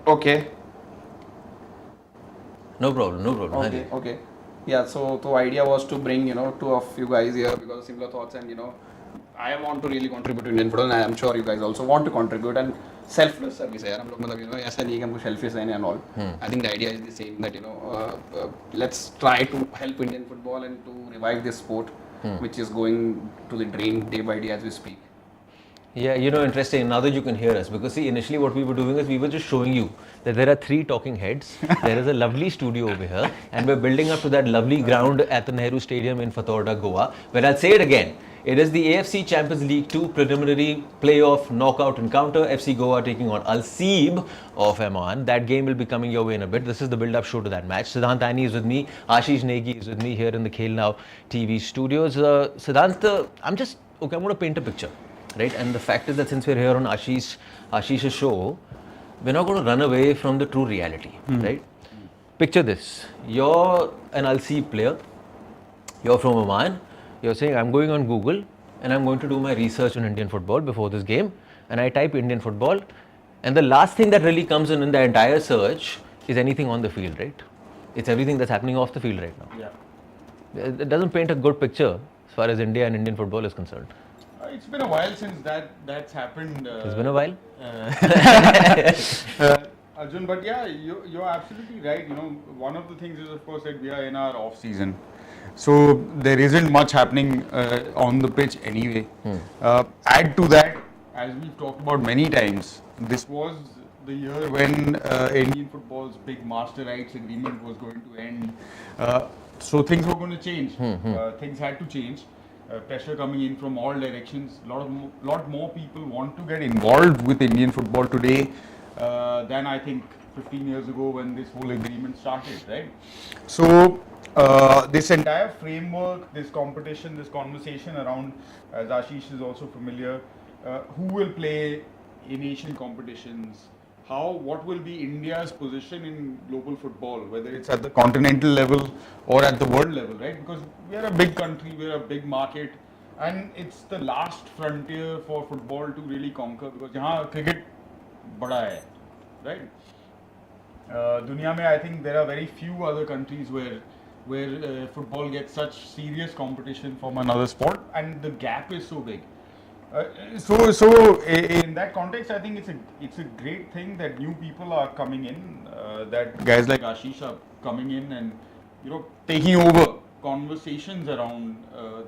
Okay. No problem. Okay. Okay. Yeah. So the idea was to bring two of you guys here because of similar thoughts, and I want to really contribute to Indian football, and I am sure you guys also want to contribute. And selfless service है यार हम लोग मतलब ऐसा नहीं कि हमको selfish रहने and all. I think the idea is the same that let's try to help Indian football and to revive this sport, which is going to the drain day by day as we speak. Yeah, interesting. Now that you can hear us, because see, initially what we were doing is we were just showing you that there are 3 talking heads. There is a lovely studio over here, and we're building up to that lovely ground at the Nehru Stadium in Fatorda, Goa. But I'll say it again. It is the AFC Champions League Two preliminary playoff knockout encounter. FC Goa taking on Al-Seeb of Oman. That game will be coming your way in a bit. This is the build-up show to that match. Siddhant Aini is with me. Ashish Negi is with me here in the Khel Now TV studios. Siddhant, I'm going to paint a picture. Right, and the fact is that since we're here on Ashish's show, we're not going to run away from the true reality, right? Picture this: you're an Al-Seeb player, you're from Oman, you're saying I'm going on Google and I'm going to do my research on Indian football before this game, and I type Indian football, and the last thing that really comes in the entire search is anything on the field, right? It's everything that's happening off the field right now. Yeah. It doesn't paint a good picture as far as India and Indian football is concerned. It's been a while since that's happened. It's been a while. Arjun, but yeah, you're absolutely right. One of the things is, of course, that we are in our off season, so there isn't much happening on the pitch anyway. Add to that, as we've talked about many times, this was the year when Indian football's big master rights agreement was going to end. So things were going to change. Things had to change. Pressure coming in from all directions. Lot more people want to get involved with Indian football today than I think 15 years ago when this whole agreement started, right? So this entire framework, this competition, this conversation around, as Ashish is also familiar, who will play in Asian competitions, what will be India's position in global football, whether it's at the continental level or at the world level, right? Because we are a big country, we're a big market, and it's the last frontier for football to really conquer, because यहाँ cricket बड़ा है, right? दुनिया में I think there are very few other countries where football gets such serious competition from another sport, and the gap is so big. So in that context, I think it's a great thing that new people are coming in, that guys like Ashish are coming in and taking over conversations around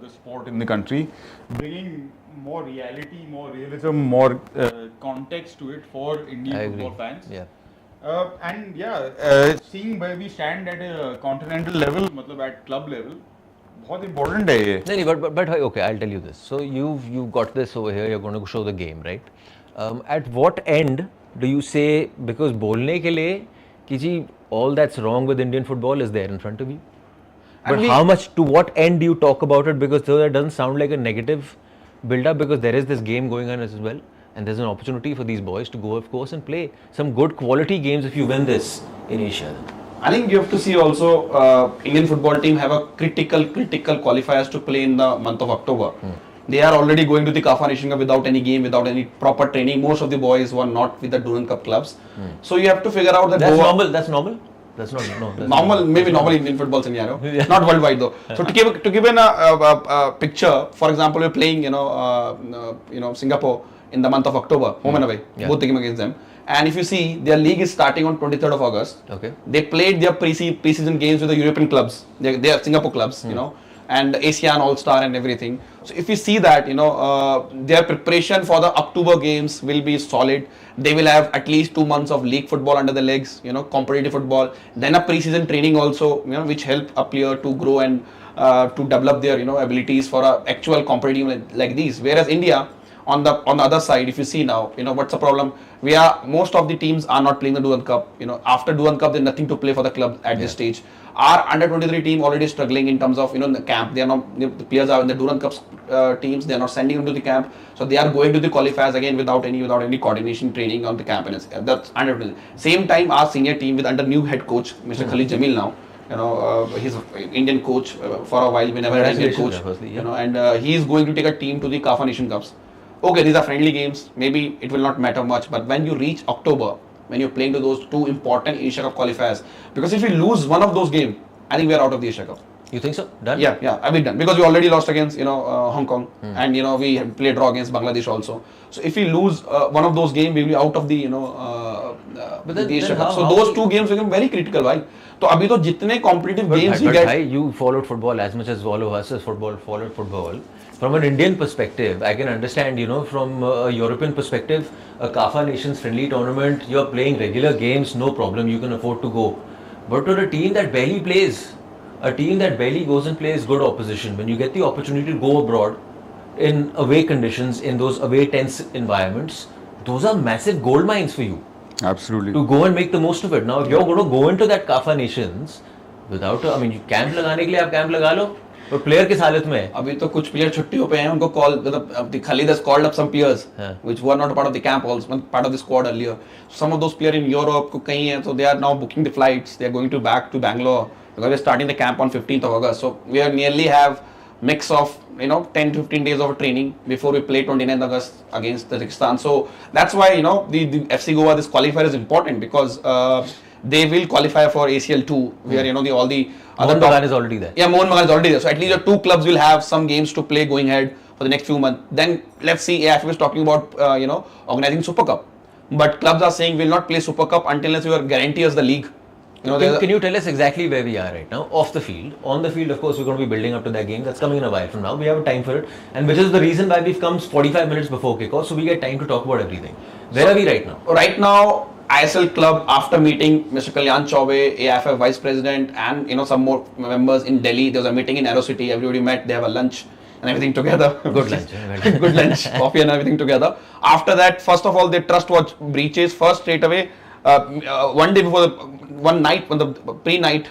the sport in the country, bringing more reality, more realism, more context to it for Indian football fans. Yeah. Seeing where we stand at a continental level, मतलब at club level. बहुत important है ये. No, but okay, I'll tell you this. So you've got this over here. You're going to show the game, right? At what end do you say, because बोलने के लिए कि जी all that's wrong with Indian football is there in front of you? But how much, to what end do you talk about it? Because that doesn't sound like a negative build-up, because there is this game going on as well, and there's an opportunity for these boys to go, of course, and play some good quality games if you win this in Asia. I think you have to see also Indian football team have a critical qualifiers to play in the month of October. They are already going to the CAF Nation Cup without any game, without any proper training. Most of the boys were not with the Durand Cup clubs. So you have to figure out that that's normal. That's normal. That's not normal. Maybe normal Indian football scenario, not worldwide though. So to give a picture, for example, we're playing Singapore in the month of October, home and away, both the game against them. And if you see, their league is starting on 23rd of August. Okay. They played their pre-season games with the European clubs, their Singapore clubs, and ASEAN All-Star and everything. So if you see that, their preparation for the October games will be solid. They will have at least 2 months of league football under the legs, competitive football. Then a pre-season training also, which help a player to grow and to develop their, abilities for a actual competitive like these. Whereas India, on the other side, if you see now, what's the problem? Most of the teams are not playing the Durand Cup. After Durand Cup, there's nothing to play for the club at this stage. Our under 23 team already struggling in terms of the camp. They are not, the players are in the Durand Cup teams. They are not sending them to the camp, so they are going to the qualifiers again without any coordination training on the camp. And that's under 23. Same time, our senior team with under new head coach Mr. Khalid Jamil now. He's an Indian coach for a while. We never had an Indian coach. And he is going to take a team to the CAF Nation Cups. Okay, these are friendly games. Maybe it will not matter much, but when you reach October, when you're playing to those two important Asia Cup qualifiers. Because if we lose one of those games, I think we are out of the Asia Cup. You think so? Done? Yeah, I've been done because we already lost against Hong Kong, and we have played draw against Bangladesh also. So if we lose one of those games, we'll be out of the But then the Asia Cup. how So those two games become very critical, भाई. तो अभी तो जितने competitive games we get. Bhai, you followed football as much as all of us as followed football. From an Indian perspective, I can understand, from a European perspective, a CAFA Nations friendly tournament, you're playing regular games, no problem, you can afford to go. But to a team that barely plays, a team that barely goes and plays good opposition, when you get the opportunity to go abroad in away conditions, in those away tense environments, those are massive gold mines for you. Absolutely. To go and make the most of it. Now, if you're going to go into that CAFA Nations without, camp लगाने के लिए आप camp लगा लो, तो player किस हालत में है? अभी तो कुछ प्लेयर छुट्टियों पे हैं, उनको कॉल मतलब Khalid has called up some peers which were not a part of the camp also, part of the squad earlier. Some of those players in Europe कहीं हैं, so they are now booking the flights. They are going back to Bangalore because we're starting the camp on 15th of August. So we nearly have mix of 10 to 15 days of training before we play 29th August against Tajikistan. So that's why the FC Goa, this qualifier is important because they will qualify for ACL 2 where all the other Mohan Bagan is already there. Yeah, Mohan Bagan is already there. So at least your two clubs will have some games to play going ahead for the next few months. Then let's see, AFF is talking about organizing Super Cup, but clubs are saying we'll not play Super Cup until you are guarantee us the league. Can you tell us exactly where we are right now? Off the field. On the field, of course, we're going to be building up to that game. That's coming in a while from now. We have time for it. And which is the reason why we've come 45 minutes before kickoff. So we get time to talk about everything. Where are we right now? Right now, ISL club, after meeting Mr. Kalyan Chaube, AFF Vice President, and some more members in Delhi, there was a meeting in Aero City. Everybody met. They have a lunch and everything together. Good lunch. Good lunch, coffee and everything together. After that, first of all, they trust watch breaches. First, straight away, one day before one night, when the pre-night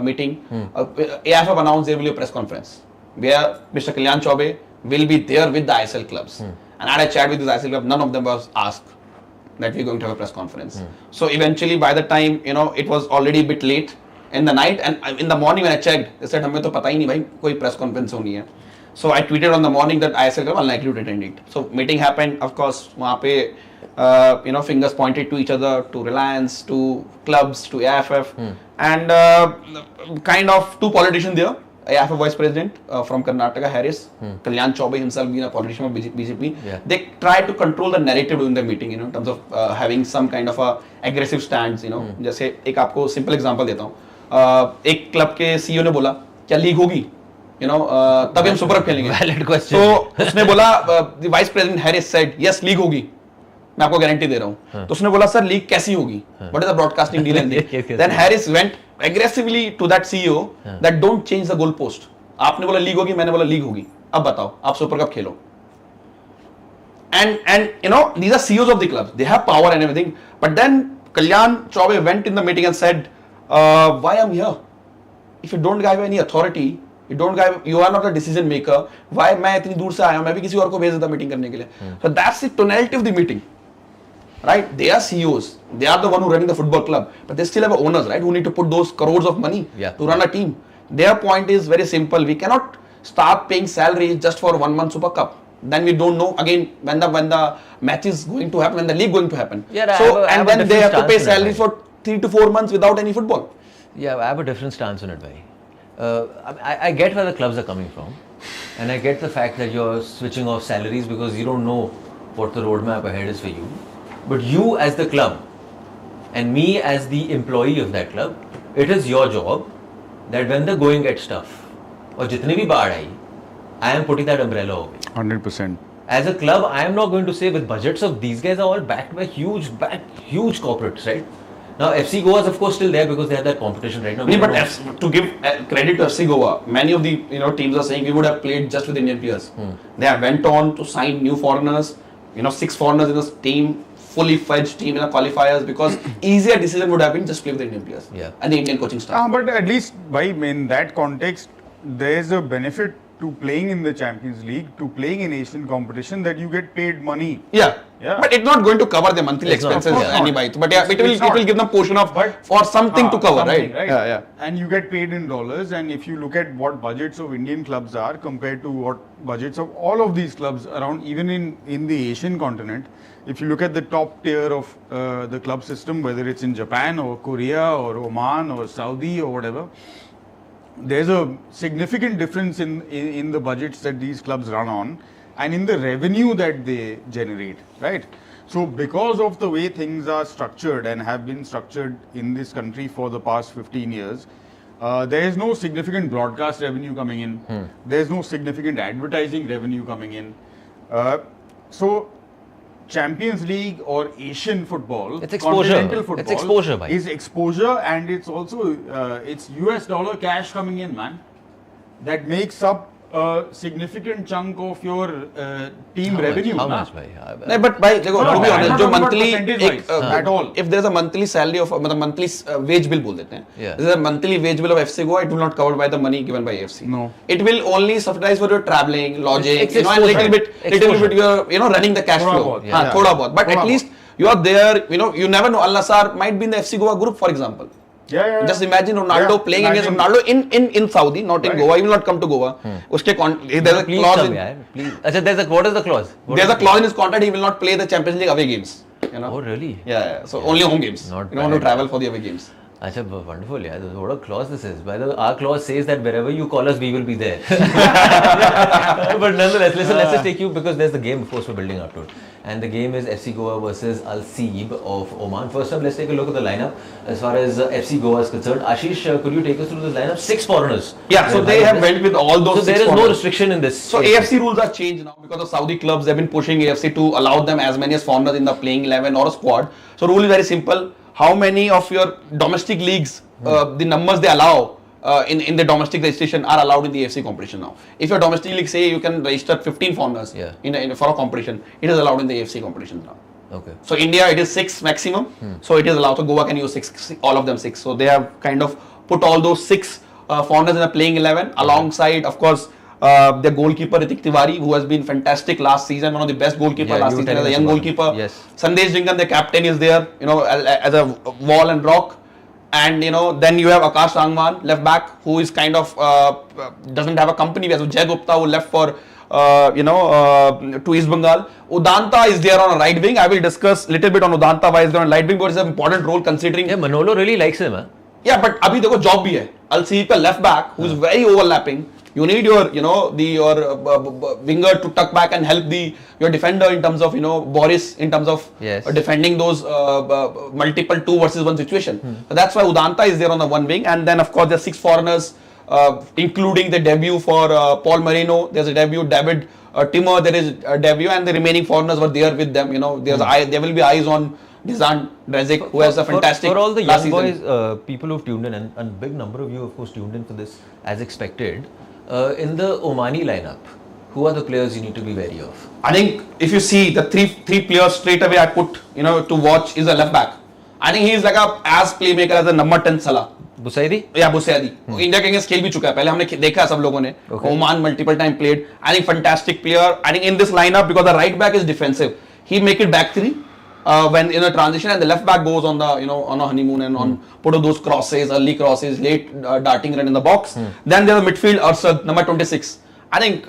meeting, AFF announced there will be a press conference where Mr. Kalyan Chaube will be there with the ISL clubs. And I had a chat with this ISL club. None of them was asked that we're going to have a press conference. So eventually, by the time it was already a bit late in the night, and in the morning when I checked, they said हमें तो पता ही नहीं भाई कोई press conference होनी है. So I tweeted on the morning that ISL club unlikely to attend it. So meeting happened. Of course, वहाँ पे fingers pointed to each other, to Reliance, to clubs, to AFF, and kind of two politicians there. AFF Vice President from Karnataka, Harris, Kalyan Chaube himself being a politician of BJP. Yeah. They tried to control the narrative during the meeting, in terms of having some kind of a aggressive stance, जैसे एक आपको simple example देता हूँ. एक club के CEO ने बोला क्या लीग होगी, तभी हम सुपर कप खेलेंगे. Valid question. तो उसने बोला the Vice President Harris said yes league होगी, मैं आपको गारंटी दे रहा हूँ. तो उसने बोला सर लीग कैसी होगी, what is the broadcasting deal and Yes. then Harris went aggressively to that CEO that don't change the goal post. आपने बोला लीग होगी, मैंने बोला लीग होगी, अब बताओ आप super cup Khelo. And these are CEOs of the clubs, they have power and everything, but then Kalyan Chaube went in the meeting and said why I'm here, if you don't have any authority, you are not a decision maker, why मैं इतनी दूर से आया हूँ, मैं भी किसी और को भेज देता मीटिंग करने के लिए. So that's the tonality of the meeting. Right, they are CEOs. They are the one who running the football club, but they still have owners, right? Who need to put those crores of money to run a team. Their point is very simple. We cannot start paying salaries just for 1 month Super Cup. Then we don't know again when the match is going to happen, when the league going to happen. Yeah, and then they have to pay salaries for 3 to 4 months without any football. Yeah, I have a different stance on it, bhai. I get where the clubs are coming from, and I get the fact that you're switching off salaries because you don't know what the roadmap ahead is for you. But you as the club and me as the employee of that club, it is your job that when the going gets tough, or jitne bhi baad aayi, I am putting that umbrella over. 100%. As a club, I am not going to say with budgets of these guys are all backed by huge corporates, right? Now FC Goa is of course still there because they have that competition right now. But to give credit to FC Goa, many of the teams are saying we would have played just with Indian players. They have went on to sign new foreigners, 6 foreigners in this team, fully fledged team in the qualifiers, because easier decision would have been just play with the Indian players and the Indian coaching staff. But at least in that context, there is a benefit to playing in the Champions League, to playing in Asian competition, that you get paid money. Yeah. Yeah. But it's not going to cover the monthly It's not, expenses of course not. anybody. But yeah, it It's will not. give them portion of But for something to cover, something, right? Yeah. And you get paid in dollars. And if you look at what budgets of Indian clubs are compared to what budgets of all of these clubs around, even in the Asian continent, if you look at the top tier of the club system, whether it's in Japan or Korea or Oman or Saudi or whatever, there's a significant difference in the budgets that these clubs run on and in the revenue that they generate, right? So because of the way things are structured and have been structured in this country for the past 15 years, there is no significant broadcast revenue coming in. There's no significant advertising revenue coming in. So Champions League or Asian football, It's exposure. continental football, It's exposure, bhai. is exposure, and it's also it's US dollar cash coming in, man. That makes up a significant chunk of your team revenue. How na? much, bhai? नहीं, but भाई देखो No, to be I'm honest not जो talking about monthly percentage wise, at all. if there's a monthly salary of मतलब monthly wage bill बोल देते हैं, Yeah. there's a monthly wage bill of FC Goa, it will not covered by the money given by AFC. No. It will only subsidize for your traveling, lodging, It's you know, and little exposure. bit your running the cash थोड़ा flow. बहुत, हाँ, yeah. थोड़ा बहुत. But थोड़ा at least you are there, you know, you never know. Al-Nassr might be in the FC Goa group, for example. Yeah. Just imagine Ronaldo Yeah, playing against imagine. Ronaldo in Saudi, not in Right. Goa. He will not come to Goa. उसके there's a Please clause come, in, yaar. Please. Achha, what is the clause? What there's is a clause in his contract. He will not play the Champions League away games. You know. Oh, really? Yeah. So only home games. Not You don't want to bad. travel for the away games. Achha, wonderful, yeah. What a clause this is. By the way, our clause says that wherever you call us, we will be there. But nonetheless, listen, let's just take you because there's the game, of course, we're building up to it. And the game is FC Goa versus Al-Seeb of Oman. First up, let's take a look at the lineup. As far as FC Goa is concerned, Ashish, could you take us through this lineup? 6 foreigners. Yeah. So they have went with all those. So there six is no foreigners. restriction in this. So AFC rules are changed now because of Saudi clubs. They've been pushing AFC to allow them as many as foreigners in the playing 11 or a squad. So rule is very simple. How many of your domestic leagues, the numbers they allow in the domestic registration are allowed in the AFC competition now. If your domestic league say you can register 15 foreigners for a competition, it is allowed in the AFC competition now. Okay. So India, it is 6 maximum. So it is allowed. So Goa can use 6, all of them 6. So they have kind of put all those 6 foreigners in the playing 11 alongside, of course, their goalkeeper Ritik Tiwari, who has been fantastic last season, one of the best goalkeeper last season as a young goalkeeper. Yes. Sandesh Jingan, the captain, is there, you know, as a wall and rock. And you know, then you have Akash Rangwan, left back, who is kind of doesn't have a company. So Jay Gupta, who left for to East Bengal. Udanta is there on a right wing. I will discuss little bit on Udanta why is there on right wing, but it's an important role considering. Yeah, Manolo really likes him, huh? Yeah, but अभी देखो job भी है. Al-Seeb का left back, who is very overlapping. You need your, you know, your winger to tuck back and help your defender in terms of, you know, Boris in terms of defending those multiple 2 versus 1 situation. So that's why Udanta is there on the one wing, and then of course there are 6 foreigners, including the debut for Paul Marino. There's a debut, David Timmer. There is a debut, and the remaining foreigners were there with them. You know, there will be eyes on Dizan Drezic, who has a fantastic. For all the last young boys, season. people who've tuned in, and big number of you, of course, tuned in for this as expected. In the Omani lineup, who are the players you need to be wary of? I think if you see the three players straight away I put, you know, to watch is a left back. I think he is like as playmaker as the number 10 Salah. Busaidi? Yeah, Busaidi. India के against खेल भी चुका है. पहले हमने देखा है सब लोगों ने. Oman multiple time played. I think fantastic player. I think in this lineup because the right back is defensive, he make it back 3. When in a transition and the left back goes on the on a honeymoon and on put those crosses, early crosses, late darting run in the box. Then there's a midfield Arshad, number 26. I think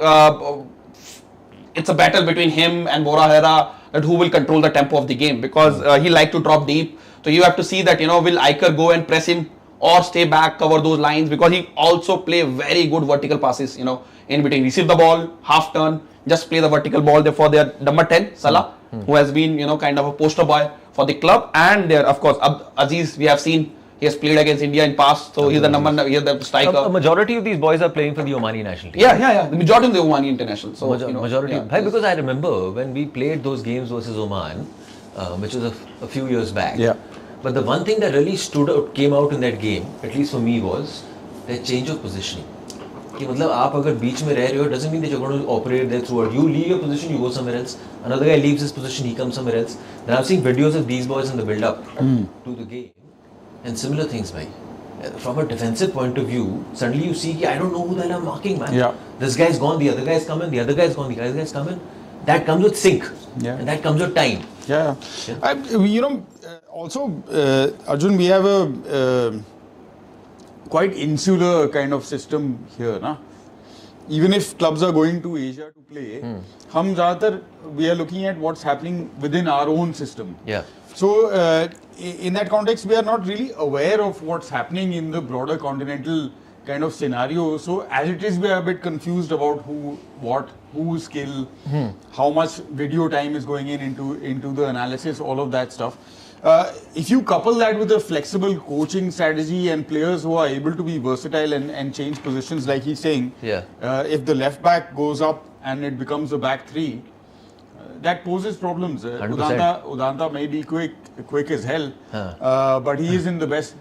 it's a battle between him and Bora Hera that who will control the tempo of the game because he like to drop deep. So you have to see that will Iker go and press him or stay back, cover those lines because he also play very good vertical passes. In between, receive the ball, half turn, just play the vertical ball. Therefore, they are number 10 Salah. Who has been, kind of a poster boy for the club, and there, of course, Aziz. We have seen he has played against India in past, so he's the he's the striker. A majority of these boys are playing for the Omani national team. Yeah. The majority of the Omani international. So majority. Yeah, Bhai, because I remember when we played those games versus Oman, which was a few years back. Yeah. But the one thing that really came out in that game, at least for me, was the change of positioning. कि मतलब आप अगर बीच में रह रहे हो, doesn't mean that you're going to operate there throughout. You leave your position, you go somewhere else. Another guy leaves his position, he comes somewhere else. Then I've seen videos of these boys in the build-up to the game, and similar things, bhai. From a defensive point of view, suddenly you see, I don't know who the hell I'm marking, man. Yeah. This guy's gone, the other guy's coming, the other guy's gone, the other guy's coming. that comes with sync. Yeah. And that comes with time. Yeah. Also, Arjun, we have a quite insular kind of system here. Na? Even if clubs are going to Asia to play, we are looking at what's happening within our own system. Yeah. So, in that context, we are not really aware of what's happening in the broader continental kind of scenario. So, as it is, we are a bit confused about whose skill, how much video time is going into the analysis, all of that stuff. If you couple that with a flexible coaching strategy and players who are able to be versatile and change positions, like he's saying, if the left back goes up and it becomes a back three, that poses problems. Udanta may be quick as hell, but he isn't the best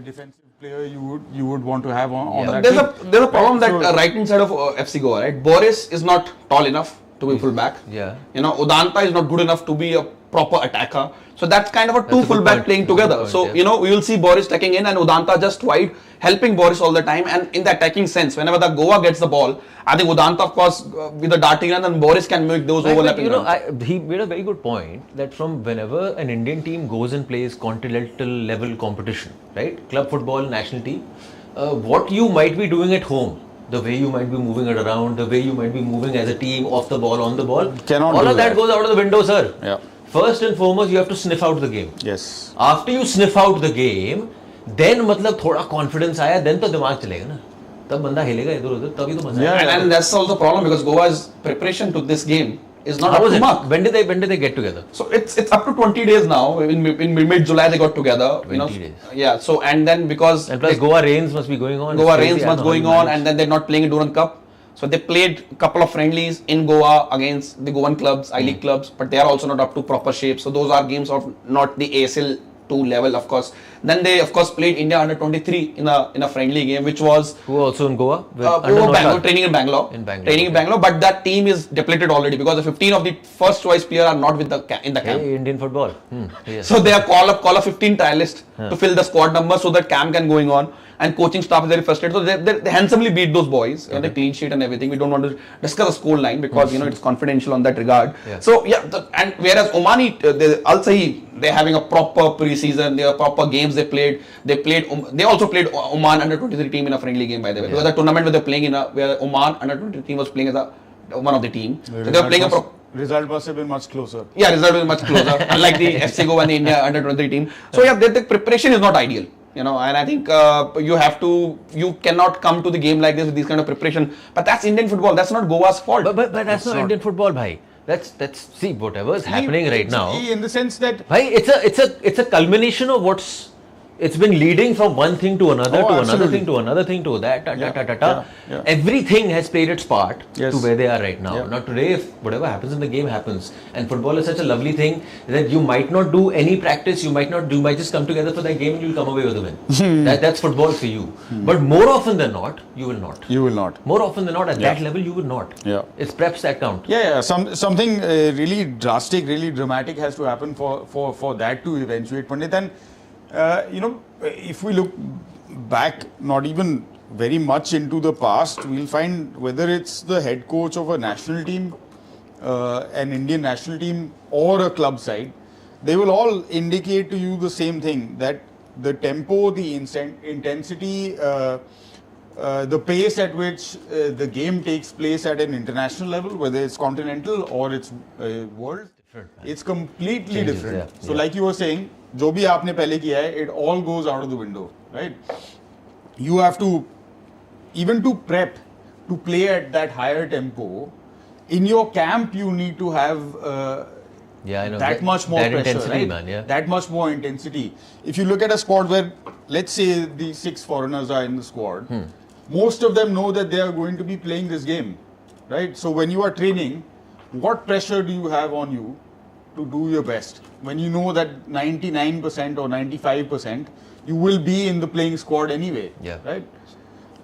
defensive player you would want to have on that there's team. a problem that right hand side of FC Goa, right? Boris is not tall enough to be full back. Yeah. Udanta is not good enough to be a proper attacker. So that's kind of a two full back playing together. So we will see Boris taking in and Udanta just wide, helping Boris all the time. And in the attacking sense, whenever the Goa gets the ball, I think Udanta, of course, with the darting run, and Boris can make those overlapping runs. He made a very good point that from whenever an Indian team goes and plays continental level competition, right? Club football, national team, what you might be doing at home, the way you might be moving it around, the way you might be moving as a team, off the ball, on the ball, all of that goes out of the window, sir. Yeah. First and foremost, you have to sniff out the game. Yes. After you sniff out the game, then मतलब थोड़ा confidence आया, then तो दिमाग चलेगा ना. तब बंदा हिलेगा इधर उधर, तभी तो मजा आएगा. And that's also the problem because Goa's preparation to this game is not up to mark. When did they get together? So it's up to 20 days now. In mid-July they got together. 20 days. Yeah. So and then because and plus Goa rains must be going on. Goa rains must going on, and then they're not playing in Durand Cup. So they played a couple of friendlies in Goa against the Goan clubs, I-League clubs, but they are also not up to proper shape. So those are games of not the ASL 2 level, of course. Then they, of course, played India under 23 in a friendly game, which was who also in Goa. Bangalore, training in Bangalore. Training in Bangalore, but that team is depleted already because the 15 of the first choice player are not with in the camp. Hey, Indian football. Yes. So they are call up 15 trialists to fill the squad number so that camp can going on. And coaching staff is very frustrated. So they handsomely beat those boys and the clean sheet and everything. We don't want to discuss the score line because it's confidential on that regard. Yeah. So and whereas Omani, Al-Seeb, they're having a proper pre-season. They have proper games they played. They also played Oman under 23 team in a friendly game, by the way. Because the tournament where they're playing where Oman under 23 team was playing as one of the team. So they were playing result must have been much closer. Yeah, result was much closer. Unlike the FC Goa and the India under 23 team. So the preparation is not ideal. And I think you cannot come to the game like this with this kind of preparation. But that's Indian football. That's not Goa's fault. But that's not Indian football, bhai. That's see whatever is happening right now. In the sense that, bhai, it's a culmination of what's. It's been leading from one thing to another, another thing to another thing to that. Yeah. Everything has played its part Yes. to where they are right now. Yeah. Now today, if whatever happens in the game happens, and football is such a lovely thing that you might not do any practice, you might just come together for that game and you'll come away with a win. That's football for you. But more often than not, you will not. You will not. More often than not, at that level, you will not. Yeah. It's preps that count. Yeah. Something really drastic, really dramatic has to happen for that to eventuate, Pandit. And if we look back, not even very much into the past, we'll find whether it's the head coach of a national team, an Indian national team, or a club side, they will all indicate to you the same thing, that the tempo, the intensity, the pace at which the game takes place at an international level, whether it's continental or it's world, it's completely different. Yeah. So like you were saying, जो भी आपने पहले किया है, it all goes out of the window, right? You have to, even to prep, to play at that higher tempo, in your camp you need to have that much more that pressure, intensity, right? man, yeah. That much more intensity. If you look at a squad where, let's say the 6 foreigners are in the squad, most of them know that they are going to be playing this game, right? So when you are training, what pressure do you have on you to do your best when you know that 99% or 95% you will be in the playing squad anyway, right?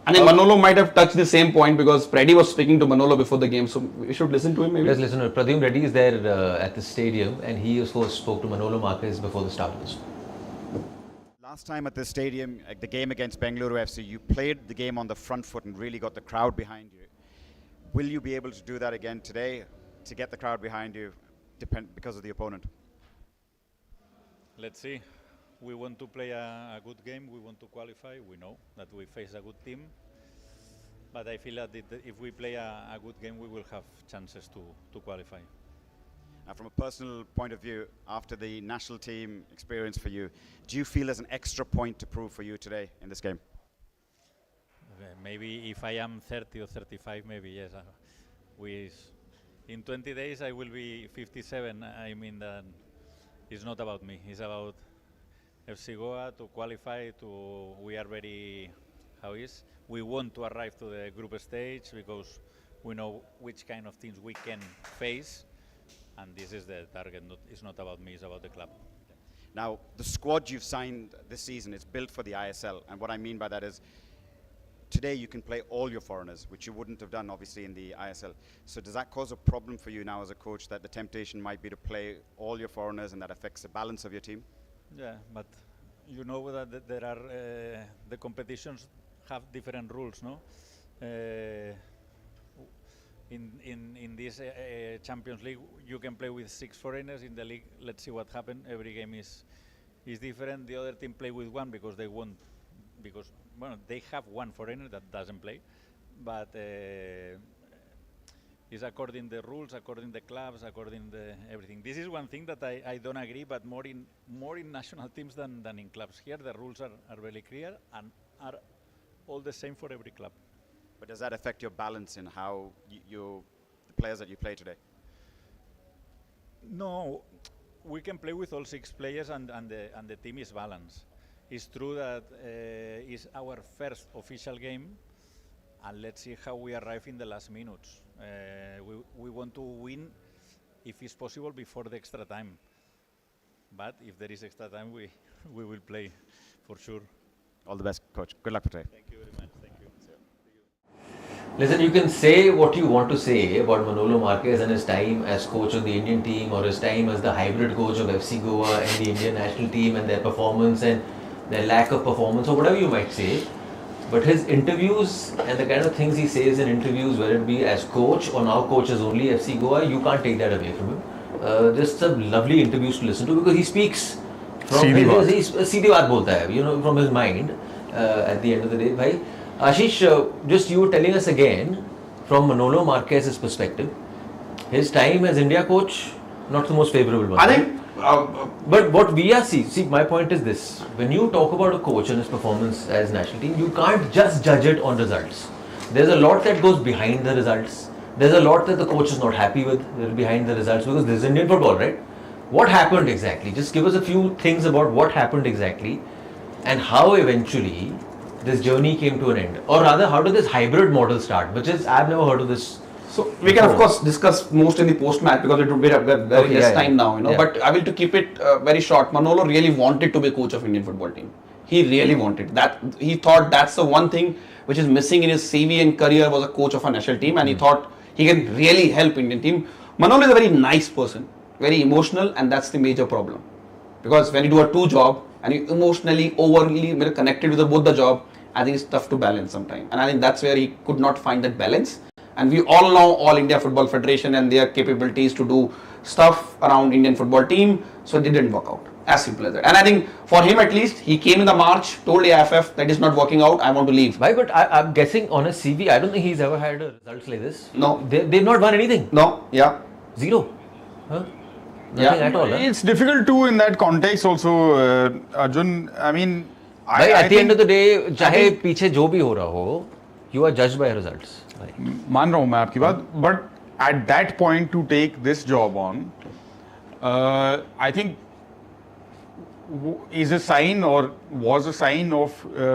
I think Manolo might have touched the same point because Freddy was speaking to Manolo before the game, so we should listen to him maybe. Let's listen to Pradyum Reddy is there at the stadium and he also spoke to Manolo Marquez before the start of this. Last time at the stadium, the game against Bengaluru FC, you played the game on the front foot and really got the crowd behind you. Will you be able to do that again today? to get the crowd behind you because of the opponent? Let's see. We want to play a good game. We want to qualify. We know that we face a good team. But I feel that if we play a good game, we will have chances to qualify. From a personal point of view, after the national team experience for you, do you feel there's an extra point to prove for you today in this game? Maybe if I am 30 or 35, maybe yes. In 20 days, I will be 57. I mean that it's not about me. It's about FC Goa to qualify. We are very, we want to arrive to the group stage because we know which kind of teams we can face. And this is the target. It's not about me, it's about the club. Now, the squad you've signed this season is built for the ISL. And what I mean by that is, today you can play all your foreigners, which you wouldn't have done, obviously, in the ISL. So does that cause a problem for you now as a coach, that the temptation might be to play all your foreigners and that affects the balance of your team? Yeah, but you know that there are, the competitions have different rules, no? In this Champions League, you can play with 6 foreigners. In the league, let's see what happens. Every game is different. The other team play with 1 because they want, they have 1 foreigner that doesn't play, but it's according the rules, according the clubs, according the everything. This is one thing that I don't agree, but more in national teams than in clubs. Here the rules are very clear and are all the same for every club. But does that affect your balance in how the players that you play today? No, we can play with all 6 players and the team is balanced. It's true that it's our first official game, and let's see how we arrive in the last minutes. We want to win, if it's possible, before the extra time. But if there is extra time, we will play for sure. All the best, Coach. Good luck for today. Thank you very much. Thank you. Listen, you can say what you want to say about Manolo Marquez and his time as coach of the Indian team, or his time as the hybrid coach of FC Goa and the Indian national team, and their performance and their lack of performance, or whatever you might say. But his interviews and the kind of things he says in interviews, whether it be as coach or now coach as only FC Goa, you can't take that away from him. Just some lovely interviews to listen to, because he speaks from his सीधी बात बोलता है, from his mind. At the end of the day, bhai. Ashish, just you were telling us again, from Manolo Marquez's perspective, his time as India coach, not the most favourable one. I think, but what we are see, my point is this: when you talk about a coach and his performance as national team, you can't just judge it on results. There's a lot that goes behind the results. There's a lot that the coach is not happy with behind the results, because this is Indian football, right? What happened exactly? Just give us a few things about what happened exactly, and how eventually this journey came to an end, or rather, how did this hybrid model start? Which is, I've never heard of this. So we can of course discuss most in the post-match, because it would be very less time now, Yeah. But I will to keep it very short. Manolo really wanted to be coach of Indian football team. He really wanted that. He thought that's the one thing which is missing in his CV and career, was a coach of a national team, and he thought he can really help Indian team. Manolo is a very nice person, very emotional, and that's the major problem. Because when you do a 2 job and you emotionally overly connected with both the job, I think it's tough to balance sometimes. And I think that's where he could not find that balance. And we all know All India Football Federation and their capabilities to do stuff around Indian football team. So it didn't work out. As simple as that. And I think for him at least, he came in the March, told the AFF that is not working out, I want to leave. Why? But I'm guessing on his CV, I don't think he's ever had results like this. No. They've not won anything. No, yeah. 0. Huh? Yeah. Nothing at all. Huh? It's difficult too in that context also, Arjun. I mean, At the end of the day, चाहे पीछे जो भी हो रहा हो, you are judged by results. मान रहा हूँ मैं आपकी बात, but at that point to take this job on, I think is a sign, or was a sign of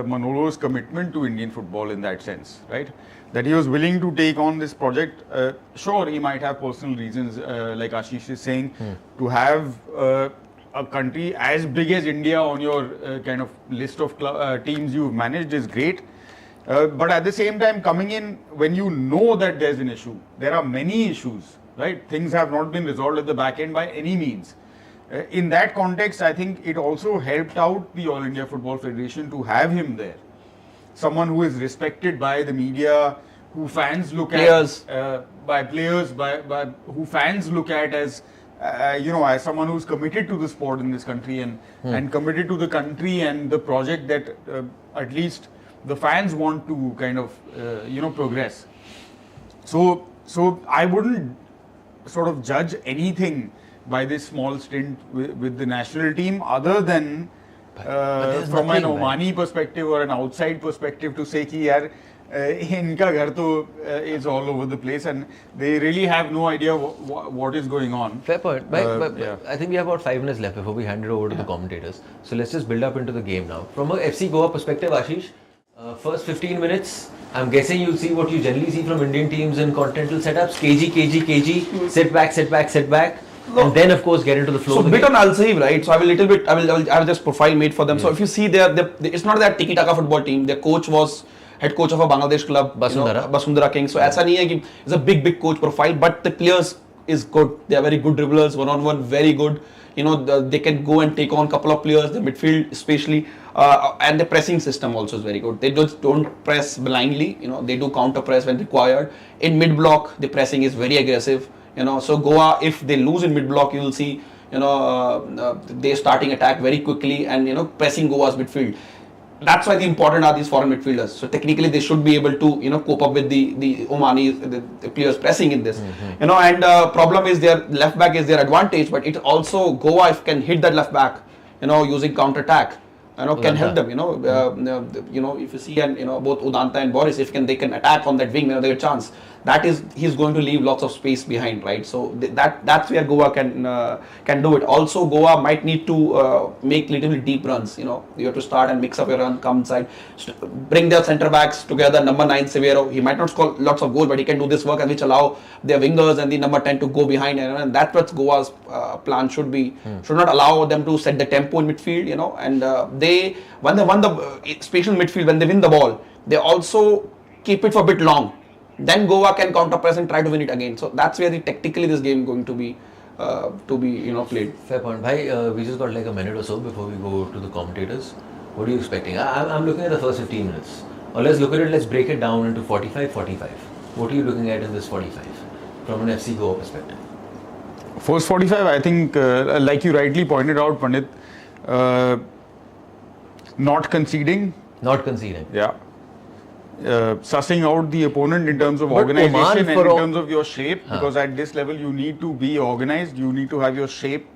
Manolo's commitment to Indian football in that sense, right? That he was willing to take on this project. Sure, he might have personal reasons, like Ashish is saying, to have a country as big as India on your kind of list of teams you've managed is great. But at the same time, coming in when you know that there's an issue, there are many issues, right? Things have not been resolved at the back end by any means. In that context, I think it also helped out the All India Football Federation to have him there. Someone who is respected by the media, who fans look Players. at by players by who fans look at as as someone who's committed to the sport in this country and committed to the country and the project that at least the fans want to kind of progress. So I wouldn't sort of judge anything by this small stint with the national team, other than from an Omani perspective or an outside perspective, to say कि यार इनका घर तो is all over the place and they really have no idea what is going on. Fair point. But Yeah. I think we have about 5 minutes left before we hand it over to the commentators. So let's just build up into the game now. From a FC Goa perspective, Ashish, first 15 minutes, I'm guessing you'll see what you generally see from Indian teams in continental setups: KG, sit back, sit back. No. And then, of course, get into the flow. So of the bit game. on Al-Seeb, right? So I will just profile made for them. So if you see it's not that tiki-taka football team. Their coach was head coach of a Bangladesh club, Basundhara Kings. So ऐसा नहीं है कि it's a big coach profile, but the players is good. They are very good dribblers, one-on-one, very good. They can go and take on a couple of players. The midfield especially, and the pressing system also is very good. They just don't press blindly. They do counter press when required. In mid block, the pressing is very aggressive. So Goa, if they lose in mid block, you will see, they starting attack very quickly and pressing Goa's midfield. That's why the important are these foreign midfielders. So technically, they should be able to cope up with the Omani the players pressing in this. And problem is their left back is their advantage, but it also Goa if can hit that left back, using counter attack. Can help them. If you see and both Udanta and Boris, if they can attack on that wing, they have a chance. That is, he's going to leave lots of space behind, right? So that's where Goa can do it. Also, Goa might need to make little deep runs. You have to start and mix up your run, come inside, bring their centre backs together. Number 9 Severo, he might not score lots of goals, but he can do this work, and which allow their wingers and the number 10 to go behind. And that's what Goa's plan should be. Should not allow them to set the tempo in midfield. And when they won the spatial midfield, when they win the ball, they also keep it for a bit long. Then Goa can counter press and try to win it again. So that's where tactically this game going to be played. Fair point. Bhai, we just got like a minute or so before we go to the commentators. What are you expecting? I'm looking at the first 15 minutes. Or let's look at it, let's break it down into 45. What are you looking at in this 45 from an FC Goa perspective? First 45, I think, like you rightly pointed out, Pandit, not conceding. Yeah. Sussing out the opponent in terms of But organization Oman and in for terms of your shape, because at this level you need to be organized, you need to have your shape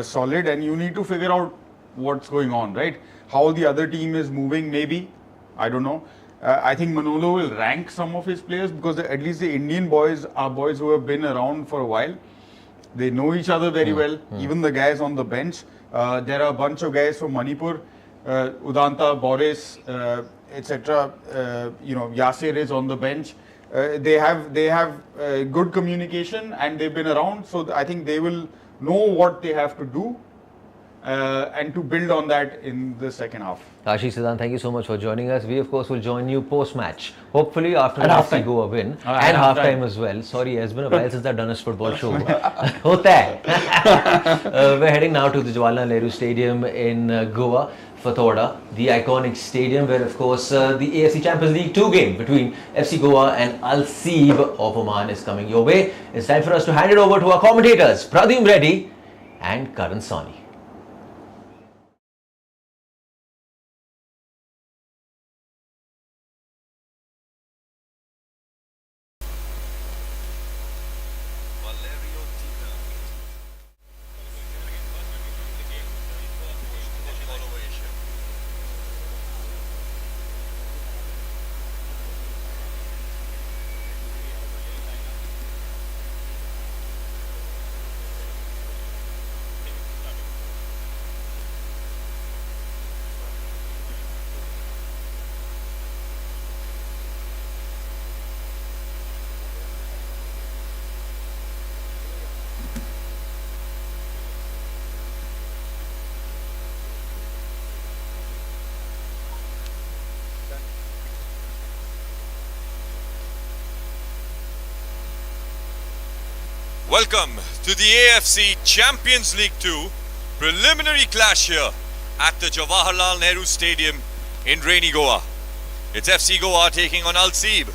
solid, and you need to figure out what's going on, right? How the other team is moving, maybe, I don't know. I think Manolo will rank some of his players, because at least the Indian boys are boys who have been around for a while. They know each other very well, even the guys on the bench. There are a bunch of guys from Manipur, Udanta, Boris, etc. Yasir is on the bench. They have good communication and they've been around, so I think they will know what they have to do and to build on that in the second half. Ashish Siddhant, thank you so much for joining us. We of course will join you post-match, hopefully after the FC Goa win and half-time as well. Sorry, it's been a while since I've done a football show. Hota hai. We're heading now to the Jawaharlal Nehru Stadium in Goa. Fathoda, the iconic stadium where of course the AFC Champions League 2 game between FC Goa and Al-Seeb of Oman is coming your way. It's time for us to hand it over to our commentators, Pradyum Reddy and Karan Soni. Welcome to the AFC Champions League 2 preliminary clash here at the Jawaharlal Nehru Stadium in rainy Goa. It's FC Goa taking on Al-Seeb.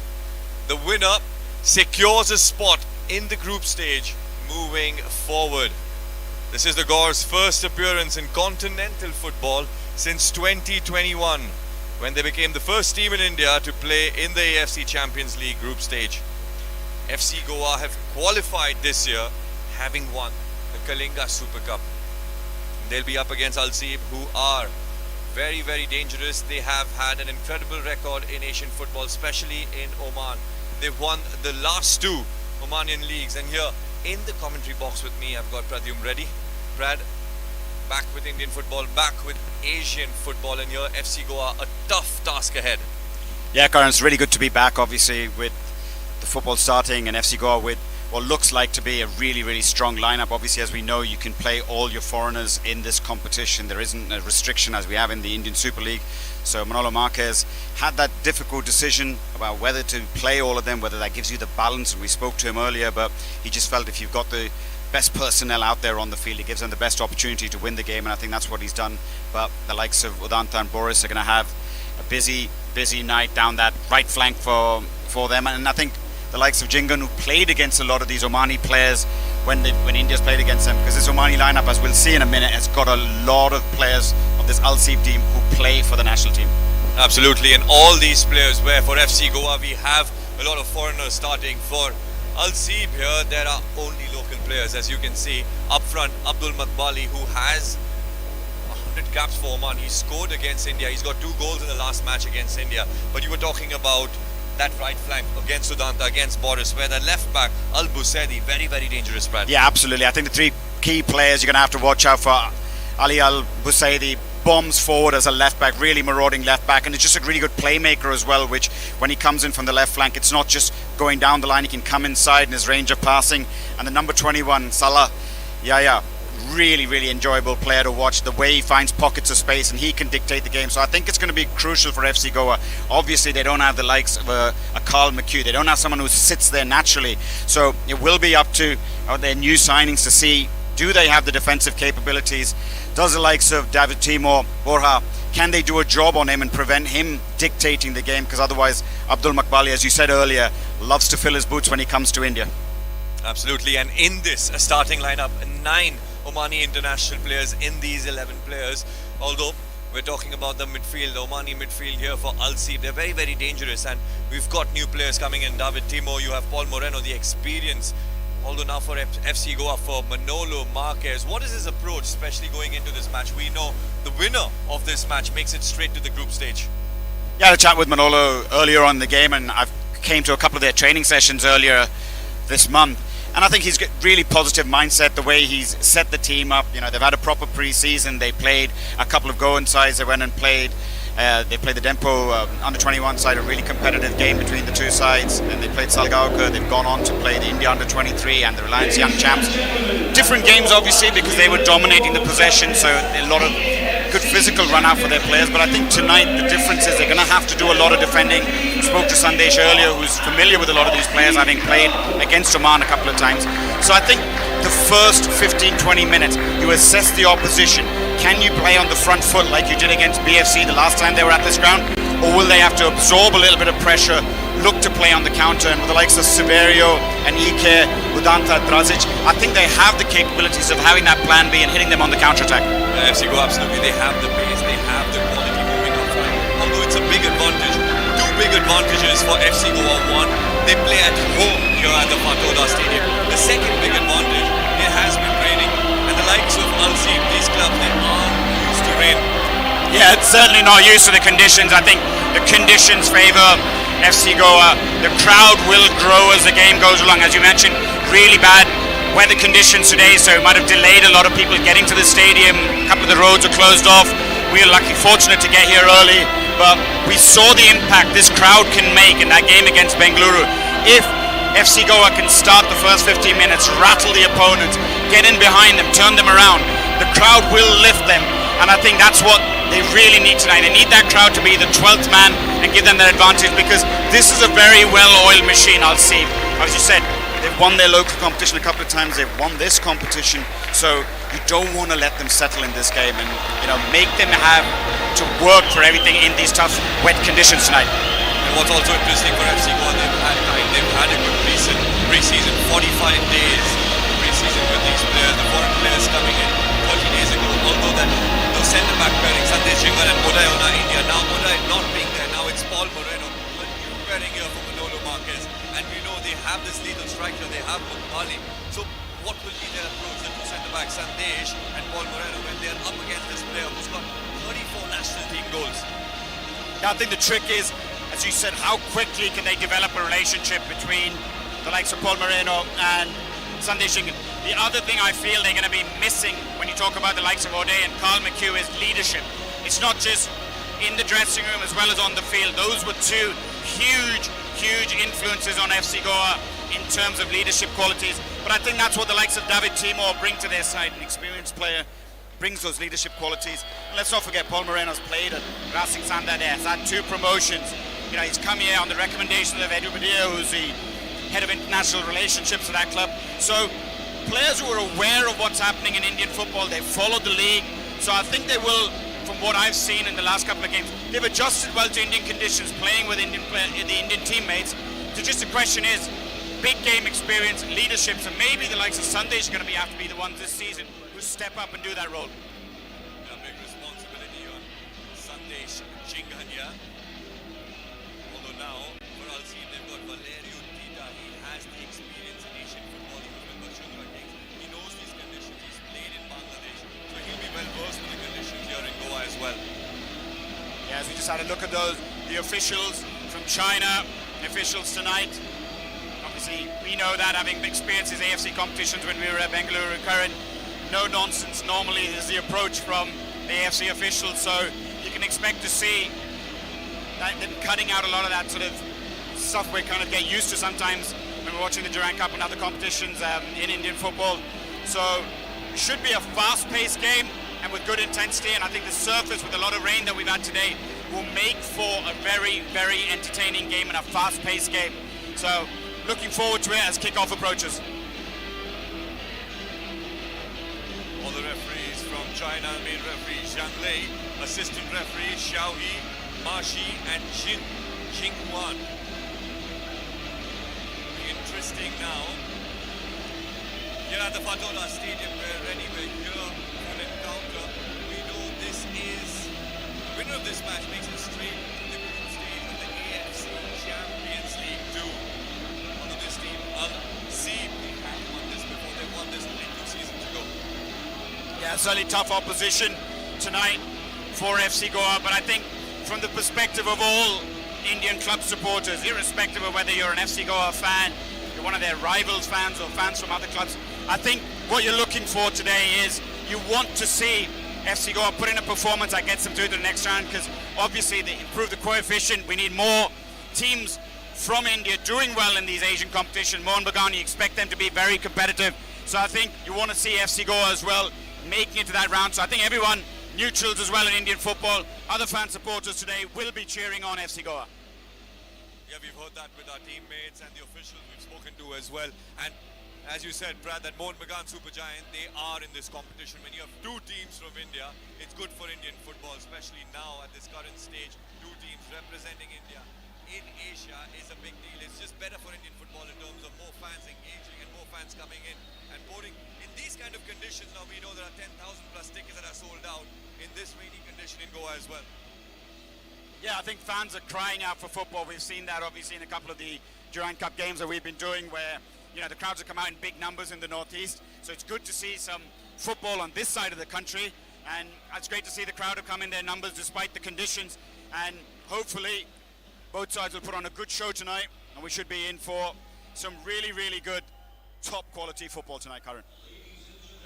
the winner secures a spot in the group stage moving forward. This is the Goa's first appearance in continental football since 2021, when they became the first team in India to play in the AFC Champions League group stage. FC Goa have qualified this year, having won the Kalinga Super Cup. They'll be up against Al-Seeb, who are very, very dangerous. They have had an incredible record in Asian football, especially in Oman. They've won the last two Omanian leagues, and here in the commentary box with me, I've got Pradyum ready. Brad, back with Indian football, back with Asian football, and here FC Goa, a tough task ahead. Yeah, Karan, it's really good to be back, obviously, with the football starting and FC Goa with what looks like to be a really, really strong lineup. Obviously, as we know, you can play all your foreigners in this competition. There isn't a restriction as we have in the Indian Super League. So Manolo Marquez had that difficult decision about whether to play all of them, whether that gives you the balance. And we spoke to him earlier, but he just felt if you've got the best personnel out there on the field, it gives them the best opportunity to win the game. And I think that's what he's done. But the likes of Udanta and Boris are going to have a busy night down that right flank for them. And I think the likes of Jingan, who played against a lot of these Omani players when India's played against them, because this Omani lineup, as we'll see in a minute, has got a lot of players of this Al-Seeb team who play for the national team. Absolutely, and all these players, where for FC Goa we have a lot of foreigners starting. For Al-Seeb here, there are only local players, as you can see. Up front, Abdul Makbali, who has 100 caps for Oman. He scored against India. He's got 2 goals in the last match against India. But you were talking about that right flank against Sudanta, against Boris, where the left back, Al-Busedi, very, very dangerous, Brad. Yeah, absolutely. I think the 3 key players you're going to have to watch out for: Ali Al-Busedi, bombs forward as a left back, really marauding left back, and it's just a really good playmaker as well, which when he comes in from the left flank, it's not just going down the line, he can come inside in his range of passing. And the number 21, Salah Yaya, really, really enjoyable player to watch, the way he finds pockets of space and he can dictate the game. So I think it's going to be crucial for FC Goa. Obviously, they don't have the likes of a Carl McHugh. They don't have someone who sits there naturally. So it will be up to their new signings to see, do they have the defensive capabilities? Does the likes of David Timor, Borja, can they do a job on him and prevent him dictating the game? Because otherwise, Abdul Makbali, as you said earlier, loves to fill his boots when he comes to India. Absolutely, and in this starting lineup, 9 Omani international players in these 11 players. Although we're talking about the midfield, the Omani midfield here for Al-Seeb, they're very, very dangerous, and we've got new players coming in. David Timor, you have Paul Moreno, the experience. Although now for FC Goa, for Manolo Marquez, what is his approach, especially going into this match? We know the winner of this match makes it straight to the group stage. Yeah, I had a chat with Manolo earlier on in the game, and I came to a couple of their training sessions earlier this month. And I think he's got really positive mindset, the way he's set the team up. You know, they've had a proper pre-season. They played a couple of Goan sides. They went and played. They played the Dempo under-21 side, a really competitive game between the two sides. And they played Salgaoka. They've gone on to play the India under-23 and the Reliance Young Champs. Different games, obviously, because they were dominating the possession. So a lot of good physical run out for their players. But I think tonight the difference is they're going to have to do a lot of defending. Spoke to Sandesh earlier, who's familiar with a lot of these players, having played against Oman a couple of times. So I think the first 15-20 minutes, you assess the opposition. Can you play on the front foot like you did against BFC the last time they were at this ground? Or will they have to absorb a little bit of pressure, look to play on the counter? And with the likes of Severio and Ike, Udanta, Drazic, I think they have the capabilities of having that plan B and hitting them on the counter-attack. FC Goa, absolutely. They have the pace, they have the quality moving up front. Although it's a big advantage. 2 big advantages for FC Goa. 1, they play at home here at the Fatoda Stadium. The second big advantage, it has been raining. And the likes of Al-Seeb, these clubs, they aren't used to rain. Yeah, it's certainly not used to the conditions. I think the conditions favour FC Goa. The crowd will grow as the game goes along. As you mentioned, really bad weather conditions today, so it might have delayed a lot of people getting to the stadium. A couple of the roads are closed off. We are fortunate to get here early, but we saw the impact this crowd can make in that game against Bengaluru. If FC Goa can start the first 15 minutes, rattle the opponents, get in behind them, turn them around, the crowd will lift them. And I think that's what they really need tonight. They need that crowd to be the 12th man and give them that advantage, because this is a very well-oiled machine, Al-Seeb. As you said, they've won their local competition a couple of times. They've won this competition. So you don't want to let them settle in this game and, make them have to work for everything in these tough, wet conditions tonight. what's also interesting for FC Goa, they've had a good pre-season, 45 days pre-season with these players, the foreign players coming in 30 days ago. Although those centre-back pairings, Sandesh Jingal and Moday Ona India, now Moday not being there, now it's Paul Moreno, a new pairing here for Manolo Marquez, and we know they have this lethal striker, they have Mali. So what will be their approach, the two centre-backs, Sandesh and Paul Moreno, when they are up against this player who's got 34 national team goals? Yeah, I think the trick is, as you said, how quickly can they develop a relationship between the likes of Paul Moreno and Sandesh Jingal. The other thing I feel they're going to be missing when you talk about the likes of O'Day and Carl McHugh is leadership. It's not just in the dressing room as well as on the field. Those were two huge influences on FC Goa in terms of leadership qualities. But I think that's what the likes of David Timor bring to their side. An experienced player brings those leadership qualities. And let's not forget Paul Moreno's played at Racing Santander. He's had 2 promotions. You know, he's come here on the recommendation of Edu Badia, who's the head of international relationships at that club. So players who are aware of what's happening in Indian football, they've followed the league. So I think they will, from what I've seen in the last couple of games, they've adjusted well to Indian conditions, playing with the Indian teammates. So just the question is, big game experience, leadership, so maybe the likes of Sandesh are going to have to be the ones this season who step up and do that role. A big responsibility on Sandesh Jinghania. Although now, for Al-Seeb, they've got Valerio Tita. He has the experience in Asian football. He was with Bashundra Kings. He knows these conditions. He's played in Bangladesh. So he'll be well versed with the conditions here in Goa as well. Yeah, as we just had a look at those, the officials from China, the officials tonight. Obviously, we know that, having experienced AFC competitions when we were at Bengaluru current, no nonsense normally is the approach from the AFC officials, so you can expect to see them cutting out a lot of that sort of stuff we kind of get used to sometimes when we're watching the Durand Cup and other competitions in Indian football. So it should be a fast-paced game and with good intensity, and I think the surface with a lot of rain that we've had today will make for a very entertaining game and a fast-paced game. So looking forward to it as kickoff approaches. All the referees from China, main referee Zhang Lei, assistant referee Xiao He, Ma Shi and Jing Huan. Interesting now. Here at the Fatola Stadium, we're ready, we're here for an encounter. We know this is, the winner of this match makes it straight to the group stage of the AFC Champions League Two. Although this team, Al-Seeb, they have won this before, they won this only 2 seasons ago. Yeah, certainly tough opposition tonight for FC Goa, but I think from the perspective of all Indian club supporters, irrespective of whether you're an FC Goa fan, you're one of their rivals fans or fans from other clubs, I think what you're looking for today is you want to see FC Goa put in a performance that gets them through to the next round, because obviously they improve the coefficient. We need more teams from India doing well in these Asian competitions. Mohan Bagan, you expect them to be very competitive. So I think you want to see FC Goa as well making it to that round. So I think everyone, neutrals as well in Indian football, other fan supporters today will be cheering on FC Goa. Yeah, we've heard that with our teammates and the officials we've spoken to as well. And as you said, Brad, that Mohan Bagan Supergiant, they are in this competition. When you have 2 teams from India, it's good for Indian football, especially now at this current stage. 2 teams representing India in Asia is a big deal. It's just better for Indian football in terms of more fans engaging and more fans coming in and boarding. In these kind of conditions, now we know there are 10,000 plus tickets that are sold out in this rainy condition in Goa as well. Yeah, I think fans are crying out for football. We've seen that obviously in a couple of the Durand Cup games that we've been doing, where the crowds have come out in big numbers in the northeast. So it's good to see some football on this side of the country, and it's great to see the crowd have come in their numbers despite the conditions. And hopefully both sides will put on a good show tonight, and we should be in for some really good top quality football tonight, Karan.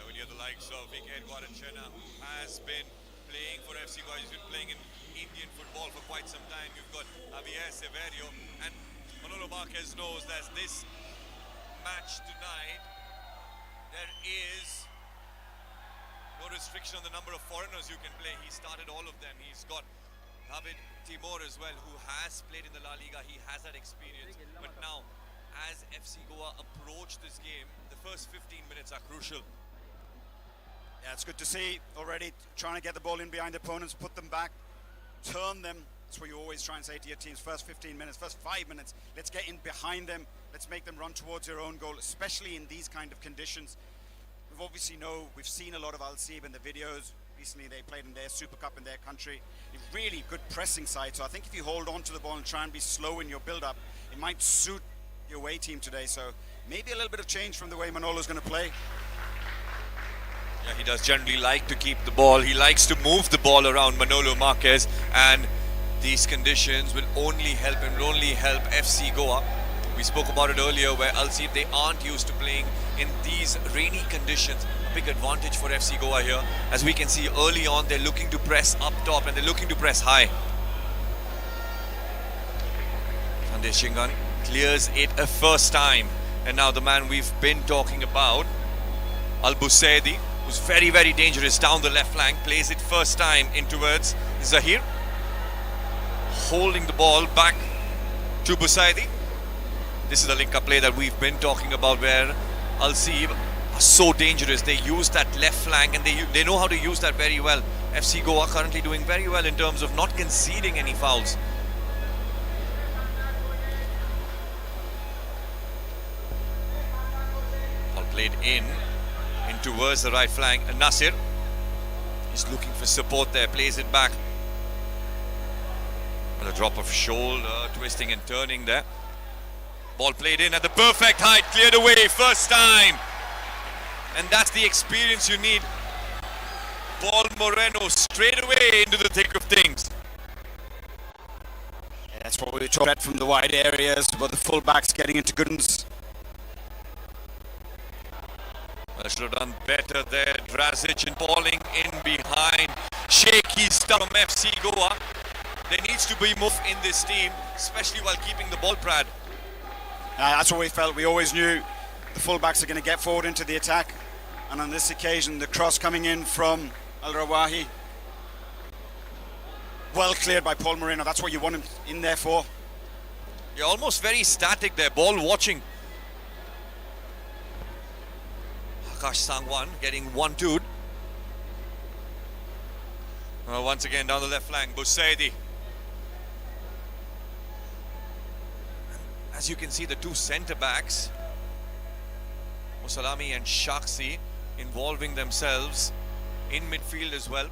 When you have the likes of Edward and Chenna, who has been playing for FC Goa, he's been playing in Indian football for quite some time. You've got Javier Severio, and Manolo Marquez knows that this match tonight, there is no restriction on the number of foreigners you can play. He started all of them. He's got David Timor as well, who has played in the La Liga. He has that experience. But now, as FC Goa approach this game, the first 15 minutes are crucial. Yeah, it's good to see already trying to get the ball in behind the opponents, put them back, turn them That's what you always try and say to your teams, first 15 minutes, first 5 minutes, let's get in behind them, let's make them run towards their own goal, especially in these kind of conditions. We've seen a lot of Al-Seeb in the videos. Recently they played in their Super Cup in their country. A really good pressing side, so I think if you hold on to the ball and try and be slow in your build-up, it might suit your away team today. So maybe a little bit of change from the way Manolo's going to play. Yeah, he does generally like to keep the ball. He likes to move the ball around Manolo Marquez, and these conditions will only help him, will only help FC Goa. We spoke about it earlier where Al-Seeb, they aren't used to playing in these rainy conditions. A big advantage for FC Goa here. As we can see early on, they're looking to press up top and they're looking to press high. Pandit Shingan clears it a first time. And now the man we've been talking about, Al-Busaidi, who's very, very dangerous down the left flank, plays it first time in towards Zahir. Holding the ball back to Busaidi. This is the link-up play that we've been talking about where Al-Seeb are so dangerous. They use that left flank and they know how to use that very well. FC Goa currently doing very well in terms of not conceding any fouls. Ball played in towards the right flank. And Nasir is looking for support there, plays it back. With a drop of shoulder, twisting and turning there. Ball played in at the perfect height, cleared away first time. And that's the experience you need. Paul Moreno straight away into the thick of things. Yeah, that's what we talked about from the wide areas, but the fullbacks getting into good ones. I should have done better there. Drazic and Pauling in behind. Shaky stuff from FC Goa. There needs to be more in this team, especially while keeping the ball, Brad. That's what we felt. We always knew the fullbacks are going to get forward into the attack. And on this occasion, the cross coming in from Al-Rawahi. Well cleared by Paul Moreno. That's what you want him in there for. You're almost very static there, ball watching. Akash Sangwan getting 1-2'd. Once again down the left flank, Busaidi. As you can see, the two centre-backs, Musalami and Shaksi, involving themselves in midfield as well.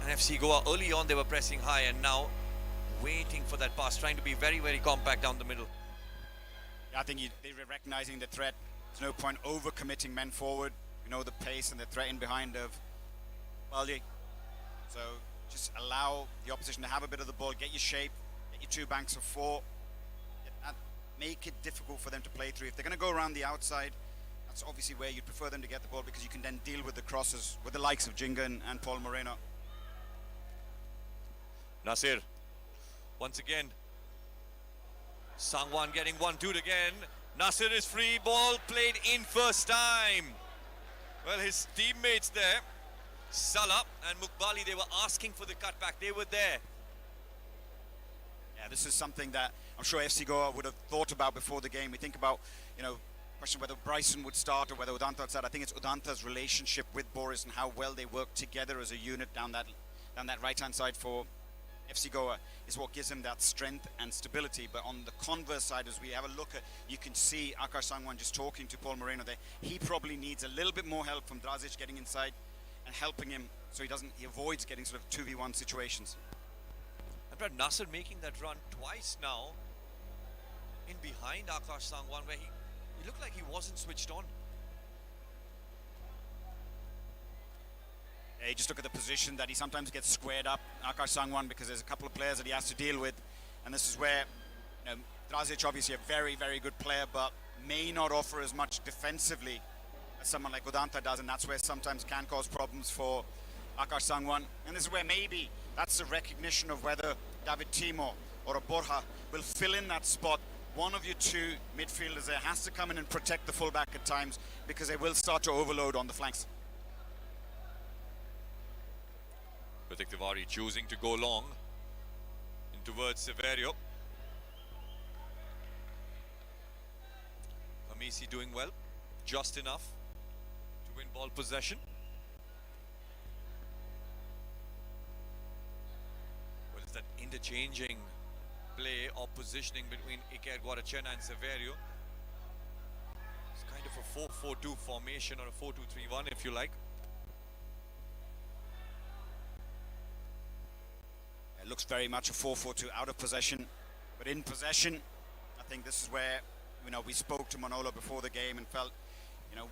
And FC Goa, early on they were pressing high and now waiting for that pass, trying to be very, very compact down the middle. Yeah, I think they're recognizing the threat. There's no point over-committing men forward. You know the pace and the threat in behind of Baldi. So just allow the opposition to have a bit of the ball, get your shape, get your two banks of four. Make it difficult for them to play through. If they're going to go around the outside, that's obviously where you'd prefer them to get the ball because you can then deal with the crosses with the likes of Jingan and Paul Moreno. Nasir, once again, Sangwan getting 1-2'd again. Nasir is free, ball played in first time. Well, his teammates there, Salah and Mukbali, they were asking for the cutback. They were there. Yeah, this is something that I'm sure FC Goa would have thought about before the game. We think about, question whether Bryson would start or whether Udanta would start. I think it's Udanta's relationship with Boris and how well they work together as a unit down that right-hand side for FC Goa is what gives him that strength and stability. But on the converse side, as we have a look at, you can see Akash Sangwan just talking to Paul Moreno there. He probably needs a little bit more help from Drazic getting inside and helping him so he avoids getting sort of 2v1 situations. Brad, Nasir making that run twice now in behind Akash Sangwan where he looked like he wasn't switched on. Yeah, you just look at the position that he sometimes gets squared up, Akash Sangwan, because there's a couple of players that he has to deal with. And this is where Drazic, obviously a very, very good player, but may not offer as much defensively as someone like Udanta does, and that's where sometimes can cause problems for Akash Sangwan. And this is where maybe that's a recognition of whether David Timo or a Borja will fill in that spot. One of your two midfielders there has to come in and protect the fullback at times because they will start to overload on the flanks. Pratik Tiwari choosing to go long in towards Severio. Hamisi doing well, just enough to win ball possession. Well, it's that interchanging play or positioning between Iker Guarachena and Severio. It's kind of a 4-4-2 formation, or a 4-2-3-1 if you like. It looks very much a 4-4-2 out of possession, but in possession, I think this is where, we spoke to Manolo before the game and felt,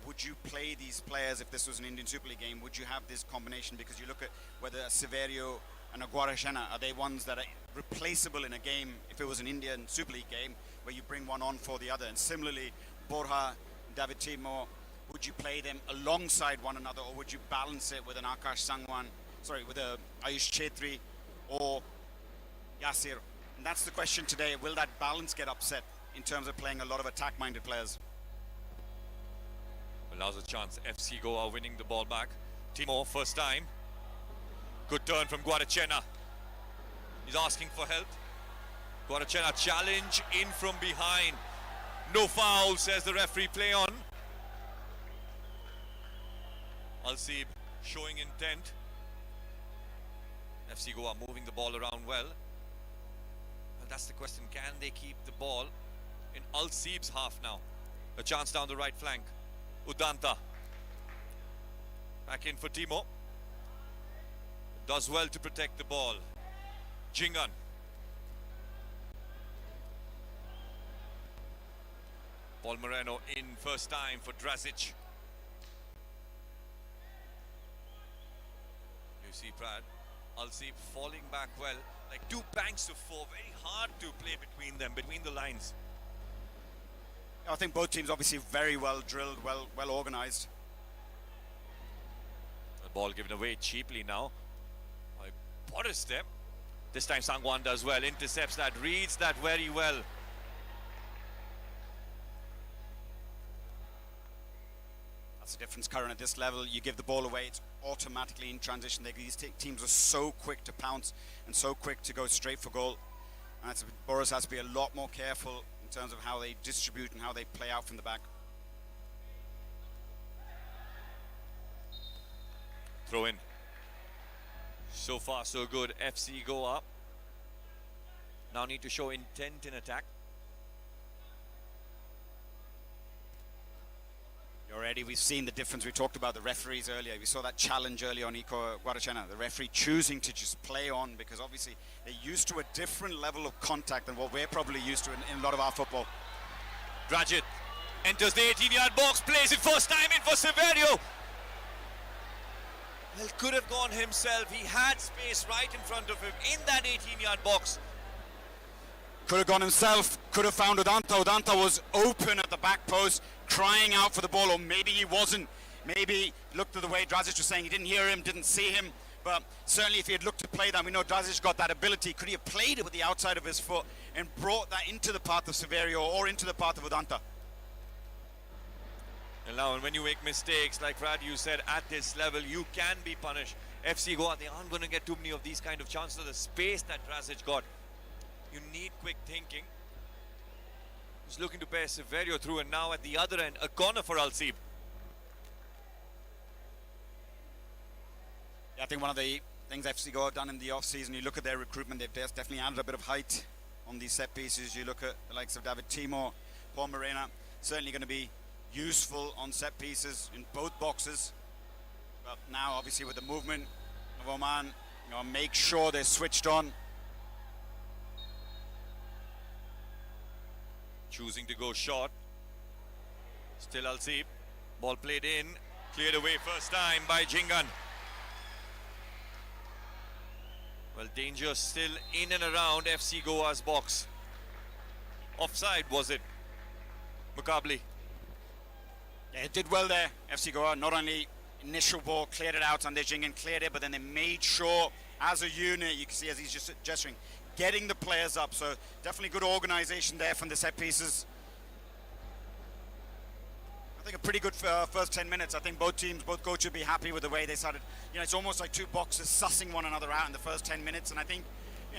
would you play these players if this was an Indian Super League game? Would you have this combination? Because you look at whether Severio and Guarachena, are they ones that are replaceable in a game if it was an Indian Super League game where you bring one on for the other? And similarly, Borja, David Timor, would you play them alongside one another, or would you balance it with an with a Ayush Chetri or Yasir? And that's the question today. Will that balance get upset in terms of playing a lot of attack-minded players? Allows a chance. FC Goa winning the ball back. Timor, first time. Good turn from Guarachena. He's asking for help. Guarachena challenge in from behind. No foul, says the referee. Play on. Al-Seeb showing intent. FC Goa moving the ball around well. Well, that's the question. Can they keep the ball in Al-Seeb's half now? A chance down the right flank. Udanta. Back in for Timo. Does well to protect the ball. Jingan. Paul Moreno in first time for Drazic. You see Brad. Al-Seeb falling back well. Like two banks of four. Very hard to play between them, between the lines. I think both teams obviously very well drilled, well organized. The ball given away cheaply now by Podestep. This time Sangwan does well, intercepts that, reads that very well. That's the difference, Karan, at this level. You give the ball away, it's automatically in transition. These teams are so quick to pounce and so quick to go straight for goal. And Boris has to be a lot more careful in terms of how they distribute and how they play out from the back. Throw in. So far so good. FC Goa now need to show intent in attack. Already we've seen the difference. We talked about the referees earlier. We saw that challenge early on Iko Guarachena. The referee choosing to just play on, because obviously they're used to a different level of contact than what we're probably used to in a lot of our football. Drajit enters the 18-yard box, plays it first time in for Severio. Well, could have gone himself. He had space right in front of him in that 18-yard box. Could have gone himself, could have found Udanta. Udanta was open at the back post, crying out for the ball, or maybe he wasn't. Maybe looked at the way Drazic was saying, he didn't hear him, didn't see him. But certainly if he had looked to play that, we know Drazic got that ability. Could he have played it with the outside of his foot and brought that into the path of Severio or into the path of Udanta? And now when you make mistakes, like Brad, you said, at this level, you can be punished. FC Goa, they aren't going to get too many of these kind of chances. The space that Drazic got, you need quick thinking. He's looking to pair Severio through, and now at the other end, a corner for Al-Seeb. Yeah, I think one of the things FC Goa have done in the off-season, you look at their recruitment, they've definitely added a bit of height on these set pieces. You look at the likes of David Timor, Paul Morena, certainly going to be useful on set pieces in both boxes. But now, obviously, with the movement of Oman, make sure they're switched on. Choosing to go short. Still Al-Seeb. Ball played in. Cleared away first time by Jingan. Well, danger still in and around FC Goa's box. Offside, was it? Mukabli. Yeah, it did well there, FC Goa. Not only initial ball, cleared it out, and Jingan cleared it, but then they made sure, as a unit, you can see as he's just gesturing, getting the players up. So definitely good organisation there from the set pieces. I think a pretty good first 10 minutes. I think both teams, both coaches would be happy with the way they started. It's almost like two boxes sussing one another out in the first 10 minutes. And I think,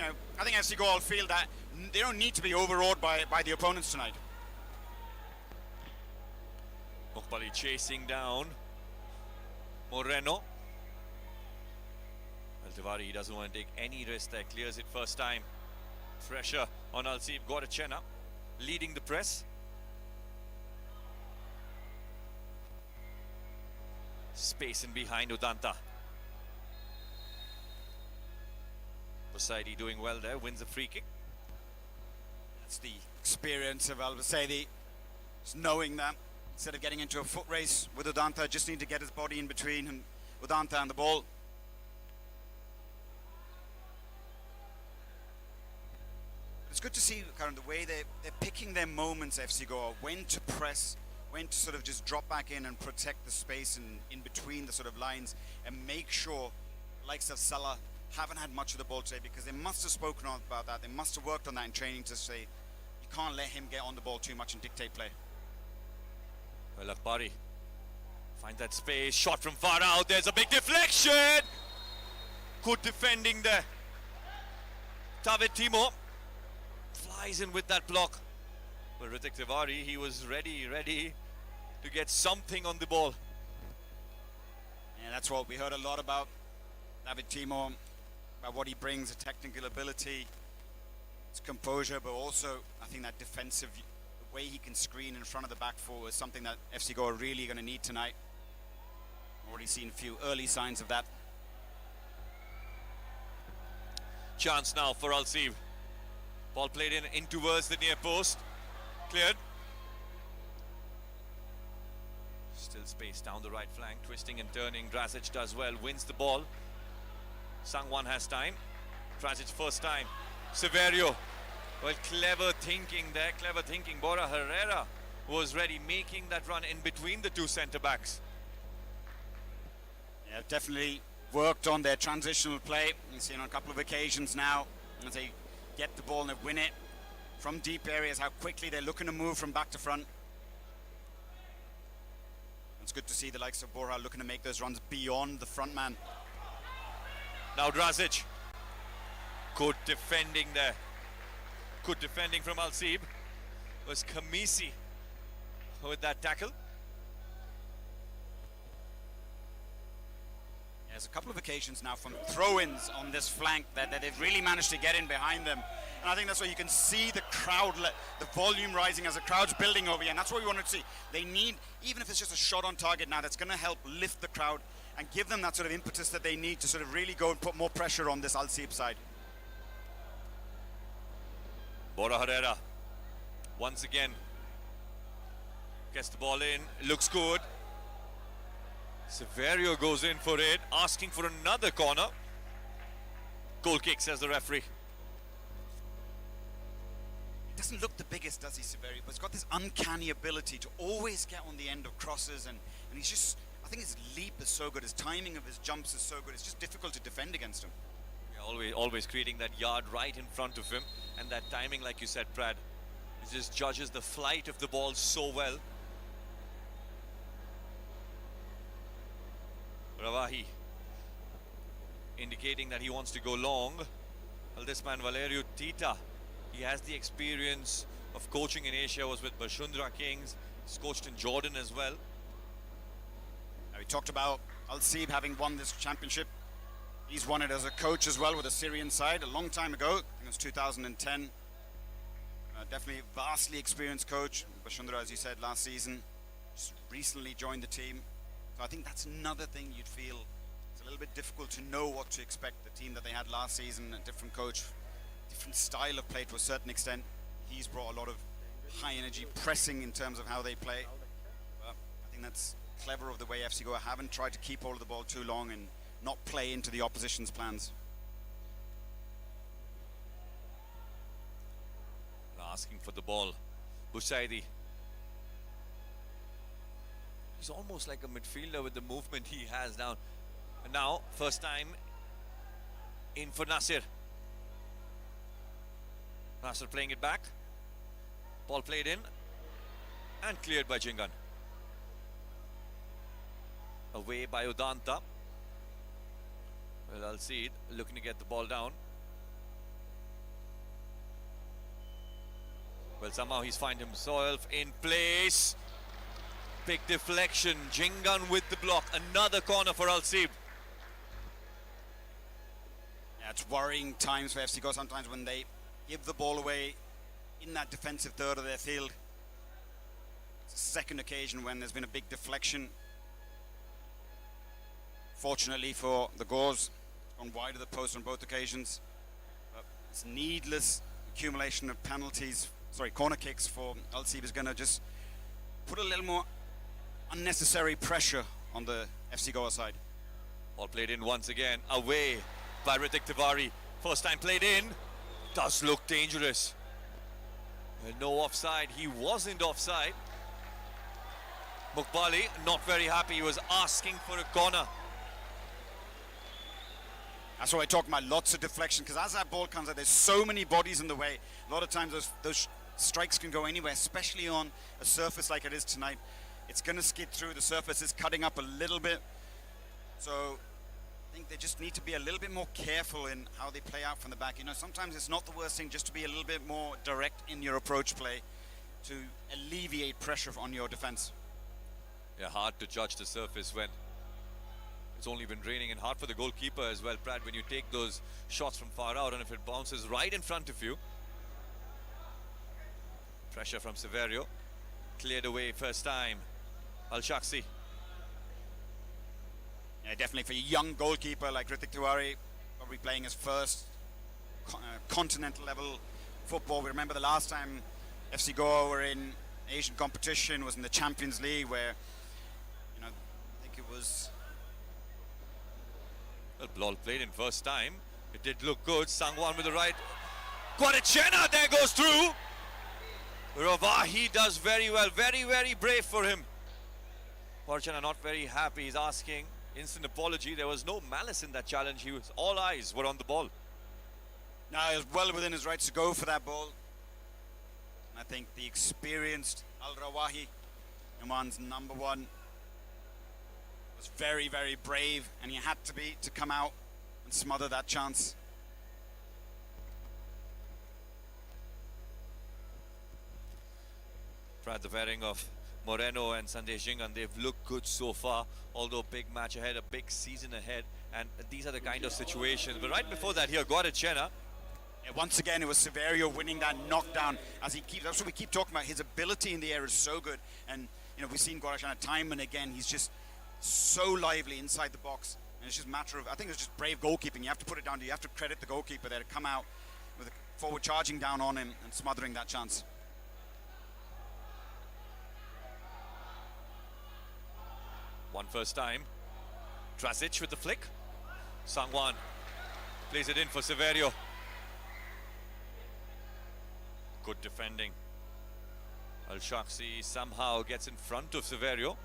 I think FC Goa will feel that they don't need to be overawed by the opponents tonight. Mukbali chasing down Moreno. Well, Tiwari, he doesn't want to take any risk there. Clears it first time. Pressure on Al-Seeb. Gorachena leading the press. Space in behind Udanta. Poseidi doing well there. Wins a free kick. That's the experience of Al-Seeb. Just knowing that instead of getting into a foot race with Udanta, just need to get his body in between and Udanta and the ball. It's good to see kind of the way they're picking their moments, FC Goa, when to press, when to sort of just drop back in and protect the space in between the sort of lines and make sure, likes of Salah, haven't had much of the ball today, because they must have spoken about that. They must have worked on that in training to say, you can't let him get on the ball too much and dictate play. Well, Akbari find that space, shot from far out. There's a big deflection. Good defending there. David Timo flies in with that block. But Ritik Tiwari, he was ready to get something on the ball. And that's what we heard a lot about David Timo, about what he brings, the technical ability, his composure, but also I think that defensive, the way he can screen in front of the back four is something that FC Goa are really going to need tonight. Already seen a few early signs of that. Chance now for Al-Seeb. Ball played in towards the near post. Cleared. Still space down the right flank, twisting and turning. Drazic does well, wins the ball. Sangwan has time. Drazic first time. Severio. Well, clever thinking there, clever thinking. Bora Herrera was ready, making that run in between the two centre-backs. Yeah, definitely worked on their transitional play. You've seen on a couple of occasions now, as they get the ball and they win it from deep areas, how quickly they're looking to move from back to front. It's good to see the likes of Bora looking to make those runs beyond the front man. Now Drazic. Good defending there. Good defending from Al-Seeb. Was Kamisi with that tackle. There's a couple of occasions now from throw-ins on this flank that they've really managed to get in behind them. And I think that's where you can see the crowd, the volume rising as the crowd's building over here. And that's what we wanted to see. They need, even if it's just a shot on target now, that's going to help lift the crowd and give them that sort of impetus that they need to sort of really go and put more pressure on this Al-Seeb side. Bora Herrera once again gets the ball in, looks good. Severio goes in for it, asking for another corner. Goal kick, says the referee. Doesn't look the biggest, does he, Severio? But he's got this uncanny ability to always get on the end of crosses, and he's just, I think his leap is so good, his timing of his jumps is so good, it's just difficult to defend against him. Yeah, always creating that yard right in front of him, and that timing, like you said, Brad, he just judges the flight of the ball so well. Ravahi indicating that he wants to go long. Well, this man Valerio Tita, he has the experience of coaching in Asia, was with Bashundra Kings, he's coached in Jordan as well. Now, we talked about Al-Seeb having won this championship. He's won it as a coach as well with a Syrian side a long time ago. I think it was 2010. Definitely a vastly experienced coach. Bashundra, as you said, last season, just recently joined the team. So I think that's another thing you'd feel it's a little bit difficult to know what to expect. The team that they had last season, a different coach, different style of play to a certain extent. He's brought a lot of high energy pressing in terms of how they play. But I think that's clever of the way FC Goa haven't tried to keep hold of the ball too long and not play into the opposition's plans. Asking for the ball, Busaidi. He's almost like a midfielder with the movement he has now. And now, first time in for Nasir. Nasir playing it back. Ball played in and cleared by Jingan. Away by Udanta. Well, Al-Seeb looking to get the ball down. Well, somehow he's found himself in place. Big deflection. Jingan with the block. Another corner for Al-Seeb. That's worrying times for FC Goa sometimes when they give the ball away in that defensive third of their field. It's the second occasion when there's been a big deflection. Fortunately for the Gores, gone wide of the post on both occasions. But it's needless accumulation of corner kicks for Al-Seeb is going to just put a little more unnecessary pressure on the FC Goa side. Ball played in once again, away by Ritik Tiwari. First time played in, does look dangerous. No offside, he wasn't offside. Mukbali not very happy, he was asking for a corner. That's why I talk about lots of deflection, because as that ball comes out, there's so many bodies in the way. A lot of times those strikes can go anywhere, especially on a surface like it is tonight. It's going to skid through. The surface is cutting up a little bit. So I think they just need to be a little bit more careful in how they play out from the back. You know, sometimes it's not the worst thing just to be a little bit more direct in your approach play to alleviate pressure on your defense. Yeah, hard to judge the surface when it's only been raining, and hard for the goalkeeper as well, Brad, when you take those shots from far out and if it bounces right in front of you. Pressure from Severio. Cleared away first time. Al-Shaksi. Yeah, definitely for a young goalkeeper like Ritik Tiwari, probably playing his first continental level football. We remember the last time FC Goa were in Asian competition was in the Champions League, where, you know, I think it was... Well, ball played in first time. It did look good. Sangwan with the right. Guadachena there goes through. Ravahi does very well. Very, very brave for him. Guadachena not very happy. He's asking instant apology. There was no malice in that challenge. All eyes were on the ball. No, he was well within his rights to go for that ball. And I think the experienced Al-Rawahi, Oman's number one, was very, very brave, and he had to be to come out and smother that chance. Brad, the pairing of Moreno and Sandesh Jingan, they've looked good so far, although big match ahead, a big season ahead, and these are the kind of situations. But right before that here, Guadachena. Yeah, once again, it was Severio winning that knockdown as he keeps. That's what we keep talking about. His ability in the air is so good, and you know, we've seen Guadachena time and again. He's just so lively inside the box, and it's just a matter of, I think it's just brave goalkeeping. You have to put it down to, you have to credit the goalkeeper there to come out with a forward charging down on him and smothering that chance. One first time. Trasic with the flick. Sangwan plays it in for Severio. Good defending. Al-Shaksi somehow gets in front of Severio.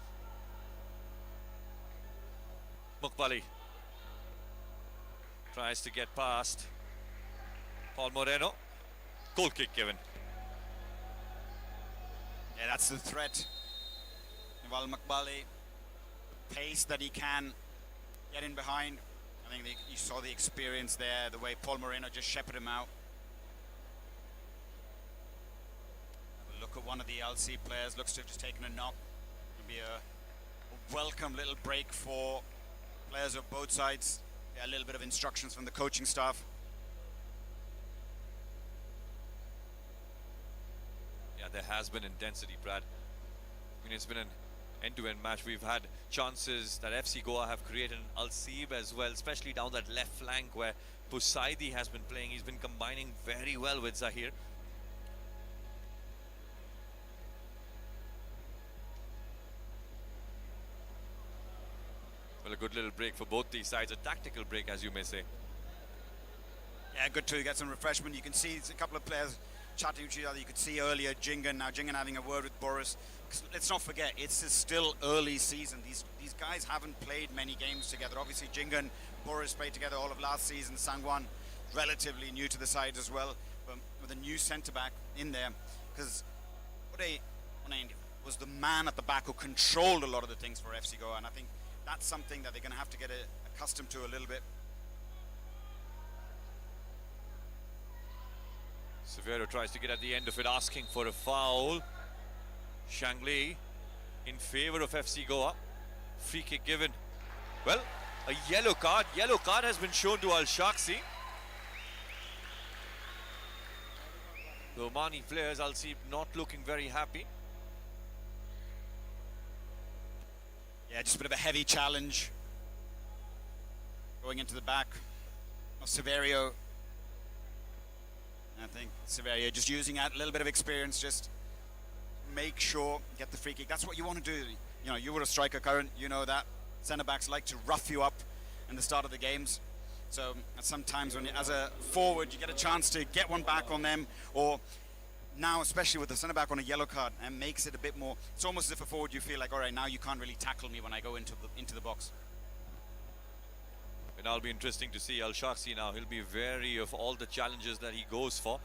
Mukbali tries to get past Paul Moreno. Goal kick given. Yeah, that's the threat. While Mukbali, pace that he can get in behind. I think you saw the experience there, the way Paul Moreno just shepherded him out. Have a look at one of the Al-Seeb players, looks to have just taken a knock. It'll be a welcome little break for players of both sides. Yeah, a little bit of instructions from the coaching staff. Yeah, there has been intensity, Brad. I mean, it's been an end-to-end match. We've had chances that FC Goa have created, in Al-Seeb as well, especially down that left flank where Pusaidi has been playing. He's been combining very well with Zahir. Well, a good little break for both these sides, a tactical break, as you may say. Yeah, good to get some refreshment. You can see a couple of players chatting to each other. You could see earlier Jingan, now Jingan having a word with Boris. Let's not forget, it's still early season. These guys haven't played many games together. Obviously, Jingan, Boris played together all of last season. Sangwan, relatively new to the side as well, but with a new centre-back in there. Because was the man at the back who controlled a lot of the things for FC Goa, and I think that's something that they're going to have to get accustomed to a little bit. Severio tries to get at the end of it, asking for a foul. Shangli in favour of FC Goa. Free kick given. Well, a yellow card. Yellow card has been shown to Al-Shaksi. The Omani players, Al-Seeb, not looking very happy. Yeah, just a bit of a heavy challenge. Going into the back of Severio. I think Severio just using a little bit of experience, just make sure, get the free kick. That's what you want to do. You know, you were a striker, Karan, you know that. Centre-backs like to rough you up in the start of the games. So sometimes when as a forward, you get a chance to get one back on them, or now, especially with the centre-back on a yellow card, and makes it a bit more, it's almost as if a forward you feel like, all right, now you can't really tackle me when I go into the box. And that'll be interesting to see Al-Shaksi now. He'll be wary of all the challenges that he goes for.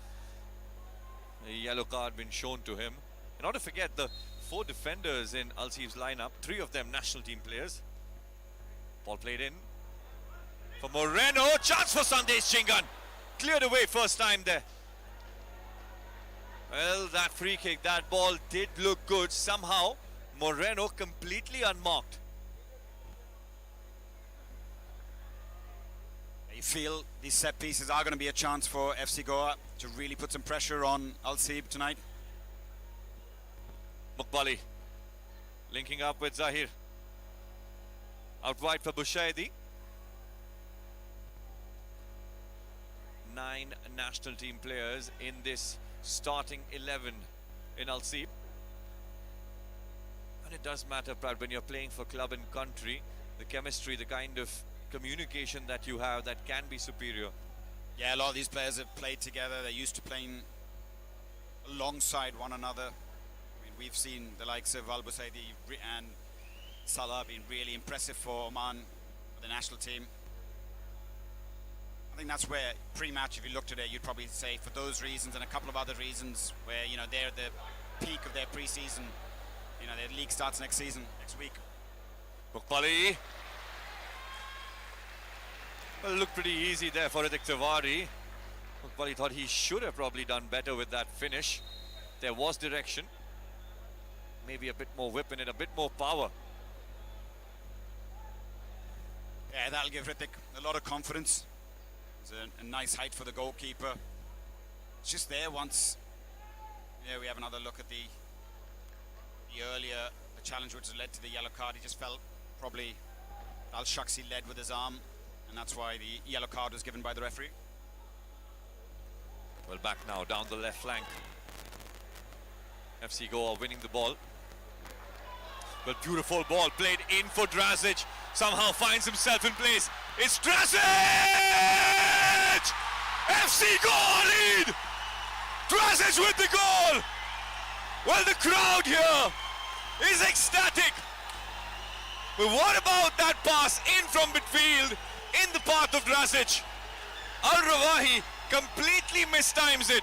A yellow card been shown to him. And not to forget the 4 defenders in Al-Seeb's lineup, 3 of them national team players. Ball played in for Moreno. Chance for Sandesh Chingan. Cleared away first time there. Well, that free kick, that ball did look good. Somehow, Moreno completely unmarked. You feel these set pieces are going to be a chance for FC Goa to really put some pressure on Al-Seeb tonight. Mukbali linking up with Zahir. Out wide for Bushaidi. 9 national team players in this starting 11 in Al-Seeb. And it does matter, Brad, when you're playing for club and country, the chemistry, the kind of communication that you have, that can be superior. Yeah, a lot of these players have played together. They're used to playing alongside one another. I mean, we've seen the likes of Al-Busaidi and Salah being really impressive for Oman, the national team. I think that's where pre-match, if you looked at it, you'd probably say for those reasons and a couple of other reasons where, you know, they're at the peak of their pre-season. You know, their league starts next week. Mukbali. Well, it looked pretty easy there for Ritik Tiwari. Mukbali thought he should have probably done better with that finish. There was direction. Maybe a bit more whip in it, a bit more power. Yeah, that'll give Ritik a lot of confidence. It's a nice height for the goalkeeper. It's just there once. Yeah, we have another look at the earlier challenge which led to the yellow card. He just felt probably Al-Shaksi led with his arm, and that's why the yellow card was given by the referee. Well, back now down the left flank. FC Goa winning the ball. Well, beautiful ball played in for Drazic. Somehow finds himself in place. It's Drazic! FC Goa lead! Drazic with the goal! Well, the crowd here is ecstatic. But what about that pass in from midfield in the path of Drazic? Al-Rawahi completely mistimes it.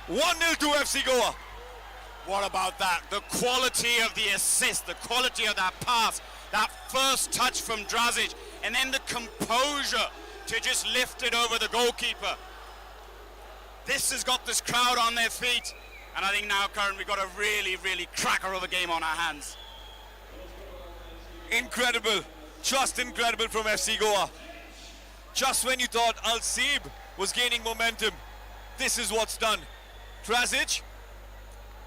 1-0 to FC Goa. What about that? The quality of the assist, the quality of that pass, that first touch from Drazic, and then the composure to just lift it over the goalkeeper. This has got this crowd on their feet, and I think now, Karan, we've got a really, really cracker of a game on our hands. Incredible, just incredible from FC Goa. Just when you thought Al-Seeb was gaining momentum, this is what's done. Drazic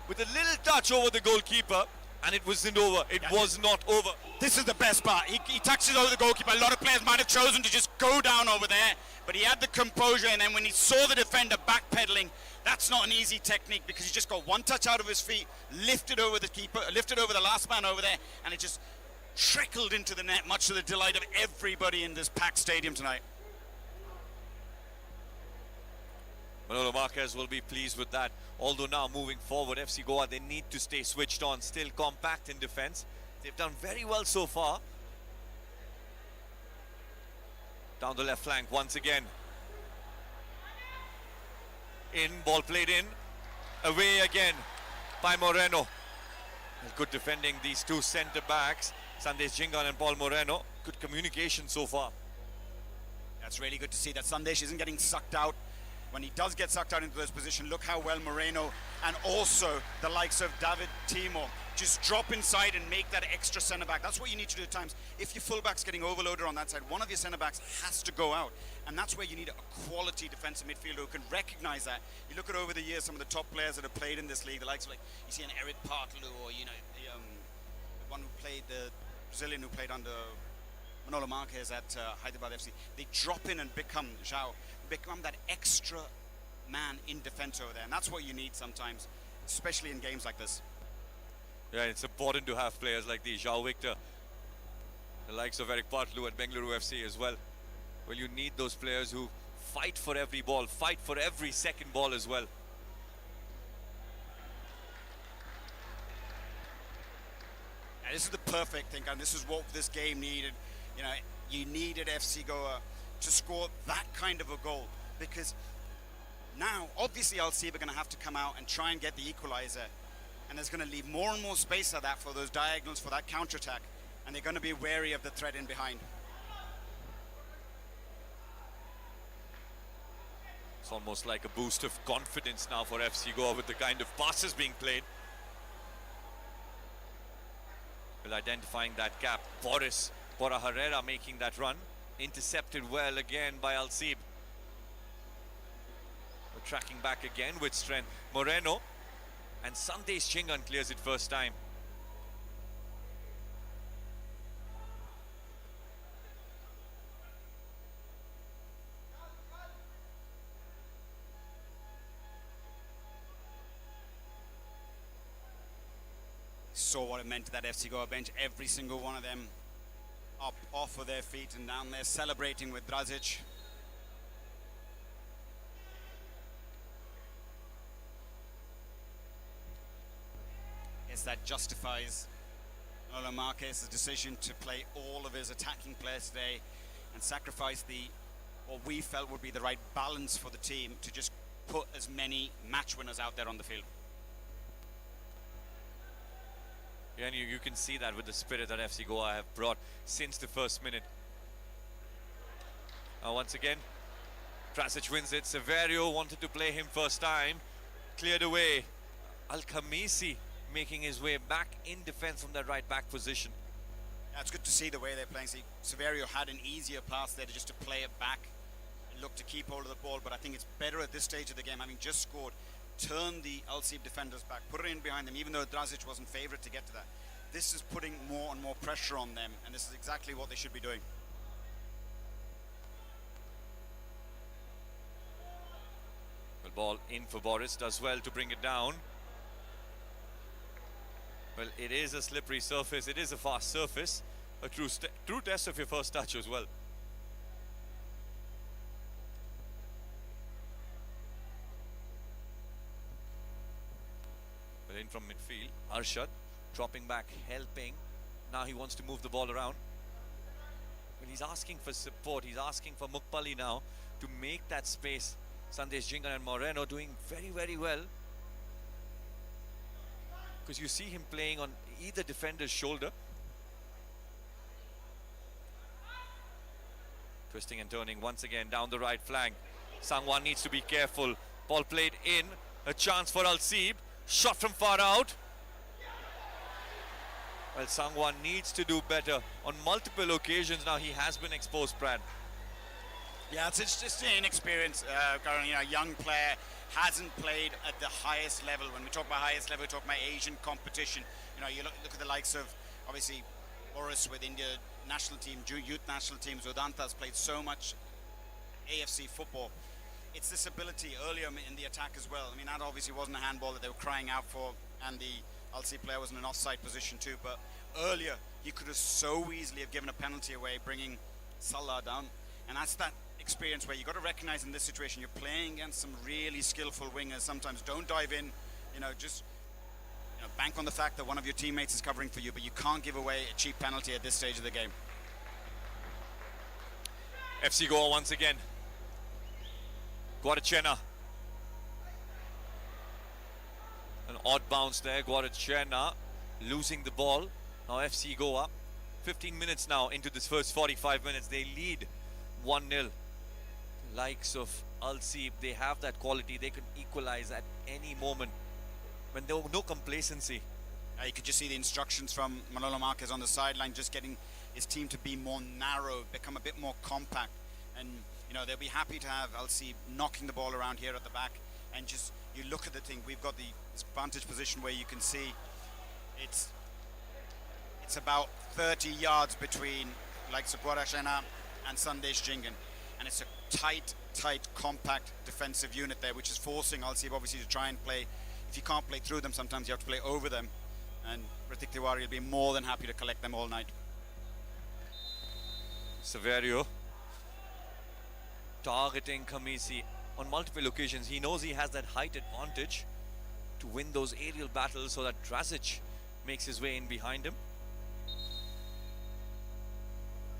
with a little touch over the goalkeeper, and it wasn't over. It was not over. This is the best part. He touches over the goalkeeper. A lot of players might have chosen to just go down over there, but he had the composure, and then when he saw the defender backpedaling, that's not an easy technique, because he just got one touch out of his feet, lifted over the keeper, lifted over the last man over there, and it just trickled into the net, much to the delight of everybody in this packed stadium tonight. Manolo Marquez will be pleased with that. Although now moving forward, FC Goa, they need to stay switched on, still compact in defence. They've done very well so far. Down the left flank once again. In, ball played in. Away again by Moreno. Well, good defending, these two centre backs, Sandesh Jingan and Paul Moreno. Good communication so far. That's really good to see that Sandesh isn't getting sucked out. When he does get sucked out into this position, look how well Moreno and also the likes of David Timo just drop inside and make that extra centre back. That's what you need to do at times. If your fullback's getting overloaded on that side, one of your centre backs has to go out, and that's where you need a quality defensive midfielder who can recognise that. You look at over the years some of the top players that have played in this league, the likes of, like, you see an Eric Partlew, or the one who played, the Brazilian who played under Manolo Marquez at Hyderabad FC. They drop in and become that extra man in defence over there, and that's what you need sometimes, especially in games like this. Yeah, it's important to have players like these. João Victor, the likes of Eric Partlew at Bengaluru FC as well. Well, you need those players who fight for every ball, fight for every second ball as well. And this is the perfect thing, and this is what this game needed. You needed FC Goa to score that kind of a goal, because now, obviously, Al-Seeb are going to have to come out and try and get the equaliser. And there's going to leave more and more space of that for those diagonals, for that counter-attack. And they're going to be wary of the threat in behind. It's almost like a boost of confidence now for FC Goa with the kind of passes being played. Well, identifying that gap. Boris Bora Herrera making that run. Intercepted well again by Al-Seeb. We're tracking back again with strength. Moreno. And Sandesh Chingan clears it first time. Saw what it meant to that FC Goa bench. Every single one of them up off of their feet and down there celebrating with Drazic. That justifies Manolo Marquez's decision to play all of his attacking players today and sacrifice what we felt would be the right balance for the team to just put as many match winners out there on the field. Yeah, and you can see that with the spirit that FC Goa have brought since the first minute. Now once again, Drazic wins it. Severio wanted to play him first time, cleared away. Al-Khamisi making his way back in defense from that right back position. Yeah, it's good to see the way they're playing. See, Severio had an easier pass there just to play it back and look to keep hold of the ball, but I think it's better at this stage of the game, having just scored, turn the Al-Seeb defenders back, put it in behind them, even though Drazic wasn't favourite to get to that. This is putting more and more pressure on them, and this is exactly what they should be doing. Well, ball in for Boris, does well to bring it down. Well, it is a slippery surface, it is a fast surface. A true test of your first touch as well. Well, in from midfield, Arshad dropping back, helping. Now he wants to move the ball around. Well, he's asking for support, he's asking for Mukpali now to make that space. Sandesh Chingan and Moreno doing very, very well. Because you see him playing on either defender's shoulder. Twisting and turning once again down the right flank. Sangwan needs to be careful. Ball played in. A chance for Al-Seeb. Shot from far out. Well, Sangwan needs to do better. On multiple occasions now he has been exposed, Brad. Yeah, it's just inexperience. Currently, a young player hasn't played at the highest level. When we talk about highest level, we talk about Asian competition. You look at the likes of, obviously, Boris with India national team, youth national teams. Vedanta has played so much AFC football. It's this ability earlier in the attack as well. I mean, that obviously wasn't a handball that they were crying out for, and the Al-Seeb player was in an offside position too. But earlier, he could have so easily have given a penalty away, bringing Salah down. And that's that experience where you got to recognize in this situation you're playing against some really skillful wingers. Sometimes don't dive in, just bank on the fact that one of your teammates is covering for you, but you can't give away a cheap penalty at this stage of the game. FC Goa once again. Guarachena. An odd bounce there. Guarachena losing the ball. Now FC Goa. 15 minutes now into this first 45 minutes. They lead 1-0. Likes of Al-Seeb, they have that quality. They can equalize at any moment. When there was no complacency You could just see the instructions from Manolo Marquez on the sideline, just getting his team to be more narrow, become a bit more compact. And, you know, they'll be happy to have Al-Seeb knocking the ball around here at the back. And just, you look at the thing, we've got this vantage position where you can see it's about 30 yards between like Guarashena and Sandesh Jingan. And it's a tight, compact defensive unit there, which is forcing Al-Seeb obviously to try and play. If you can't play through them, sometimes you have to play over them. And Ritik Tiwari will be more than happy to collect them all night. Severio targeting Khamisi on multiple occasions. He knows he has that height advantage to win those aerial battles so that Drazic makes his way in behind him.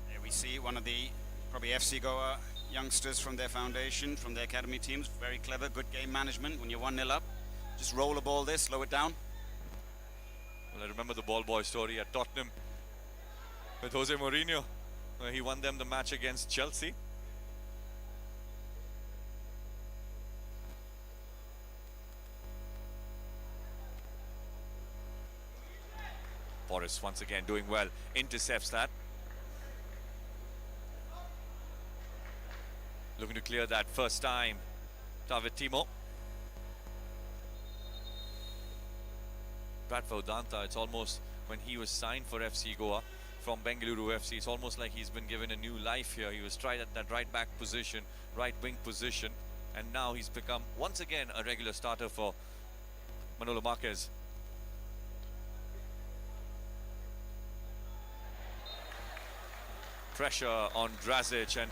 There we see one of the probably FC Goa youngsters from their foundation, from their academy teams. Very clever, good game management. When you're 1-0 up, just roll a ball there, slow it down. Well, I remember the ball boy story at Tottenham with Jose Mourinho, where he won them the match against Chelsea. Boris once again doing well, intercepts that. Looking to clear that first time. David Timo. Bradford Danta, it's almost when he was signed for FC Goa from Bengaluru FC, it's almost like he's been given a new life here. He was tried at that right back position, right wing position, and now he's become once again a regular starter for Manolo Marquez. Pressure on Drazic, and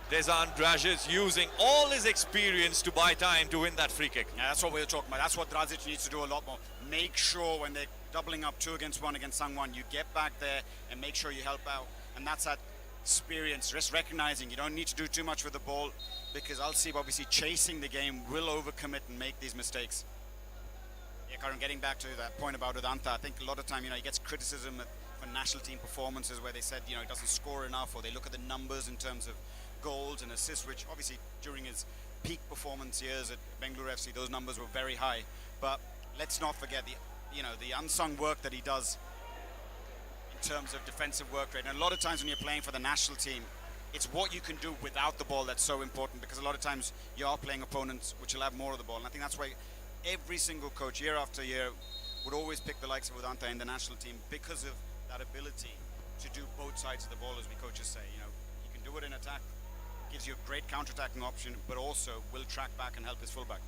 Dejan Drazic using all his experience to buy time to win that free kick. Yeah, that's what we were talking about. That's what Drazic needs to do a lot more. Make sure when they're doubling up 2 against 1 against Sangwon, you get back there and make sure you help out. And that's that experience, just recognizing you don't need to do too much with the ball, because Al-Seeb obviously chasing the game will overcommit and make these mistakes. Yeah, Karan, getting back to that point about Udanta, I think a lot of time, he gets criticism for national team performances where they said, he doesn't score enough, or they look at the numbers in terms of goals and assists, which obviously during his peak performance years at Bengaluru FC, those numbers were very high. But let's not forget the unsung work that he does in terms of defensive work rate. And a lot of times when you're playing for the national team, it's what you can do without the ball that's so important, because a lot of times you are playing opponents which will have more of the ball. And I think that's why every single coach, year after year, would always pick the likes of Udanta in the national team, because of that ability to do both sides of the ball, as we coaches say. You can do it in attack, gives you a great counter-attacking option, but also will track back and help his fullback.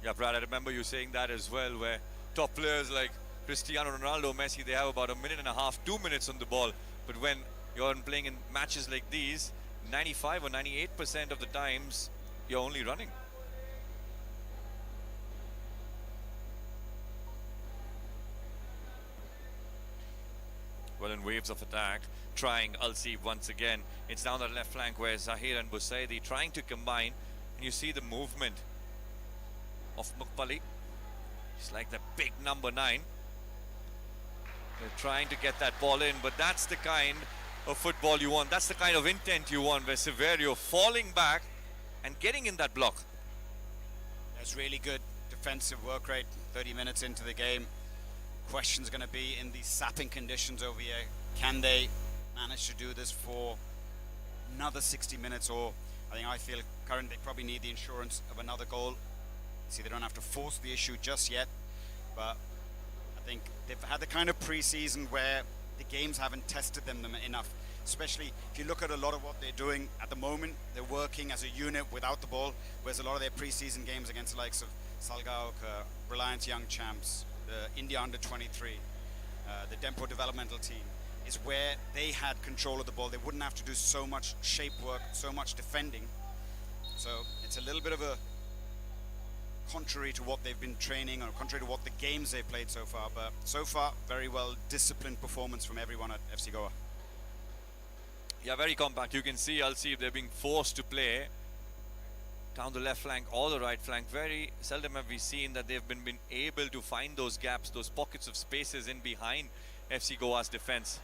Yeah, Brad, I remember you saying that as well, where top players like Cristiano Ronaldo, Messi, they have about 1.5 minutes, 2 minutes on the ball. But when you're playing in matches like these, 95 or 98% of the times, you're only running. Well, in waves of attack, trying Al-Seeb once again. It's down the left flank where Zahir and Busaidi trying to combine. And you see the movement of Mukpali. It's like the big number 9. They're trying to get that ball in, but that's the kind of football you want. That's the kind of intent you want, where Severio falling back and getting in that block. That's really good defensive work rate 30 minutes into the game. Question's going to be in these sapping conditions over here. Can they manage to do this for another 60 minutes? Or I feel currently they probably need the insurance of another goal. See, they don't have to force the issue just yet, but I think they've had the kind of pre-season where the games haven't tested them enough. Especially if you look at a lot of what they're doing at the moment, they're working as a unit without the ball, whereas a lot of their pre-season games against the likes of Salgaok, Reliance Young Champs, the India Under-23, the Dempo developmental team, is where they had control of the ball. They wouldn't have to do so much shape work, so much defending. So it's a little bit of a contrary to what they've been training, or contrary to what the games they've played so far. But so far, very well disciplined performance from everyone at FC Goa. Yeah, very compact. You can see Al-Seeb, they're being forced to play down the left flank or the right flank. Very seldom have we seen that they've been able to find those gaps, those pockets of spaces in behind FC Goa's defense.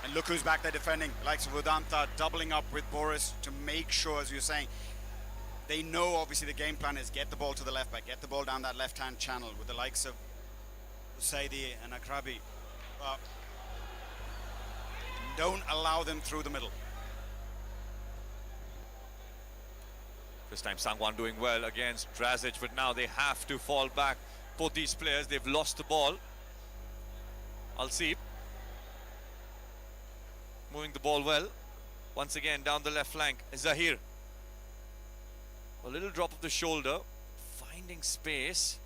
And look who's back there defending, likes of Udanta, doubling up with Boris to make sure, as you're saying, They know obviously the game plan is get the ball to the left back, get the ball down that left-hand channel with the likes of Saidi and Akrabi. But don't allow them through the middle. This time Sangwan doing well against Drazic, but now they have to fall back. Both these players, they've lost the ball. Al-Seeb moving the ball well. Once again down the left flank, Zahir. A little drop of the shoulder, finding space.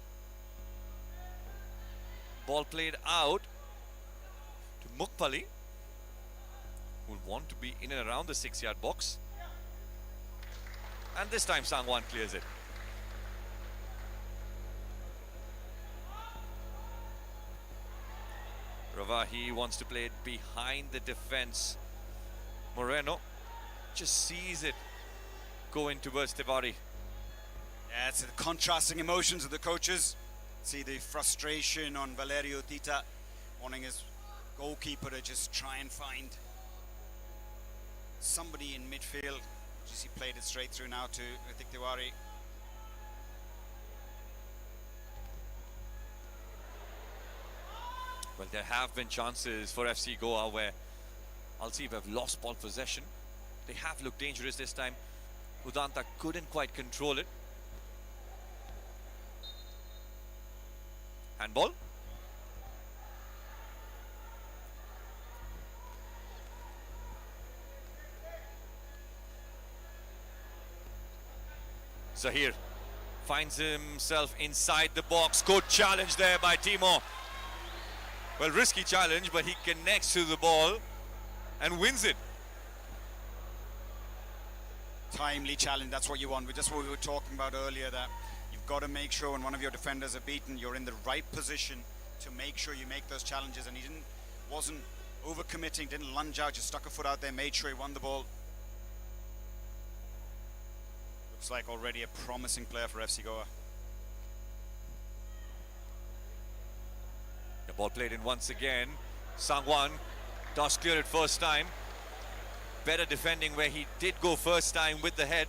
Ball played out to Mukpali, who will want to be in and around the 6-yard box. And this time Sangwan clears it. Ravahi wants to play it behind the defense. Moreno just sees it going towards Tiwari. Yeah, it's the contrasting emotions of the coaches. See the frustration on Valerio Tita, wanting his goalkeeper to just try and find somebody in midfield. Just he played it straight through now to Ritik Tiwari. Well, there have been chances for FC Goa where Al-Seeb have lost ball possession. They have looked dangerous this time. Udanta couldn't quite control it. Handball. Zahir finds himself inside the box. Good challenge there by Timo. Well, risky challenge, but he connects to the ball and wins it. Timely challenge, that's what you want. Just what we were talking about earlier, that you've got to make sure when one of your defenders are beaten, you're in the right position to make sure you make those challenges. And he wasn't overcommitting, didn't lunge out, just stuck a foot out there, made sure he won the ball. Looks like already a promising player for FC Goa. The ball played in once again. Sangwan does clear it first time. Better defending where he did go first time with the head.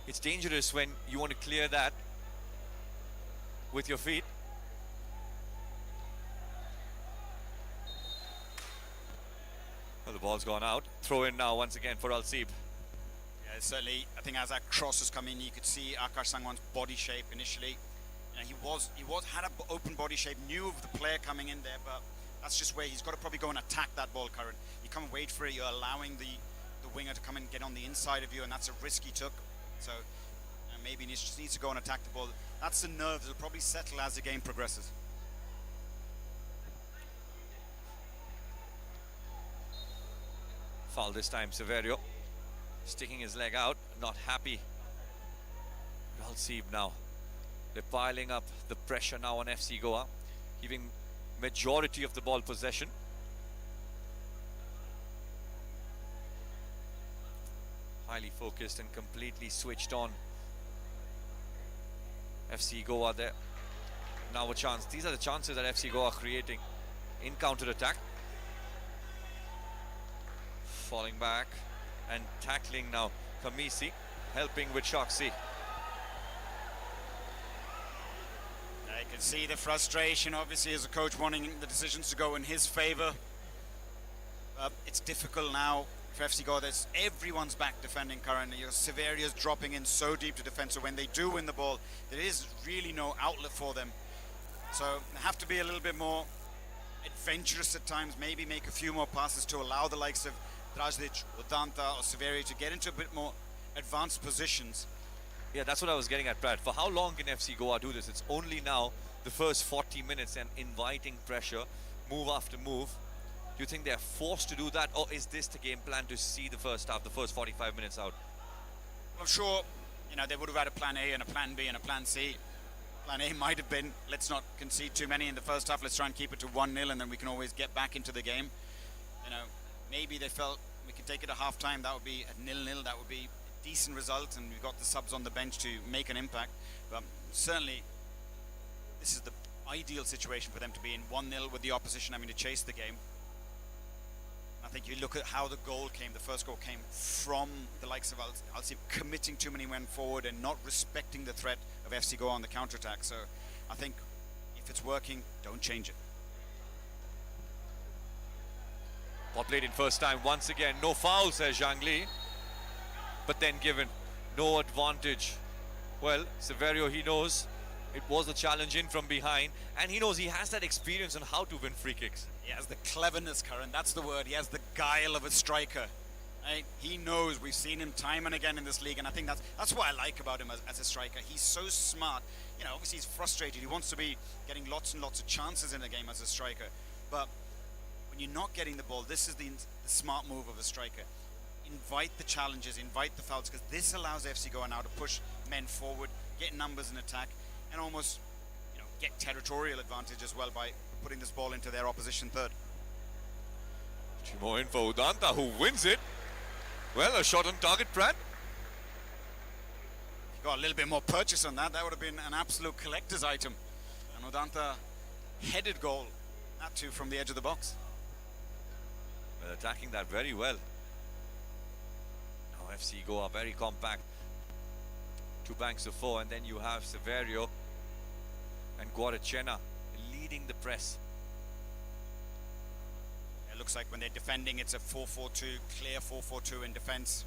It's dangerous when you want to clear that with your feet. Well, the ball's gone out. Throw in now once again for Al-Seeb. Yeah, certainly, I think as that cross has come in, you could see Akash Sangwan's body shape initially. You know, he had an open body shape, knew of the player coming in there, but that's just where he's got to probably go and attack that ball, Karan. You can't wait for it, you're allowing the winger to come and get on the inside of you, and that's a risk he took. So maybe he just needs to go and attack the ball. That's the nerves, it'll probably settle as the game progresses. Foul this time, Severio. Sticking his leg out, not happy. Al-Seeb now. They're piling up the pressure now on FC Goa, giving majority of the ball possession. Highly focused and completely switched on. FC Goa there. Now a chance. These are the chances that FC Goa are creating in counter-attack. Falling back and tackling now Kamisi, helping with Shaksi. I can see the frustration, obviously, as a coach wanting the decisions to go in his favour. It's difficult now for FC Goa. Everyone's back defending currently. Severia's dropping in so deep to defend, so when they do win the ball, there is really no outlet for them. So they have to be a little bit more adventurous at times, maybe make a few more passes to allow the likes of Drazic, Udanta or Severia to get into a bit more advanced positions. Yeah, that's what I was getting at, Brad. For how long can FC Goa do this? It's only now the first 40 minutes and inviting pressure, move after move. Do you think they're forced to do that, or is this the game plan to see the first half, the first 45 minutes out? I'm sure, they would have had a plan A and a plan B and a plan C. Plan A might have been, let's not concede too many in the first half, let's try and keep it to 1-0 and then we can always get back into the game. Maybe they felt we could take it to half-time, that would be a 0-0, that would be a decent result, and we've got the subs on the bench to make an impact. But certainly, this is the ideal situation for them to be in 1-0 with the opposition having to chase the game. think you look at how the goal came, the first goal came from the likes of Al-Seeb committing too many men forward and not respecting the threat of FC Goa on the counter-attack. So I think if it's working, don't change it. Ball played in first time once again. No foul, says Zhang Li. But then given no advantage. Well, Severio, he knows it was a challenge in from behind, and he knows he has that experience on how to win free kicks. He has the cleverness, Karan, that's the word. He has the guile of a striker. Right? He knows, we've seen him time and again in this league, and I think that's what I like about him as a striker. He's so smart. You know, obviously he's frustrated. He wants to be getting lots and lots of chances in a game as a striker. But when you're not getting the ball, this is the smart move of a striker. Invite the challenges, invite the fouls, because this allows FC Goa now to push men forward, get numbers in attack, and almost, you know, get territorial advantage as well by putting this ball into their opposition third. Chimo in for Udanta, who wins it. Well, a shot on target, Brad. If you got a little bit more purchase on that, that would have been an absolute collector's item. And Udanta headed goal, that too from the edge of the box. Well, attacking that very well. Now FC Goa very compact. Two banks of four, and then you have Severio and Guarachena leading the press. It looks like when they're defending, it's a 4-4-2, clear 4-4-2 in defense.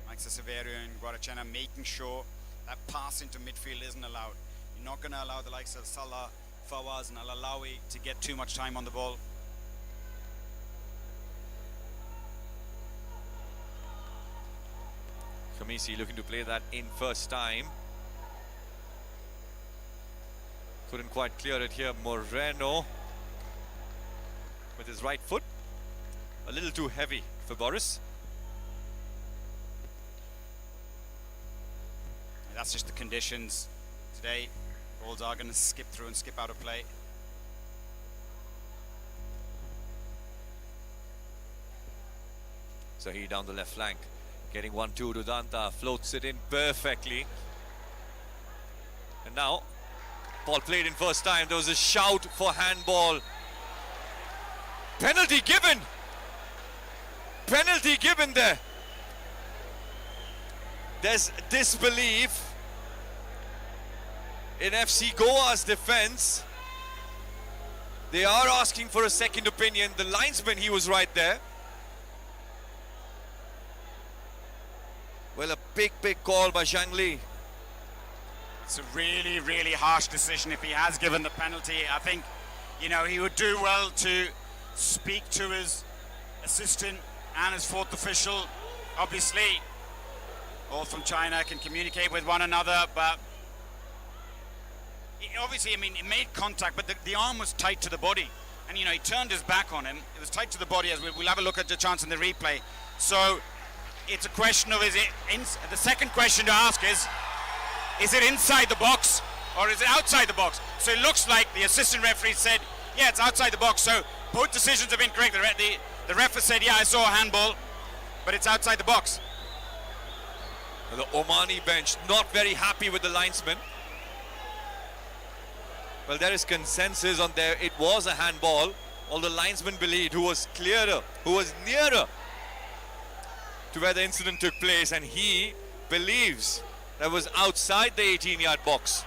Likes Severio and Guarachena making sure that pass into midfield isn't allowed. You're not going to allow the likes of Salah, Fawaz and Al-Alawi to get too much time on the ball. Khamisi looking to play that in first time. Couldn't quite clear it here. Moreno with his right foot. A little too heavy for Boris. That's just the conditions today. Balls are going to skip through and skip out of play. So he down the left flank. Getting 1-2 to Danta, floats it in perfectly. And now, ball played in first time. There was a shout for handball. Penalty given! Penalty given there. There's disbelief in FC Goa's defense. They are asking for a second opinion. The linesman, he was right there. Well, a big call by Zhang Li. It's a really, really harsh decision if he has given the penalty. I think, you know, he would do well to speak to his assistant and his fourth official. Obviously, all from China can communicate with one another, but obviously, I mean, it made contact, but the arm was tight to the body. And, you know, he turned his back on him. It was tight to the body, as we'll have a look at the chance in the replay. So it's a question of, the second question to ask is it inside the box or is it outside the box? So it looks like the assistant referee said, yeah, it's outside the box. So both decisions have been correct. The ref has said, yeah, I saw a handball, but it's outside the box. The Omani bench not very happy with the linesman. Well, there is consensus on there. It was a handball. All the linesmen believed, who was clearer, who was nearer to where the incident took place, and he believes that was outside the 18-yard box.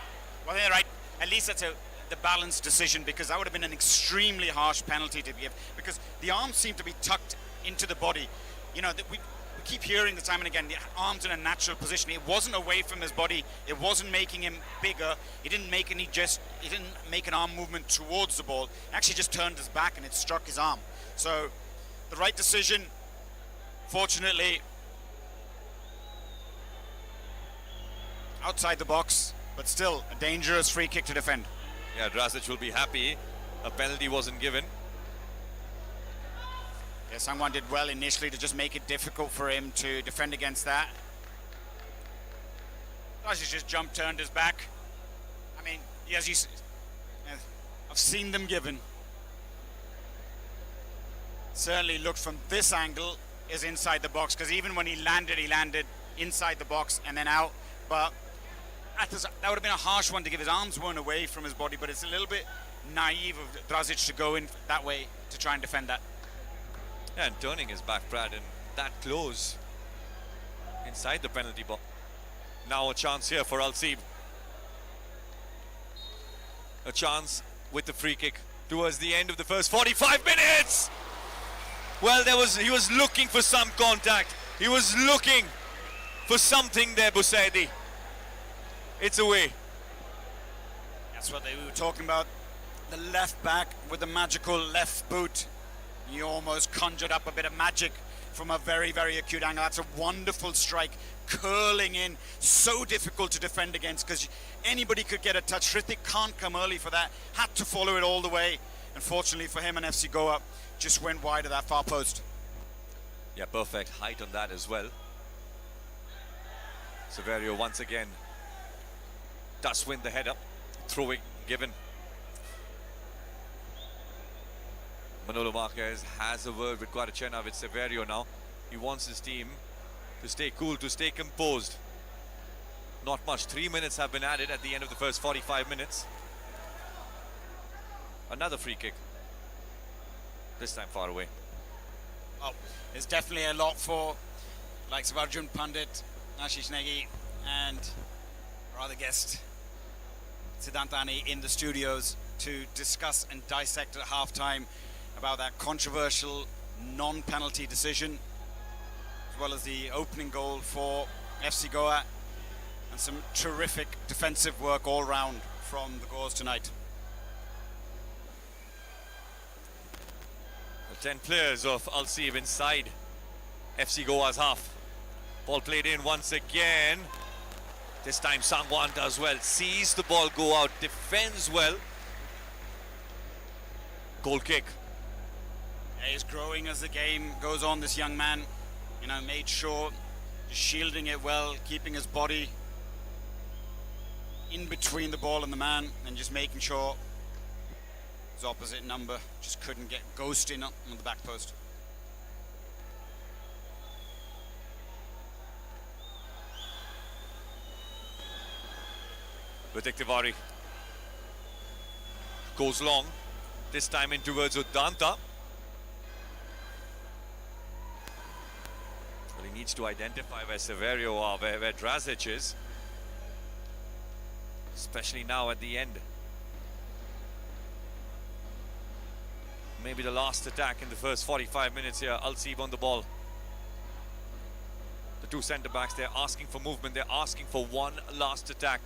Well, they're right. At least that's the balanced decision, because that would have been an extremely harsh penalty to give, because the arms seem to be tucked into the body. You know, we keep hearing this time and again, the arms in a natural position. It wasn't away from his body. It wasn't making him bigger. He didn't make an arm movement towards the ball. He actually just turned his back and it struck his arm. So the right decision. Fortunately, outside the box, but still a dangerous free kick to defend. Yeah, Drazic will be happy. A penalty wasn't given. Yeah, Sangwan did well initially to just make it difficult for him to defend against that. Drazic just jumped, turned his back. I mean, as I've seen them given. Certainly looked from this angle is inside the box, because even when he landed inside the box and then out. But that would have been a harsh one to give. His arms weren't away from his body, but it's a little bit naive of Drazic to go in that way to try and defend that. Yeah, and turning his back, Brad, and that close inside the penalty box. Now a chance here for Al-Seeb. A chance with the free kick towards the end of the first 45 minutes. Well, he was looking for some contact. He was looking for something there, Busaidi. It's away. That's what they were talking about. The left back with the magical left boot. He almost conjured up a bit of magic from a very, very acute angle. That's a wonderful strike, curling in. So difficult to defend against because anybody could get a touch. Hrithik can't come early for that. Had to follow it all the way. Unfortunately for him and FC Goa, just went wide of that far post. Yeah, perfect height on that as well. Severio once again does win the head up. Throwing given. Manolo Marquez has a word with Guarachena with Severio now. He wants his team to stay cool, to stay composed. Not much. 3 minutes have been added at the end of the first 45 minutes. Another free kick. This time far away. Oh, there's definitely a lot for likes of Arjun Pandit, Ashish Negi, and our other guest Siddhantani in the studios to discuss and dissect at halftime about that controversial non-penalty decision, as well as the opening goal for FC Goa, and some terrific defensive work all round from the Goals tonight. The 10 players of Al-Seeb inside FC Goa's half. Ball played in once again. This time Sangwan does well, sees the ball go out, defends well. Goal kick. He's growing as the game goes on, this young man. You know, made sure, shielding it well, keeping his body in between the ball and the man, and just making sure his opposite number just couldn't get ghosting on the back post. Ritik Tiwari goes long, this time in towards Udanta. Well, he needs to identify where Severio are, where Drazic is, especially now at the end. Maybe the last attack in the first 45 minutes here. Al-Seeb on the ball. The two centre backs, they're asking for movement, they're asking for one last attack.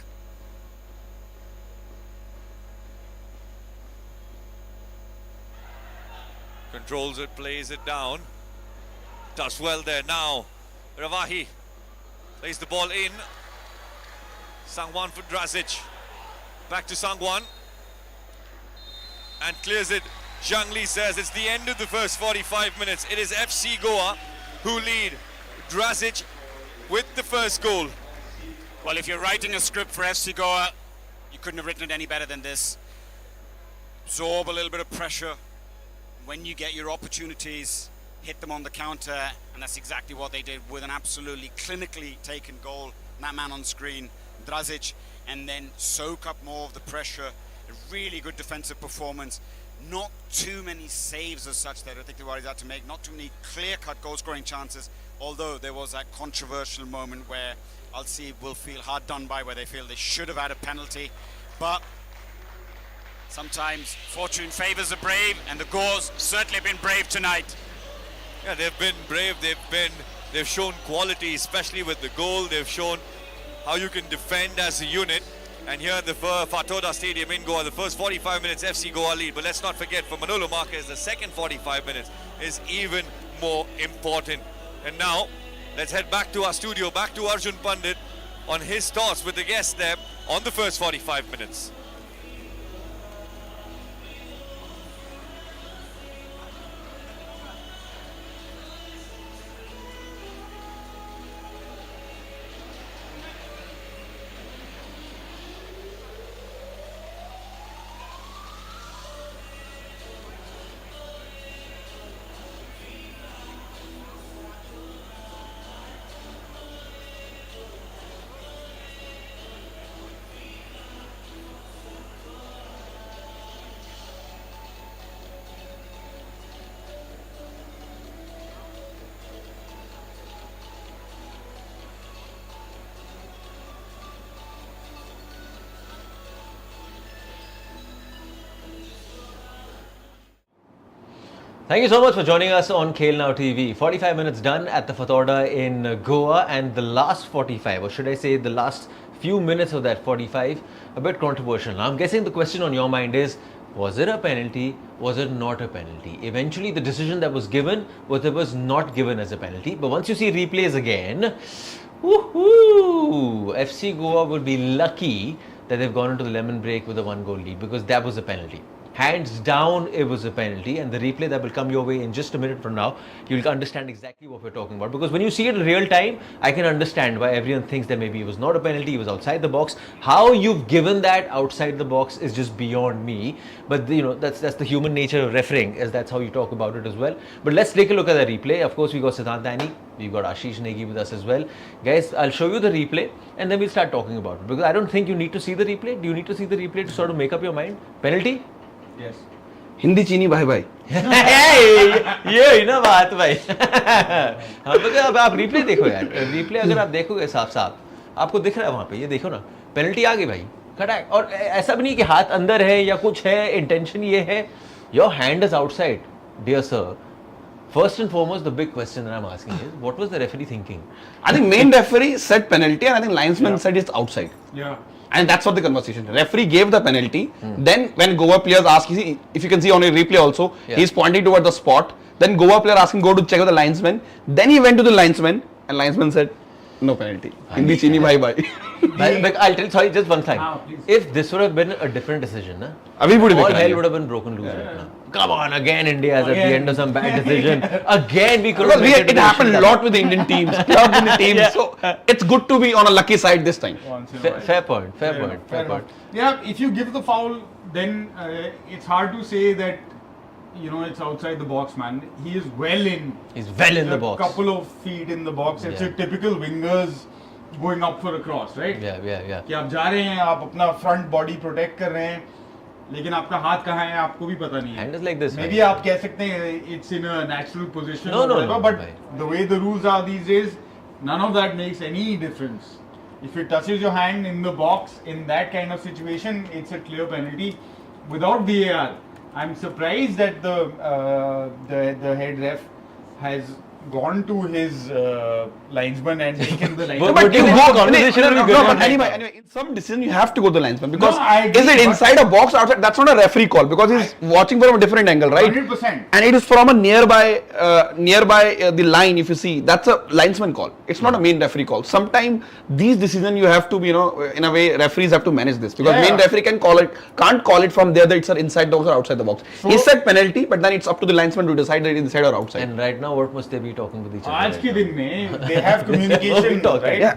Controls it, plays it down. Does well there now. Ravahi plays the ball in. Sangwan for Drazic. Back to Sangwan. And clears it. Zhang Li says it's the end of the first 45 minutes. It is FC Goa who lead. Drazic with the first goal. Well, if you're writing a script for FC Goa, you couldn't have written it any better than this. Absorb a little bit of pressure. When you get your opportunities, hit them on the counter, and that's exactly what they did with an absolutely clinically taken goal. And that man on screen, Drazic, and then soak up more of the pressure. A really good defensive performance. Not too many saves as such that I think the Warriors had to make. Not too many clear-cut goal-scoring chances, although there was that controversial moment where Al-Seeb will feel hard done by, where they feel they should have had a penalty. But sometimes fortune favours the brave, and the Gores certainly have been brave tonight. Yeah, they've been brave. They've shown quality, especially with the goal. They've shown how you can defend as a unit. And here at the Fatoda Stadium in Goa, the first 45 minutes FC Goa lead. But let's not forget, for Manolo Marquez, the second 45 minutes is even more important. And now, let's head back to our studio, back to Arjun Pandit on his thoughts with the guests there on the first 45 minutes. Thank you so much for joining us on Khel Now TV. 45 minutes done at the Fatorda in Goa, and the last 45, or should I say the last few minutes of that 45, a bit controversial. Now I'm guessing the question on your mind is, was it a penalty? Was it not a penalty? Eventually the decision that was given was not given as a penalty. But once you see replays again, woohoo! FC Goa would be lucky that they've gone into the lemon break with a 1-goal lead, because that was a penalty. Hands down, it was a penalty, and the replay that will come your way in just a minute from now, you'll understand exactly what we're talking about. Because when you see it in real time, I can understand why everyone thinks that maybe it was not a penalty, it was outside the box. How you've given that outside the box is just beyond me. But that's the human nature of refereeing, as that's how you talk about it as well. But let's take a look at the replay. Of course, we got Siddhant Dani, we've got Ashish Negi with us as well. Guys, I'll show you the replay and then we'll start talking about it. Because I don't think you need to see the replay. Do you need to see the replay to sort of make up your mind? Penalty? Yes. Hindi चीनी भाई भाई ये ना बात भाई हाँ तो अब आप रिप्ले देखो यार रिप्ले अगर आप देखोगे साफ साफ आपको दिख रहा है वहाँ पे ये देखो ना पेनल्टी आ गई भाई कटाक और ऐसा भी नहीं कि हाथ अंदर है या कुछ है इंटेंशन ये है your hand is outside dear sir First and foremost, the big question that I'm asking is, what was the referee thinking? I think main referee said penalty and I think linesman said it's outside. Yeah. And that's what the conversation. Referee gave the penalty. Then when Goa players asked, if you can see on a replay also, he's pointing towards the spot. Then Goa player asked him go to check with the linesman. Then he went to the linesman and linesman said, no penalty. Hindi chini bye bye. But I'll tell you, sorry, just one thing. Please. If this would have been a different decision, na, Everybody all would hell would have been broken loose right now. Come on, again India is at the end of some bad decision. Again we could Because have it happened a lot with the Indian teams, club in the teams. So it's good to be on a lucky side this time. Once in a while. Fair point, fair point. enough. Yeah, if you give the foul, then it's hard to say that it's outside the box, man. He is well in. He's well in the box. A couple of feet in the box. It's a typical wingers going up for a cross, right? Yeah. कि आप जा रहे हैं, आप अपना front body protect कर रहे हैं, लेकिन आपका हाथ कहाँ है आपको भी पता नहीं है. Hand is like this. Maybe आप कह सकते हैं it's in a natural position No, or whatever, no, but bhai. the way the rules are these days, none of that makes any difference. If it touches your hand in the box in that kind of situation, it's a clear penalty without VAR. I'm surprised that the head ref has gone to his linesman and taken the linesman. But you go conversation will be good. But anyway, in some decision you have to go to the linesman because No, I agree, is it but- inside a box or outside? That's not a referee call because he's watching from a different angle, right? 100%. And it is from a nearby the line. If you see, that's a linesman call. It's not a main referee call. Sometimes these decisions you have to be, in a way, referees have to manage this because Yeah. main referee can't call it from there that it's inside the box or outside the box. He said penalty, but then it's up to the linesman to decide that it's inside or outside. And right now, what must they be talking with each other? आज right के now? दिन में they have communication, talk, right? Yeah.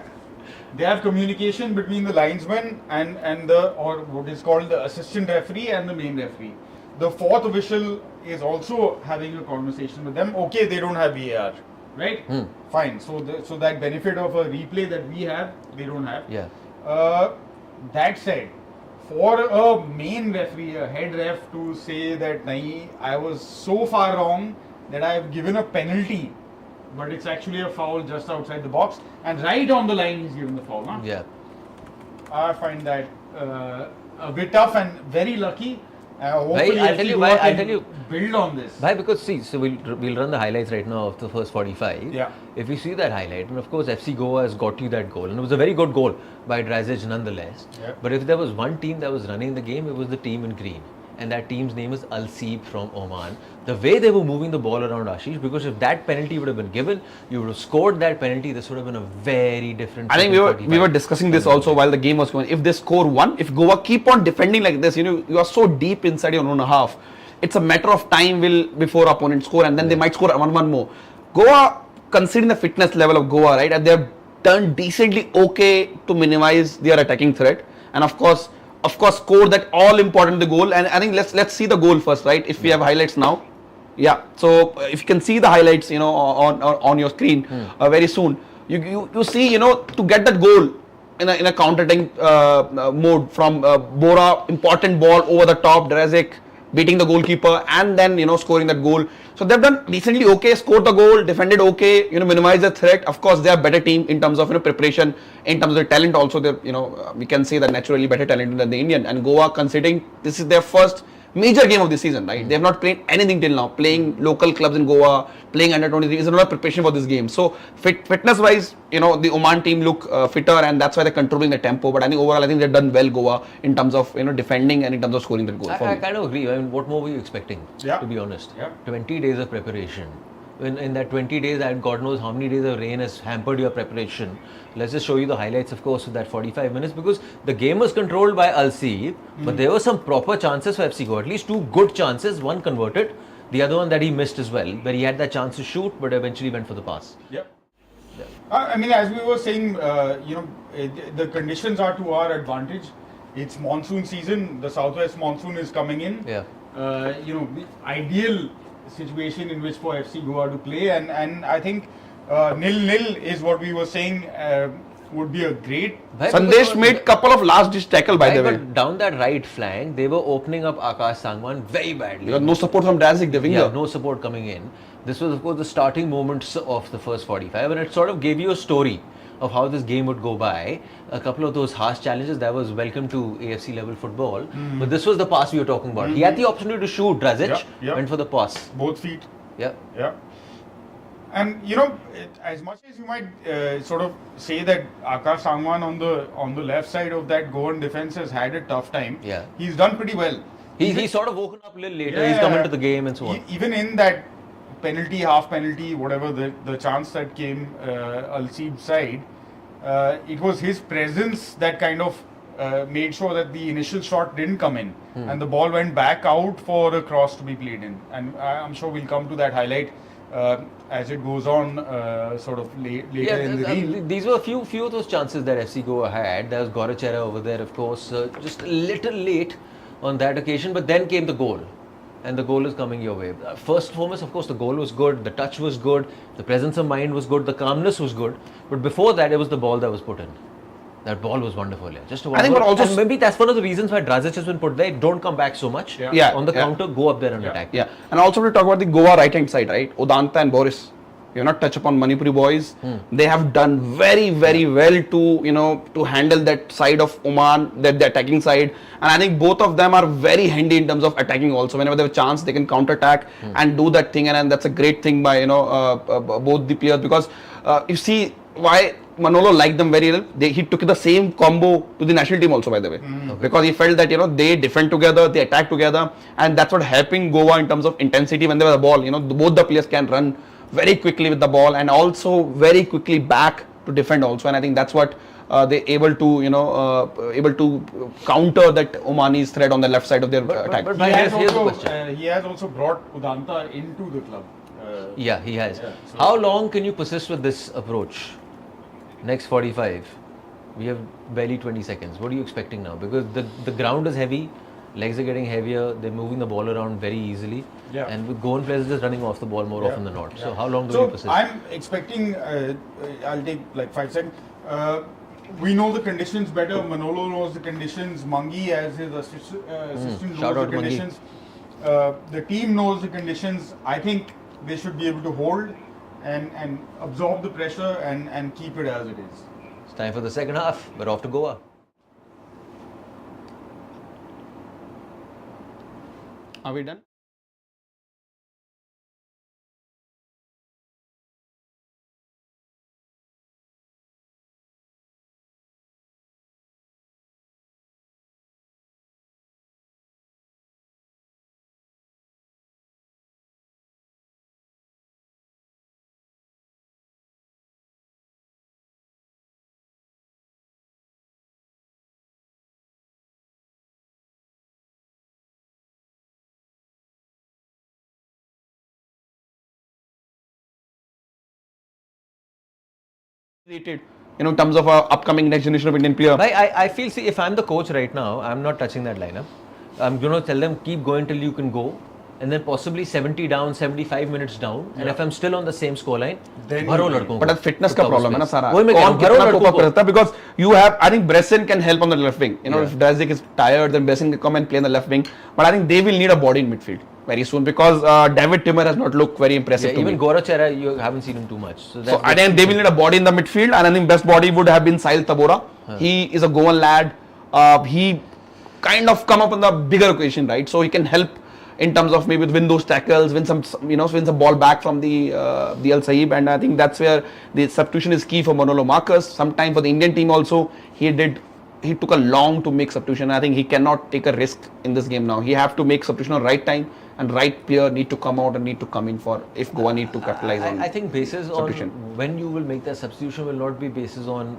They have communication between the linesman and the or what is called the assistant referee and the main referee. The fourth official is also having a conversation with them. Okay, they don't have VAR, right? Fine. So that benefit of a replay that we have, they don't have. Yeah. That said, for a main referee, a head ref to say that nahi, I was so far wrong that I have given a penalty, but it's actually a foul just outside the box, and right on the line he's given the foul. Huh? Yeah. I find that a bit tough and very lucky. Hopefully, I'll tell FC you Goa why- I'll can tell you- build on this. Why? Because see, so we'll run the highlights right now of the first 45. Yeah. If you see that highlight, and of course FC Goa has got you that goal, and it was a very good goal by Drazic nonetheless. Yeah. But if there was one team that was running the game, it was the team in green, and that team's name is Al-Seeb from Oman. The way they were moving the ball around Ashish, because if that penalty would have been given, you would have scored that penalty. This would have been a very different. I think we were discussing this also while the game was going. If they score one, if Goa keep on defending like this, you are so deep inside your own half. It's a matter of time before opponents score, and then they might score one more. Goa, considering the fitness level of Goa, right, and they have done decently okay to minimize their attacking threat, and of course score that all important goal. And I think let's see the goal first, right? If we have highlights now. Yeah, so if you can see the highlights, on your screen very soon, you see, to get that goal in a counter-attacking mode from Bora, important ball over the top, Drazic beating the goalkeeper, and then scoring that goal. So they've done decently okay, scored the goal, defended okay, minimized the threat. Of course, they are better team in terms of preparation, in terms of the talent also. They we can say that naturally better talent than the Indian. And Goa, considering this is their first major game of the season, right? They have not played anything till now. Playing local clubs in Goa, playing under 23 is a lot of preparation for this game. So fitness-wise, the Oman team look fitter, and that's why they're controlling the tempo. But I think overall, I think they've done well, Goa, in terms of defending and in terms of scoring the goal. I kind of agree. I mean, what more were you expecting? Yeah. To be honest, Yeah. 20 days of preparation. In that 20 days, and God knows how many days of rain has hampered your preparation. Let's just show you the highlights, of course, of that 45 minutes, because the game was controlled by Al-Seeb, but there were some proper chances for FC Goa. At least 2 good chances, one converted, the other one that he missed as well, where he had that chance to shoot, but eventually went for the pass. Yep. I mean, as we were saying, the conditions are to our advantage. It's monsoon season. The southwest monsoon is coming in. Yeah. The ideal situation in which for FC Goa to play, and I think 0-0 is what we were saying would be a great. Sandesh made couple of last ditch tackle, by the way. But down that right flank, they were opening up Akash Sangwan very badly. Because no support from Drazik, the winger. Yeah, no support coming in. This was, of course, the starting moments of the first 45, and it sort of gave you a story of how this game would go by. A couple of those harsh challenges that was welcome to AFC level football. But this was the pass we were talking about. He had the opportunity to shoot. Drazic went for the pass. Both feet. Yeah. Yeah. And as much as you might sort of say that Akash Sangwan on the left side of that Goan defense has had a tough time, Yeah. he's done pretty well. He's sort of woken up a little later. He's come into the game and so on. Even in that penalty, half penalty, whatever the chance that came Al-Seeb's side, it was his presence that kind of made sure that the initial shot didn't come in, and the ball went back out for a cross to be played in. And I'm sure we'll come to that highlight as it goes on, sort of later in the reel. These were a few of those chances that FC Goa had. There was Gorachera over there, of course, just a little late on that occasion, but then came the goal. And the goal is coming your way. First and foremost, of course, the goal was good, the touch was good, the presence of mind was good, the calmness was good. But before that, it was the ball that was put in. That ball was wonderful. Yeah. Just a I think, but also and maybe that's one of the reasons why Drazic has been put there. Don't come back so much. On the counter, go up there and attack. Yeah, and also to talk about the Goa right hand side, right? Udanta and Boris. We have not touched upon Manipuri boys. They have done very, very well to handle that side of Oman, the attacking side. And I think both of them are very handy in terms of attacking also. Whenever they have a chance, they can counter attack and do that thing. And that's a great thing by both the players, because you see why Manolo liked them very well. He took the same combo to the national team also, by the way, because he felt that they defend together, they attack together, and that's what helping Goa in terms of intensity when they have the ball. Both the players can run very quickly with the ball and also very quickly back to defend also, and I think that's what they're able to counter that Omani's threat on the left side of their attack. But He here's the question. has also brought Udanta into the club. Yeah, he has. So How long can you persist with this approach? Next 45. We have barely 20 seconds. What are you expecting now? Because the ground is heavy, legs are getting heavier, they're moving the ball around very easily. Yeah. And with Goan players just running off the ball more often than not. So how long do So we persist? I'm expecting, I'll take like 5 seconds. We know the conditions better. Manolo knows the conditions. Mangi as his assistant Shout knows out the Mangi. conditions. The team knows the conditions. I think they should be able to hold and absorb the pressure and keep it as it is. It's time for the second half. We're off to Goa. Are we done? Rated, in terms of our upcoming next generation of Indian player. I feel, see, if I'm the coach right now, I'm not touching that lineup. I'm going to tell them keep going till you can go, and then possibly 70 down, 75 minutes down, and if I'm still on the same scoreline, Then भरो you- लड़कों को But that's fitness का to cover problem है ना space. सारा. वही मैं कह रहा कौन हूँ, भरो कितना लड़कों cope up को. करता है, because you have, I think Bresson can help on the left wing. If Yeah. Drazik is tired, then Bresson can come and play on the left wing. But I think they will need a body in midfield very soon, because David Timmer has not looked very impressive Yeah, to even me. Gorachera, you haven't seen him too much. So, So that's I think they will need a body in the midfield, and I think best body would have been Sahil Tabora. He is a Goan lad. kind of come up on the bigger occasion, right? So he can help in terms of maybe win those tackles, win some ball back from the Al-Seeb, and I think that's where the substitution is key for Manolo Marcus. Sometime for the Indian team also, he took a long to make substitution. I think he cannot take a risk in this game now. He have to make substitution on right time, and right player need to come out and need to come in for if Goa need to capitalize on. I think basis substitution. on when you will make that substitution will not be basis on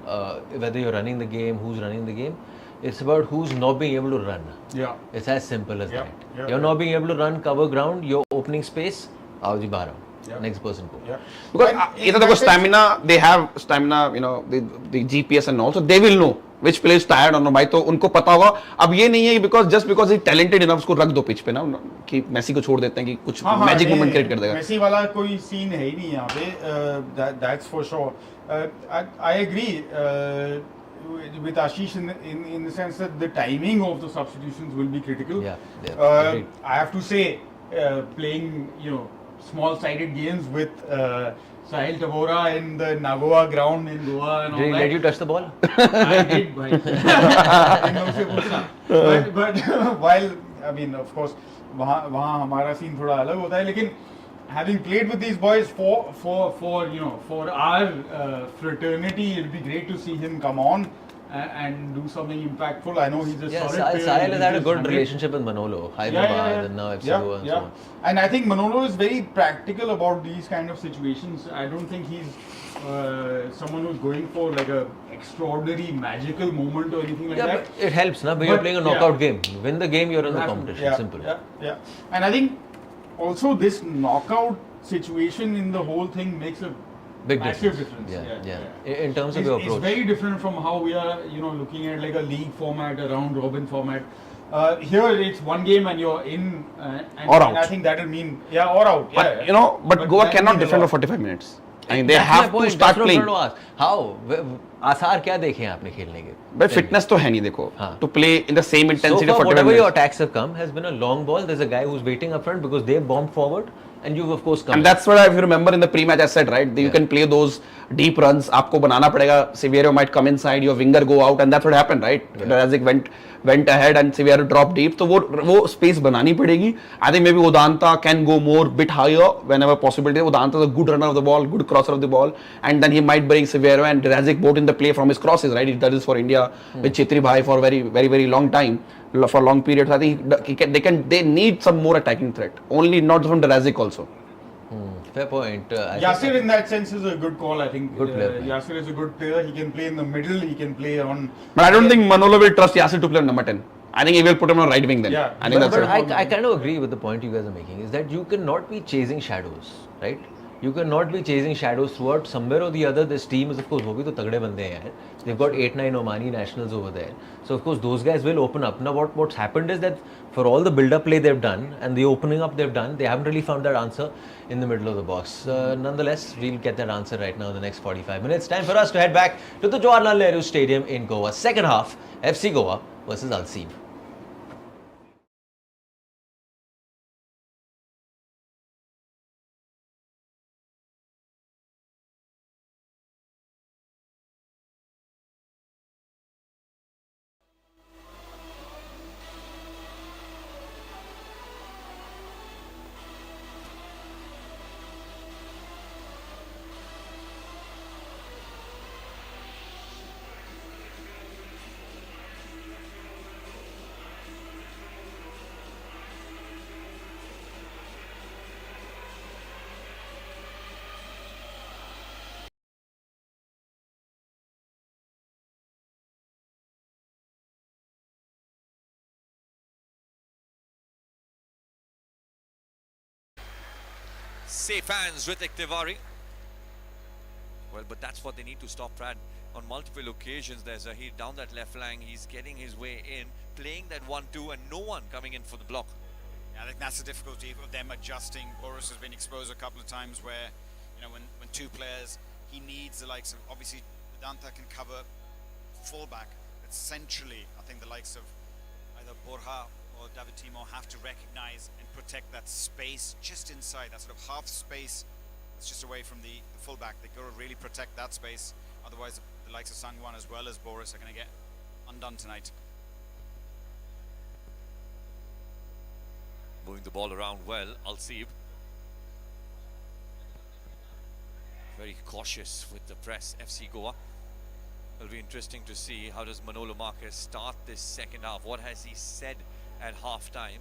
whether you're running the game, who's running the game. It's about who's not being able to run. Yeah. It's as simple as that. Yeah, You're not being able to run, cover ground, you're opening space, aao ji bahar. Next person go. Yeah. Because either they stamina, they have stamina, the GPS and all, so they will know which player is tired or no. भाई तो उनको पता होगा. अब ये नहीं है because just because he's talented enough उसको रख दो पिच पे ना कि मेसी को छोड़ देते हैं कि कुछ मैजिक मोमेंट क्रिएट कर देगा. मेसी वाला कोई सीन है ही नहीं यहाँ पे. That's for sure. I agree with Ashish in the sense that the timing of the substitutions will be critical. Yeah. I have to say, playing small-sided games with Sahil Tabora in the Nagoa ground in Goa and all Did he that. let you touch the ball? I did, bhai. but while I mean, of course, वहाँ हमारा scene थोड़ा अलग होता है, लेकिन having played with these boys for our fraternity, it'd be great to see him come on and do something impactful. I know he's a solid player. Sahil has had a good relationship with Manolo, Hyderabad, and now FC Goa and so on. And I think Manolo is very practical about these kind of situations. I don't think he's someone who's going for like a extraordinary magical moment or anything like that. But it helps, na? But you're playing a knockout game. Win the game, you're in the competition. Simple. Yeah. And I think also this knockout situation in the whole thing makes a Big massive difference. difference. Yeah. In terms of your approach. It's very different from how we are, looking at like a league format, a round robin format. Here it's one game and you're in, Or out. and I think that will mean or out. But but Goa cannot defend for 45 minutes. I mean, they That's have my point. to start That's what playing. I'm trying to ask. How? आसार क्या देखे हैं आपने खेलने के? But fitness तो है नहीं देखो. हाँ. To play in the same intensity So far, for 45 whatever minutes. your attacks have come has been a long ball. There's a guy who's waiting up front because they bombed forward, and you've of course come. And that's what if you remember in the pre-match I said, right? You can play those deep runs. आपको बनाना पड़ेगा. Severo might come inside, your winger go out, and that's what happened, right? Razik went ahead and Severo dropped deep. So वो space बनानी पड़ेगी. I think maybe Udanta can go more bit higher whenever possible. Udanta is a good runner of the ball, good crosser of the ball, and then he might bring Severo and Razik both in the play from his crosses, right? He does this for India with Chhetri Bhai for very, very, very long time, for long periods. I think they need some more attacking threat. Only not from the Razik also. Fair point. Yasir in that sense is a good call. I think Good player. Yasir is a good player. He can play in the middle. He can play on. But I don't think Manolo will trust Yasir to play on number 10. I think he will put him on right wing then. Yeah. I think But that's it. I kind of agree with the point you guys are making. Is that you cannot be chasing shadows, right? You cannot be chasing shadows throughout. Somewhere or the other, this team is of course वो भी तो तगड़े बंदे हैं यार. They've got 8-9 Omani nationals over there. So of course those guys will open up. Now what's happened is that for all the build-up play they've done and the opening up they've done, they haven't really found that answer in the middle of the box. Nonetheless, we'll get that answer right now in the next 45 minutes. Time for us to head back to the Jawaharlal Nehru Stadium in Goa. Second half, FC Goa versus Al-Seeb. Safe hands, Ritik Tiwari. Well, but that's what they need to stop Brad. On multiple occasions, there's a hit down that left flank. He's getting his way in, playing that 1-2, and no one coming in for the block. Yeah, I think that's the difficulty of them adjusting. Boris has been exposed a couple of times where, when two players, he needs the likes of, obviously, Vedanta can cover fullback, but centrally, I think the likes of either Borja or David Timo have to recognize and protect that space just inside, that sort of half space that's just away from the fullback. They've got to really protect that space, otherwise the likes of Sangwan as well as Boris are going to get undone tonight. Moving the ball around well, Al-Seeb. Very cautious with the press, FC Goa. It'll be interesting to see how does Manolo Marquez start this second half. What has he said at half-time?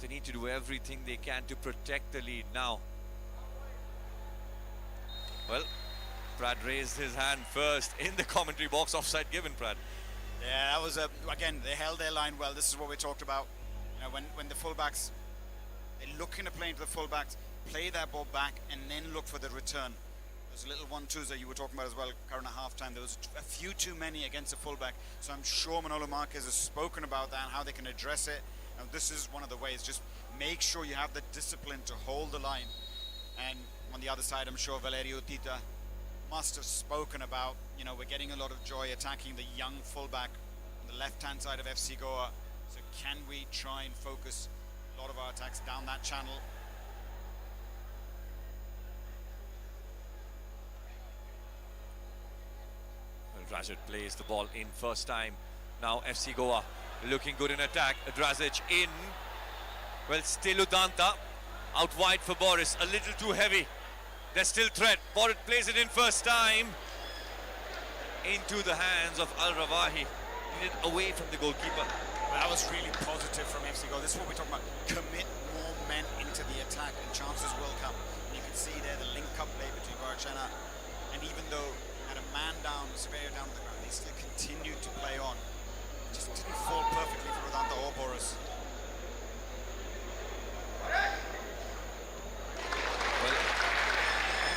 They need to do everything they can to protect the lead now. Well, Brad raised his hand first in the commentary box. Offside given, Brad. Yeah, that was again, they held their line well. This is what we talked about. You know, when the fullbacks, they're looking to play into the fullbacks, play that ball back, and then look for the return. Those little 1-2s that you were talking about as well, current half time. There was a few too many against the fullback. So I'm sure Manolo Marquez has spoken about that and how they can address it. And this is one of the ways. Just make sure you have the discipline to hold the line. And on the other side, I'm sure Valerio Tita must have spoken about, you know, we're getting a lot of joy attacking the young fullback on the left-hand side of FC Goa. So can we try and focus a lot of our attacks down that channel? Well, Drazic plays the ball in first time. Now FC Goa looking good in attack. Drazic in. Well, still Udanta. Out wide for Boris. A little too heavy. There's still threat. Boris plays it in first time. Into the hands of Al-Rawahi. Needed away from the goalkeeper. Well, that was really positive from FC Goa. This is what we're talking about. Commit more men into the attack and chances will come. And you can see there the link-up play between Barchana. And even though had a man down, Severio down on the ground, they still continued to play on. It just didn't fall perfectly for Udanta or Boris.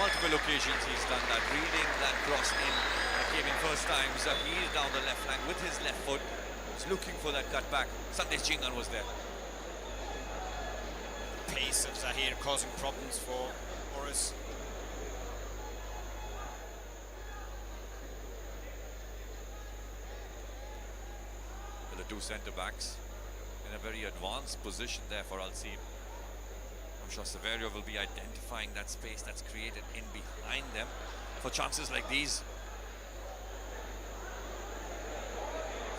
Multiple occasions he's done that, reading that cross in that came in first time. Zahir down the left flank with his left foot, was looking for that cut back. Sandesh Chingan was there. The pace of Zahir causing problems for Boris. Well, the two centre backs in a very advanced position there for Al-Seeb. I'm sure Severio will be identifying that space that's created in behind them for chances like these.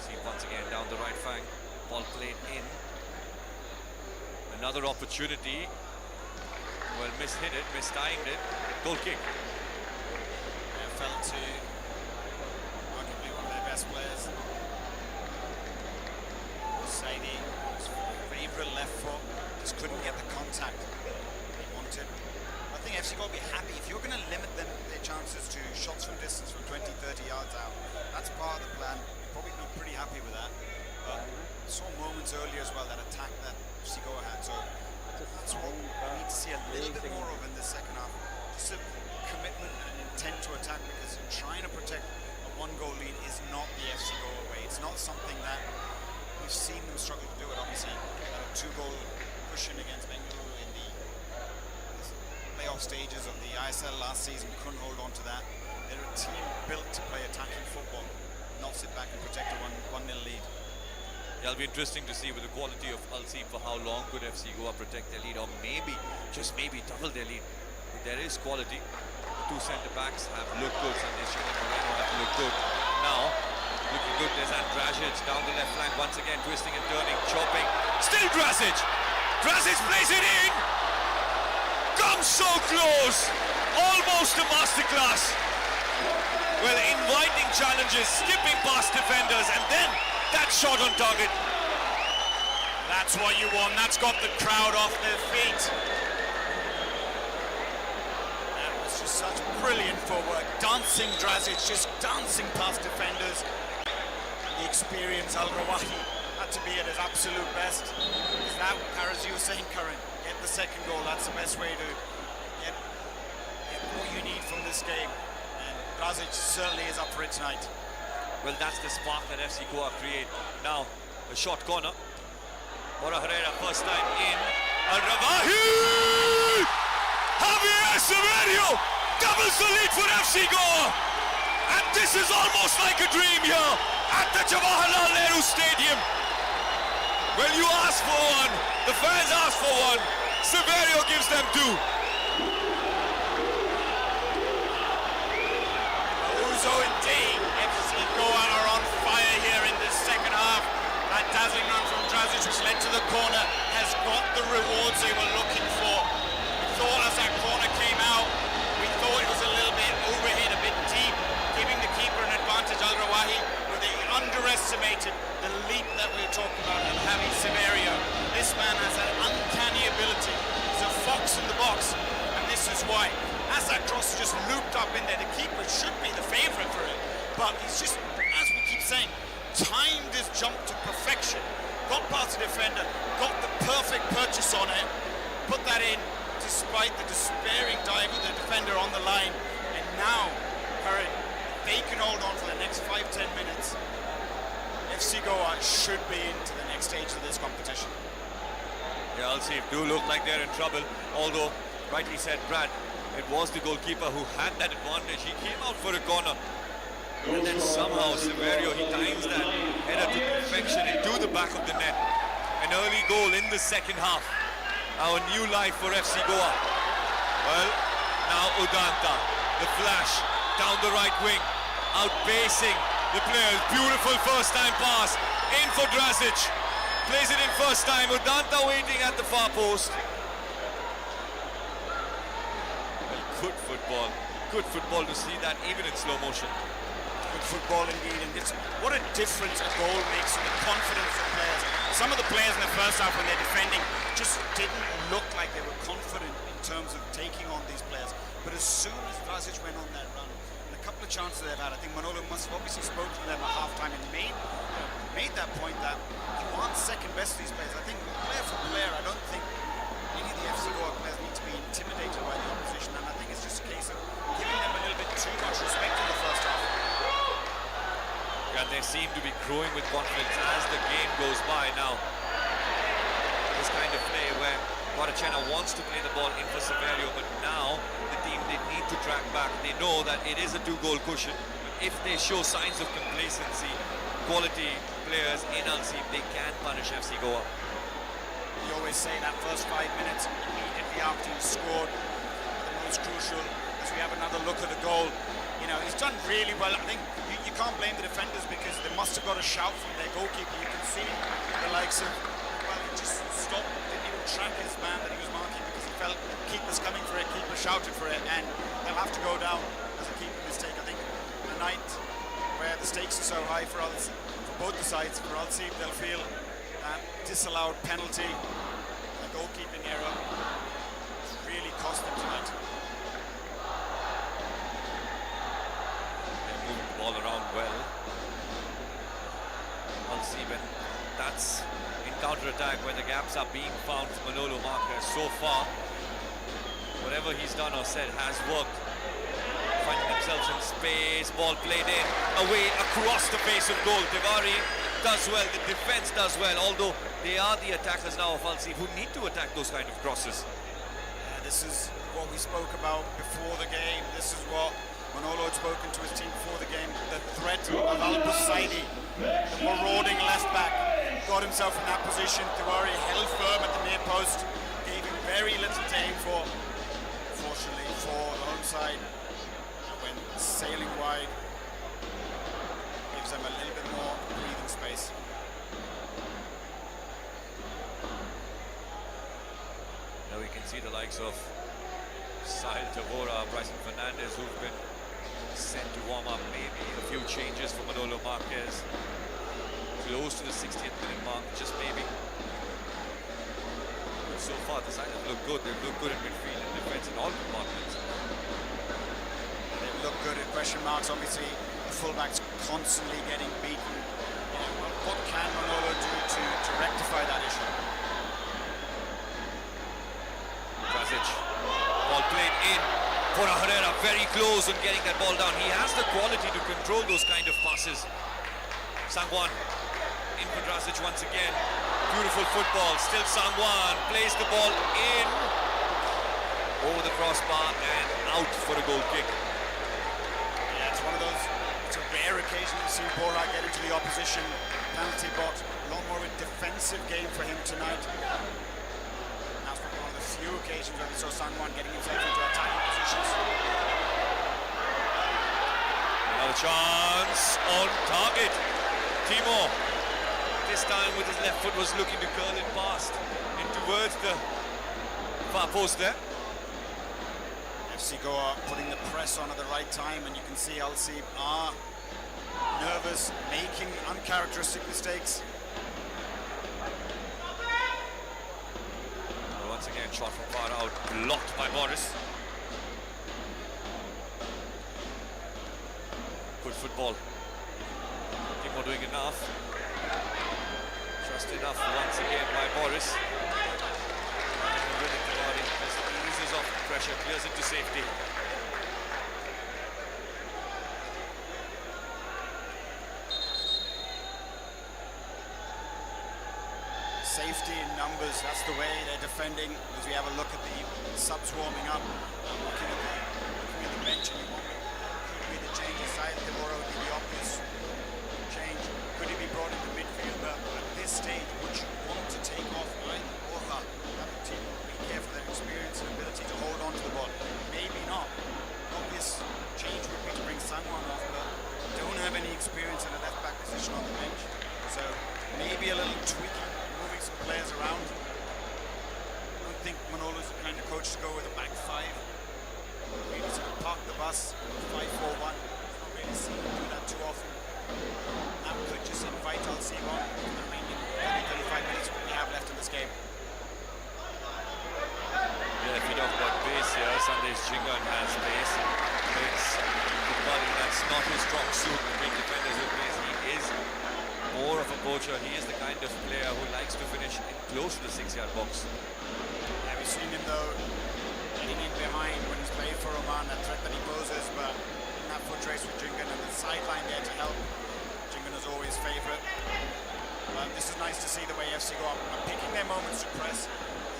See once again down the right flank, ball played in. Another opportunity. Well, mishit it, mistimed it. Goal kick. Yeah, fell to arguably one of their best players. Saidi, his favourite left foot, just couldn't get the contact he wanted. I think FC Goa will be happy if you're going to limit them their chances to shots from distance from 20, 30 yards out. That's part of the plan. You'll probably be pretty happy with that. But I saw moments earlier as well that attack that FC Goa had. So that's what we need to see a little bit more of in the second half. Just a commitment and an intent to attack, because trying to protect a one-goal lead is not the FC Goa way. It's not something that we've seen them struggle to do it. Obviously, a two-goal cushion against Bengaluru in the playoff stages of the ISL last season. Couldn't hold on to that. They're a team built to play attacking football, not sit back and protect a 1-0 lead. Yeah, it'll be interesting to see with the quality of Al-Seeb for how long could FC Goa protect their lead, or maybe, just maybe, double their lead. But there is quality. The two centre backs have looked good. Sandesh and Moreno have looked good. Now, looking good, there's Drazic down the left flank once again, twisting and turning, chopping. Still Drazic! Drazic plays it in! Comes so close! Almost a masterclass! Well, inviting challenges, skipping past defenders, and then that shot on target. That's what you want. That's got the crowd off their feet. That was just such brilliant footwork. Dancing Drazic, just dancing past defenders. The experience Al-Rawahi had to be at his absolute best. Is that, as you were saying, Karan, get the second goal. That's the best way to get what you need from this game. And Drazic certainly is up for it tonight. Well, that's the spark that FC Goa create. Now, a short corner. Bora Herrera, first time in. Al-Rawahi! Javier Severio doubles the lead for FC Goa! And this is almost like a dream here at the Jawaharlal Nehru Stadium. Well, you asked for one, the fans asked for one, Severio gives them two. Uzo indeed. FC Goa are on fire here in this second half. That dazzling run from Drazic, which led to the corner, players got the rewards they were looking for. We thought as that corner came out, we thought it was a little bit overhit, a bit deep, giving the keeper an advantage, Al-Rawahi, but they underestimated the leap that we were talking about and having Severio. This man has an uncanny ability. He's a fox in the box, and this is why. As that cross just looped up in there, the keeper should be the favourite for it, but he's just, as we keep saying, timed his jump to perfection, got past the defender, got the perfect purchase on it, put that in despite the despairing dive of the defender on the line, and now, Karan, they can hold on for the next 5-10 minutes. FC Goa should be into the next stage of this competition. Yeah, Al-Seeb do look like they're in trouble, although, rightly said Brad, it was the goalkeeper who had that advantage. He came out for a corner, and then somehow Severio, he times that header to perfection into the back of the net. An early goal in the second half. Now a new life for FC Goa. Well, now Udanta, the flash, down the right wing, outpacing the players. Beautiful first time pass, in for Drazic. Plays it in first time, Udanta waiting at the far post. Well, good football to see that even in slow motion. Good football indeed, and it's what a difference a goal makes in the confidence of players. Some of the players in the first half when they're defending just didn't look like they were confident in terms of taking on these players. But as soon as Drazic went on that run, and a couple of chances they've had, I think Manolo must have obviously spoken to them at half-time and made that point that you aren't second best to these players. I think player for player, I don't think any of the FC Goa players need to be intimidated by the opposition, and I think it's just a case of giving them a little bit too much respect in the first half. And they seem to be growing with confidence as the game goes by now. This kind of play where Guarachena wants to play the ball in for Severio, but now the team, they need to track back. They know that it is a 2-goal cushion, but if they show signs of complacency, quality players in Al-Seeb, they can punish FC Goa. You always say that first 5 minutes immediately after you scored are the most crucial. As we have another look at the goal, you know, he's done really well. I think you can't blame the defenders because they must have got a shout from their goalkeeper. You can see the likes of, well, he just stopped, didn't even track his man that he was marking because he felt keeper's coming for it, keeper shouted for it, and they'll have to go down as a keeper mistake. I think a night where the stakes are so high for both the sides, for Al-Seeb, they'll feel that disallowed penalty, a goalkeeping error, really cost them tonight. They're moving the ball around well. Al-Seeb, and that's in counter-attack where the gaps are being found for Manolo Marquez. So far, whatever he's done or said has worked. Finding themselves in space, ball played in, away across the face of goal. Tiwari does well, the defense does well, although they are the attackers now of Al-Seeb who need to attack those kind of crosses. Yeah, this is what we spoke about before the game. This is what Manolo had spoken to his team before the game. The threat of Al-Busaidi, the marauding left back, got himself in that position. Tiwari held firm at the near post, gave him very little to aim for. Fortunately for the home side, when sailing wide, gives them a little bit more breathing space. Now we can see the likes of Sahil Tavora, Bryson Fernandez, who've been sent to warm up. Maybe a few changes for Manolo Marquez. Close to the 60th minute mark, just maybe. But so far, the side have looked good. They've looked good in midfield and defense in all departments. They look good in question marks. Obviously, the fullbacks constantly getting beaten. What can Manolo do to rectify that issue? Drazic, ball played in for Herrera, very close on getting that ball down. He has the quality to control those kind of passes. Sangwan in for Drazic once again. Beautiful football, still Sangwan plays the ball in over the crossbar and out for a goal kick. Yeah, it's one of those, it's a rare occasion to see Bora get into the opposition penalty box. A lot more of a defensive game for him tonight. And that's one of the few occasions where we saw Sangwan getting himself into attacking positions. Another chance on target. Timo this time with his left foot was looking to curl it past in towards the far post there. FC Goa putting the press on at the right time, and you can see Al-Seeb are nervous, making uncharacteristic mistakes. Well, once again, shot from far out, blocked by Boris. Good football. Team are doing enough. Just enough once again by Boris. Winning the body, just eases off the pressure, clears it to safety. Safety in numbers, that's the way they're defending. As we have a look at the subs warming up, looking at the bench, and you wonder, could be the change aside the Devora would be the obvious change. Could he be brought into midfield? But at this stage, would you want to take off either Orha? That team will be here for their experience and ability to hold on to the ball. Maybe not. Obvious change would be to bring someone off, but don't have any experience in a left back position on the bench. So maybe a little tweaking, moving some players around. I don't think Manolo's the kind of coach to go with a back five. Maybe sort of park the bus, 5-4-1. Not really seen him do that too often. That could just invite Al-Seeb on for the remaining 30-35 minutes we have left in this game. Yeah, if you talk about pace here, Sandesh Chingan has pace. It's football, that's not his strong suit. Between defenders with pace, he is more of a poacher. He is the kind of player who likes to finish in close to the 6-yard box. Yeah, we've seen him though getting in behind when he's played for Oman, that threat that he poses, but in that foot race with Jingan and the sideline there to help. Jingan is always favourite. But this is nice to see the way FC Goa are picking their moments to press,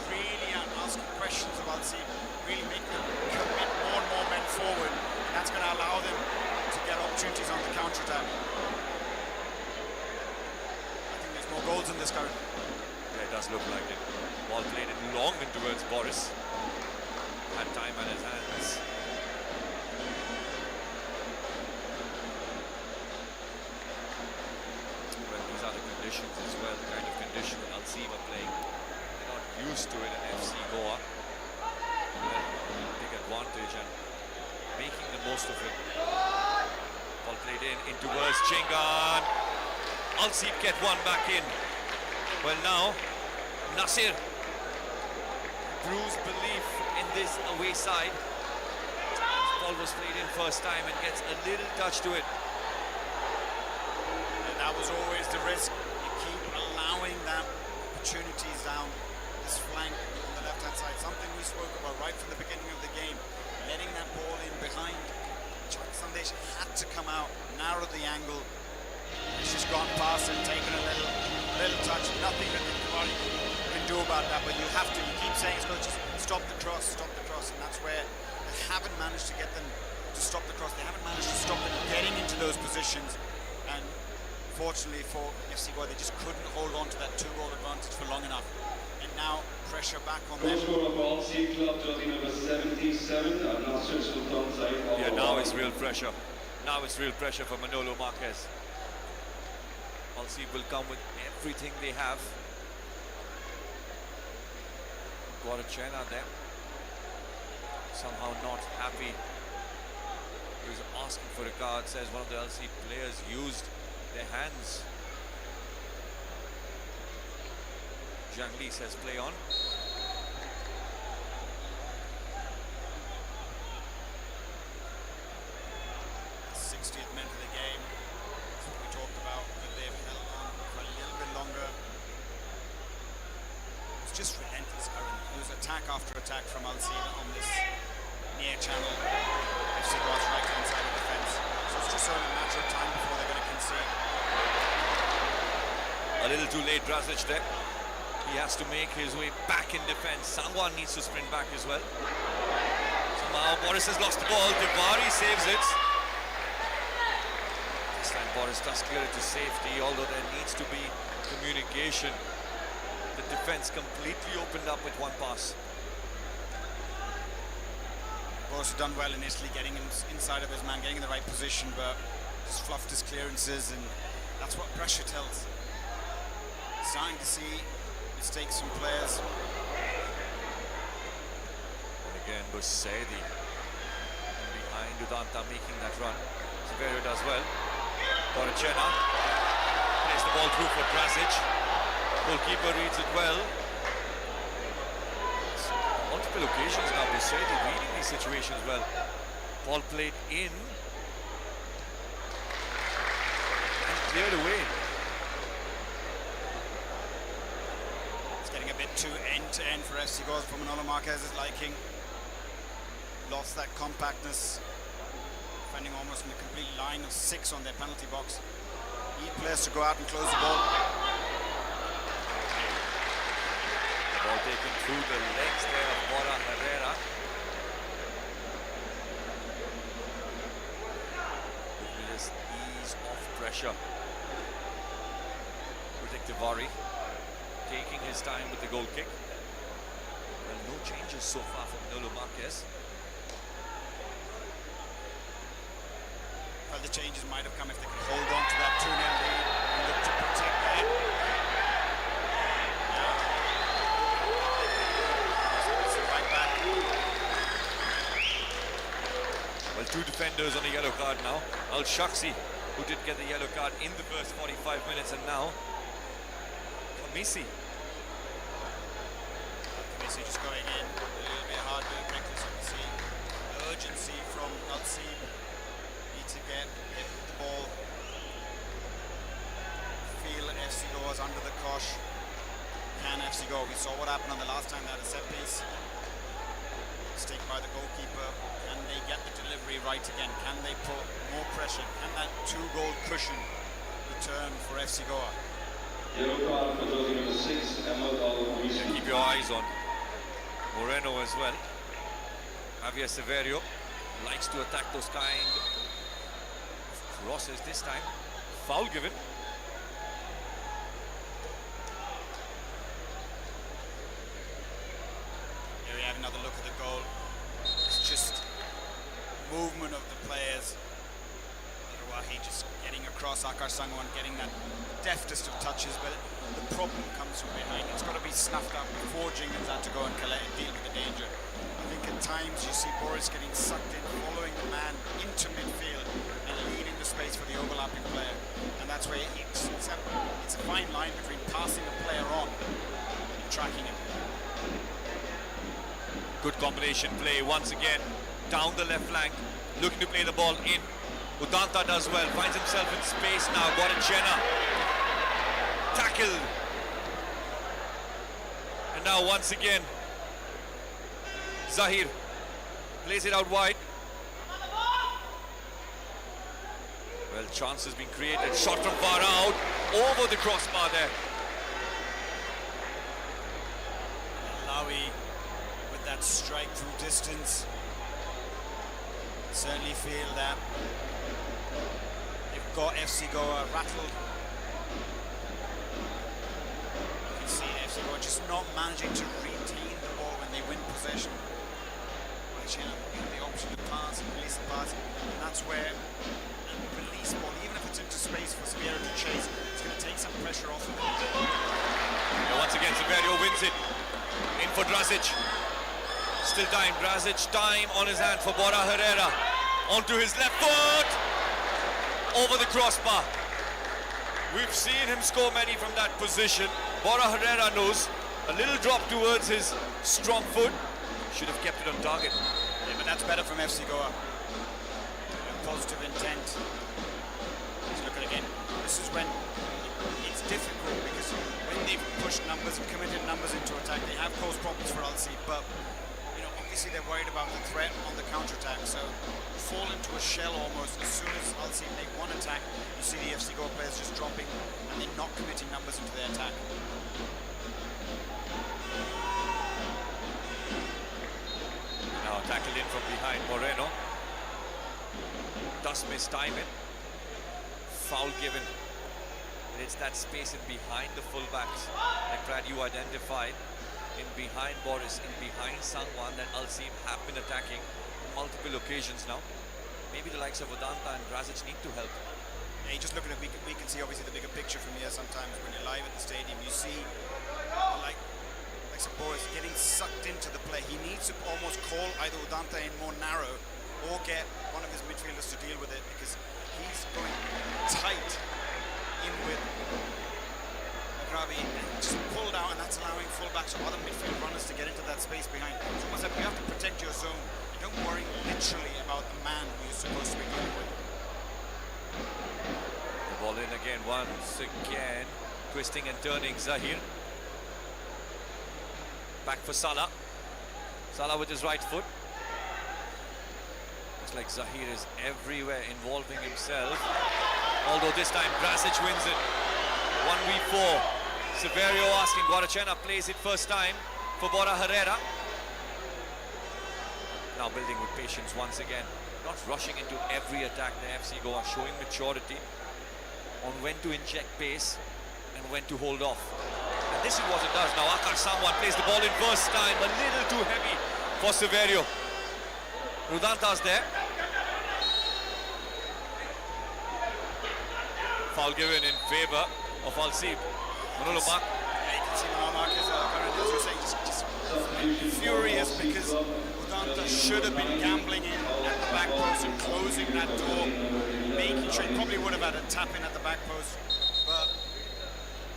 really asking questions of Al-Seeb, really making them commit more and more men forward. That's going to allow them to get opportunities on the counter-attack. I think there's more goals in this current. Yeah, it does look like it. Ball played in long and towards Boris. Had time on his hands. Well, these are the conditions as well, the kind of condition that Al-Seeb are playing. They're not used to it in FC Goa. Big advantage and making the most of it. Ball played in towards Chingan. Al-Seeb get one back in. Well, now Nasir bruised belief in this away side. This ball was played in first time and gets a little touch to it. And that was always the risk. You keep allowing that opportunities down this flank on the left-hand side. Something we spoke about right from the beginning of the game. Letting that ball in behind. Sandesh had to come out, narrow the angle. He's just gone past and taken a little touch. Nothing that the body can do about that, but you have to. You keep saying it's going to just stop the cross, and that's where they haven't managed to get them to stop the cross. They haven't managed to stop them getting into those positions, and fortunately for FC Goa, they just couldn't hold on to that 2-goal advantage for long enough. And now pressure back on them. Yeah, now it's real pressure. Now it's real pressure for Manolo Marquez. Al-Seeb will come with everything they have. Guarachena there. Somehow not happy. He was asking for a card, says one of the Al-Seeb players used their hands. Zhang Li says play on. 60th minute of the game. That's what we talked about, that they've held on for a little bit longer. It was just relentless, Aaron. It was attack after attack from Al-Seeb on this near channel. FC Goa's right-hand side of the fence. So it's just only a matter of time before they're going to concede. A little too late, Drazic there. He has to make his way back in defense. Sangwan needs to sprint back as well. Somehow Boris has lost the ball. Tiwari saves it. This time Boris does clear it to safety, although there needs to be communication. The defense completely opened up with one pass. Boris has done well initially, getting him inside of his man, getting in the right position, but just fluffed his clearances, and that's what pressure tells. starting to see mistakes from players. And again, Busedi behind Udanta making that run. Severio does well. Borachena plays the ball through for Krasic. Goalkeeper reads it well. Multiple occasions now, Busedi reading these situations well. Ball played in and cleared away. It's getting a bit too end-to-end for FC Goa for Manolo Marquez's liking. Lost that compactness, finding almost in a complete line of 6 on their penalty box. Need players to go out and close the ball. Ball taken through the legs there of Bora Herrera. Looking to just ease off pressure. Tivari taking his time with the goal kick. Well, no changes so far from Manolo Marquez. Well, the changes might have come if they could hold on to that 2-0 lead and look to protect that. Right back. Well, 2 defenders on a yellow card now. Al-Shaksi, who did get the yellow card in the first 45 minutes, and now Kamisi. Kamisi just going in, a little bit hard, a bit reckless, you can see. Urgency from Al-Seeb. Need to get the ball. Feel FC Goa's under the cosh. Can FC Goa? We saw what happened on the last time they had a set piece. Mistake by the goalkeeper. Can they get the delivery right again? Can they put more pressure? Can that 2-goal cushion return for FC Goa? Yeah, keep your eyes on Moreno as well. Javier Severio likes to attack those kind of crosses. This time, foul given. Here we have another look at the goal. It's just movement of the players. He just getting across Akar Sangwan, getting that deftest of touches, but the problem comes from behind. It's got to be snuffed out before Jenkins had to go and deal with the danger. I think at times you see Boris getting sucked in, following the man into midfield and leaving the space for the overlapping player. And that's where it's a fine line between passing a player on and tracking him. Good combination play once again. Down the left flank, looking to play the ball in. Udanta does well, finds himself in space now. Borachena tackled. And now once again, Zahir plays it out wide. Well, chance has been created. Shot from far out, over the crossbar there. Lawi with that strike from distance. Certainly feel that they've got FC Goa rattled. You can see FC Goa just not managing to retain the ball when they win possession. Which, you know, the option to pass and release the pass, and that's where release ball, even if it's into space for Severio to chase, it's going to take some pressure off of them. And once again, Severio wins it. In for Drazic. Still time, Drazic, time on his hand for Bora Herrera. Onto his left foot. Over the crossbar. We've seen him score many from that position. Bora Herrera knows. A little drop towards his strong foot. Should have kept it on target. Yeah, but that's better from FC Goa. Positive intent. Let's look at it again. This is when it's difficult, because when they've pushed numbers and committed numbers into attack, they have caused problems for Al-Seeb, but obviously they're worried about the threat on the counter-attack, so fall into a shell almost as soon as Al-Seeb make one attack. You see the FC Goa players just dropping and they're not committing numbers into their attack. Now tackled in from behind, Moreno. Does miss time it. Foul given. And it's that space in behind the fullbacks that Brad you identified. In behind Boris, in behind Sangwan, that Al-Seeb have been attacking on multiple occasions now. Maybe the likes of Udanta and Drazic need to help. Yeah, you just look at it, we can see obviously the bigger picture from here sometimes. When you're live at the stadium, you see sucked into the play. He needs to almost call either Udanta in more narrow or get one of his midfielders to deal with it, because he's going tight in with Agravi and just pulled out, and that's allowing fullbacks or other midfield runners to get into that space behind. It's almost like you have to protect your zone. You don't worry literally about the man who you're supposed to be dealing with. The ball in again, once again. Twisting and turning, Zahir. Back for Salah. Salah with his right foot. Looks like Zahir is everywhere, involving himself. Although this time Krasic wins it. 1v4. Severio asking, Guarachena plays it first time for Bora Herrera. Now building with patience once again. Not rushing into every attack. The FC Goa showing maturity on when to inject pace and when to hold off. And this is what it does. Now Akar Samwan plays the ball in first time. A little too heavy for Severio. Rudanta's there. Foul given in favour of Al-Seeb. Manolo Mark. Yeah, you can see Manolo Mark is apparently, as you say, just furious because Udanta should have been gambling in at the back post and closing that door, making sure he probably would have had a tap in at the back post, but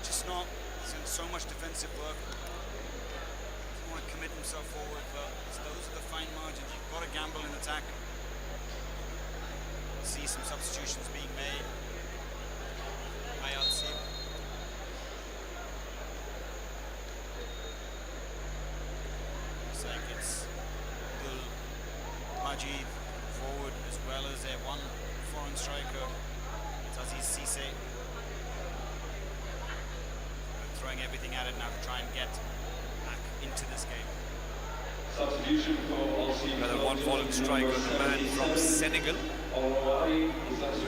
just not. He's in so much defensive work. Doesn't want to commit himself forward, but those are the fine margins. You've got to gamble in attack. See some substitutions being made by Al-Seeb. Looks like it's Abdul Majid forward, as well as one foreign striker, Aziz Cisse. Throwing everything at it now to try and get back into this game. Substitution for Al-Seeb. Another one foreign striker, the man from Senegal. We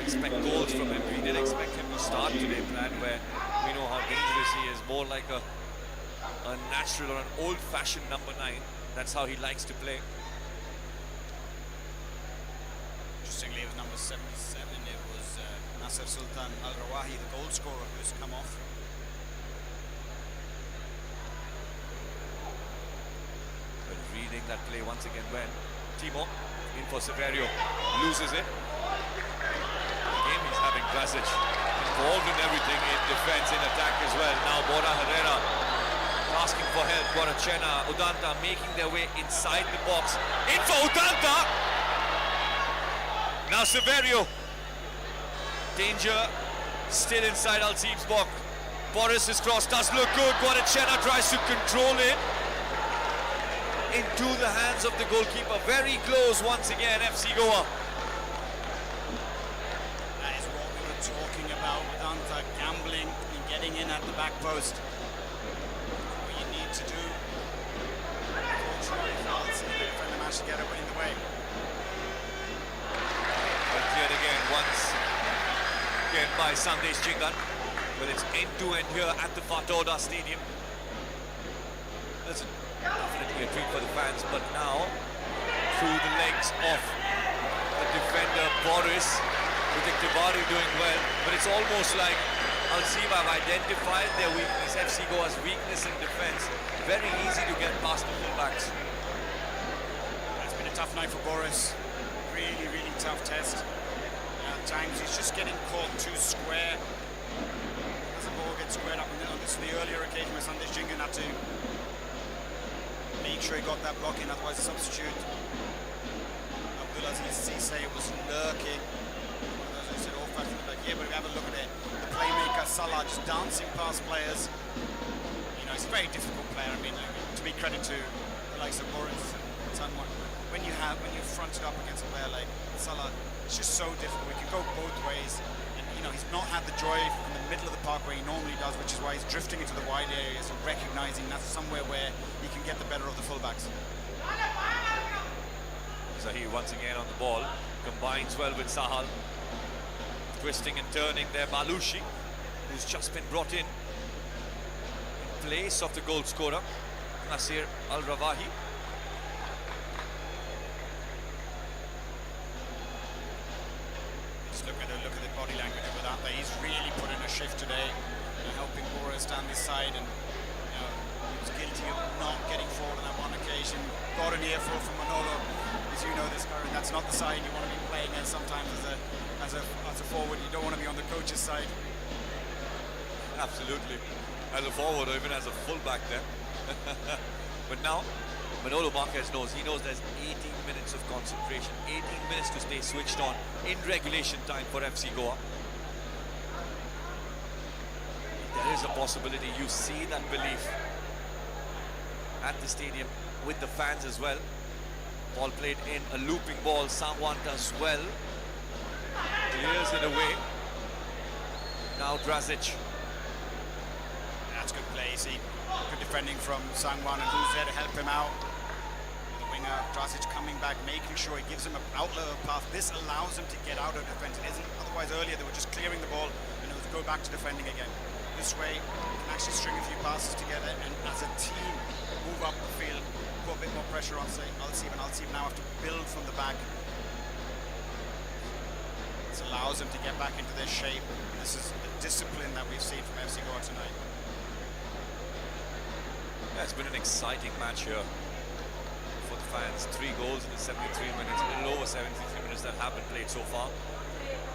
expect goals from him. We did expect him to start today, Brad, where we know how dangerous he is. More like a natural or an old-fashioned number 9. That's how he likes to play. Interestingly, it was number 77. It was Nasser Sultan Al-Rawahi, the goal scorer, who's come off. But reading that play once again when Timo in for Severio loses it. Again, he's having Krasic involved in everything, in defense, in attack as well. Now Bora Herrera asking for help. Guarachena, Udanta making their way inside the box. In for Udanta! Now Severio. Danger still inside Al-Seeb's box. Boris's cross does look good. Guarachena tries to control it into the hands of the goalkeeper. Very close once again, FC Goa. That is what we were talking about. Udanta gambling and getting in at the back post. What you need to do. Unfortunately, the defender managed to get it in the way. But cleared again once again by Sandesh Jingan. But it's end-to-end here at the Fatoda Stadium. Listen, definitely a treat for the fans, but now through the legs of the defender Boris, with Tiwari doing well, but it's almost like Al-Seeb have identified their weakness, FC Goa's weakness in defence. Very easy to get past the fullbacks. It's been a tough night for Boris. Really, really tough test. At times he's just getting caught too square. As the ball gets squared up, and this is the earlier occasion where Sandesh Jingan had to make sure he got that block in, otherwise a substitute. Abdulaziz Cisse was lurking. One of those who said old-fashioned, like, yeah, but we have a look at it. The playmaker Salah just dancing past players. You know, he's a very difficult player. I mean, to be credit to the likes of Boris and Tanwan, when you're fronted up against a player like Salah, it's just so difficult. We can go both ways. And, you know, he's not had the joy in the middle of the park where he normally does, which is why he's drifting into the wide areas and recognising that's somewhere where he can get the better of the fullbacks. Zahir once again on the ball, combines well with Sahal. Twisting and turning there, Balushi, who's just been brought in place of the goal scorer, Nasir Al-Rawahi. Just look at the body language of Udanta. He's really put in a shift today, helping Boris down this side, and he was guilty of not getting forward on that one occasion. Got an earful from Manolo, as you know this, Karen. That's not the side you want to be playing as sometimes as a forward. You don't want to be on the coach's side. Absolutely. As a forward or even as a fullback there. But now, Manolo Marquez knows. He knows there's 18 minutes of concentration, 18 minutes to stay switched on in regulation time for FC Goa. There is a possibility. You see that belief at the stadium with the fans as well. Ball played in, a looping ball. Sangwan does well. Clears it away. Now Drazic. That's good play. See, good defending from Sangwan, and who's there to help him out? The winger Drazic coming back, making sure he gives him an outlet path. This allows him to get out of defence. It isn't otherwise earlier they were just clearing the ball and it would go back to defending again. This way, you can actually string a few passes together and as a team move up the field, put a bit more pressure on, say, Al-Seeb, and Al-Seeb now have to build from the back. This allows them to get back into their shape. This is the discipline that we've seen from FC Goa tonight. Yeah, it's been an exciting match here for the fans. 3 goals in the 73 minutes, a little over 73 minutes that have been played so far.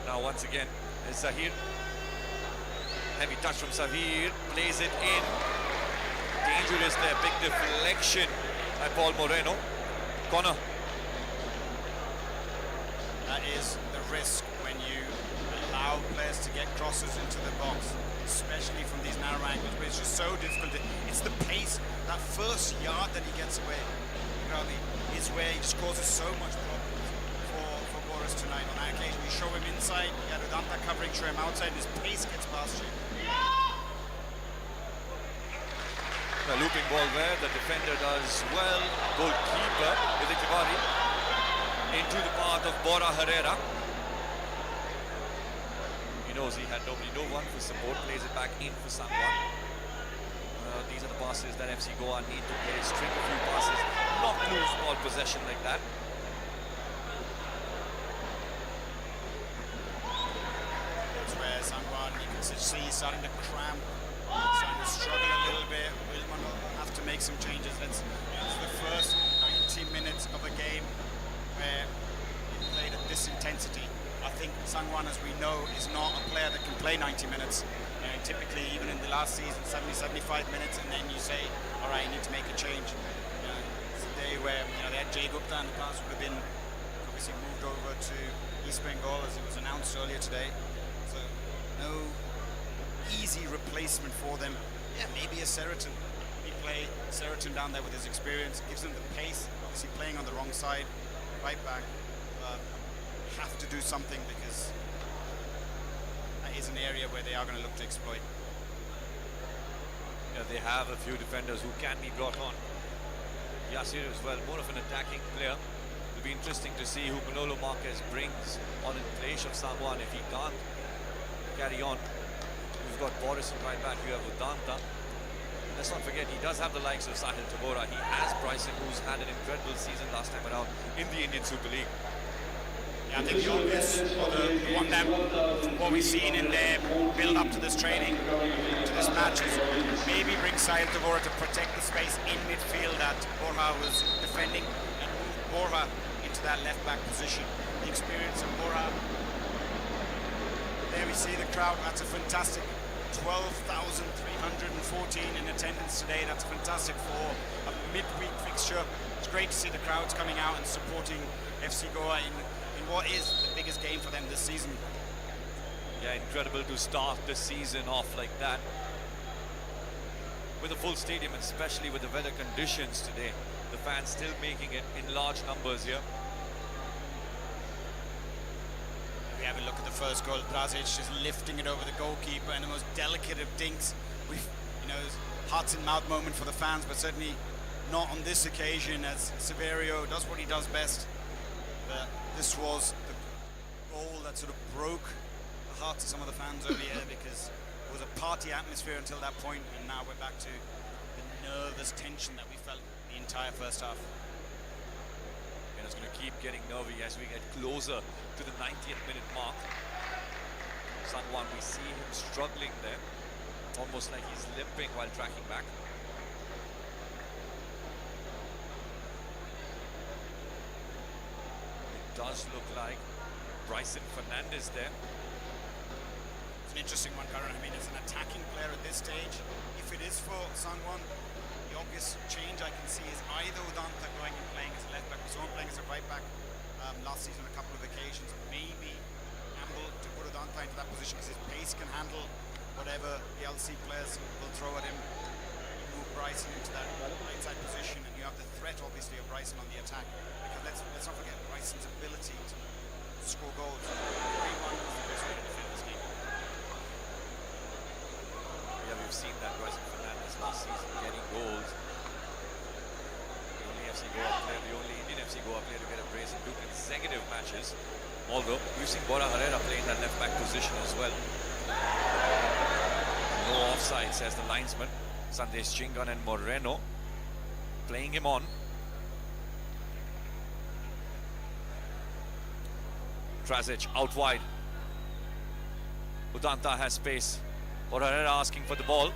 Now once again, it's Zahir. Heavy touch from Zahir, plays it in. Dangerous there, big deflection by Paul Moreno. Corner. That is the risk when you allow players to get crosses into the box, especially from these narrow angles, but it's just so difficult. It's the pace, that first yard that he gets away, is where he just causes so much problems for Boris tonight. On that occasion, you show him inside, you got Udanta covering, show him outside, and his pace gets past you. The looping ball there, the defender does well. Goalkeeper with the Kivari into the path of Bora Herrera. He knows he had nobody, no one for support, plays it back in for someone. These are the passes that FC Goa need to play, string a few passes, not lose ball possession like that. That's where Sangwan, you can see he's starting to cramp, starting to struggle a little bit. Wilman will have to make some changes. It's the first 90 minutes of a game where he played at this intensity. I think Sangwan, as we know, is not a player that can play 90 minutes. You know, typically, even in the last season, 70-75 minutes, and then you say, all right, you need to make a change. You know, it's a day where they had Jay Gupta in the past, would have been obviously moved over to East Bengal as it was announced earlier today. So no easy replacement for them. Yeah, maybe a Seriton. We play Seriton down there with his experience, gives them the pace. Obviously, playing on the wrong side, right back. Have to do something because that is an area where they are going to look to exploit. Yeah, they have a few defenders who can be brought on. Yasir as well, more of an attacking player. It'll be interesting to see who Manolo Marquez brings on in place of Sangwan if he can't carry on. We've got Boris in right back, you have Udanta. Let's not forget, he does have the likes of Sahil Tabora. He has Bryson, who's had an incredible season last time around in the Indian Super League. Yeah, I think the obvious, or the one that from what we've seen in their build up to this training, to this match, is maybe bring Sahil Tabora to protect the space in midfield that Borja was defending and move Borja into that left back position. The experience of Borja. There we see the crowd. That's a fantastic 12,314 in attendance today. That's fantastic for a midweek fixture. It's great to see the crowds coming out and supporting FC Goa in what is the biggest game for them this season. Yeah, incredible to start the season off like that with a full stadium, especially with the weather conditions today. The fans still making it in large numbers here. We have a look at the first goal. Drazic just lifting it over the goalkeeper, and the most delicate of dinks. Hearts in mouth moment for the fans, but certainly not on this occasion, as Severio does what he does best. But this was the goal that sort of broke the hearts of some of the fans over here, because it was a party atmosphere until that point, and now we're back to the nervous tension that we felt the entire first half. And it's going to keep getting nervy as we get closer to the 90th minute mark. Sangwan, we see him struggling there, almost like he's limping while tracking back. does look like Bryson Fernandes there. It's an interesting one, Karan. I mean, as an attacking player at this stage, if it is for Sangwon, the obvious change I can see is either Udanta going and playing as a left back, or someone playing as a right back last season on a couple of occasions. Maybe Amble to put Udanta into that position because his pace can handle whatever the Al-Seeb players will throw at him. You move Bryson into that right side position, and you have the threat, obviously, of Bryson on the attack. Because let's not forget Bryson's ability to score goals. Everyone was the best way to defend this game. Yeah, we've seen that Bryson Fernandes last season getting goals. The only FC Goa player, the only Indian FC Goa player to get a brace in two consecutive matches. Although we've seen Bora Herrera playing that left back position as well. No offside, says the linesman. Sandesh Chingan and Moreno playing him on. Trazic out wide. Udanta has space. Bora Herrera asking for the ball.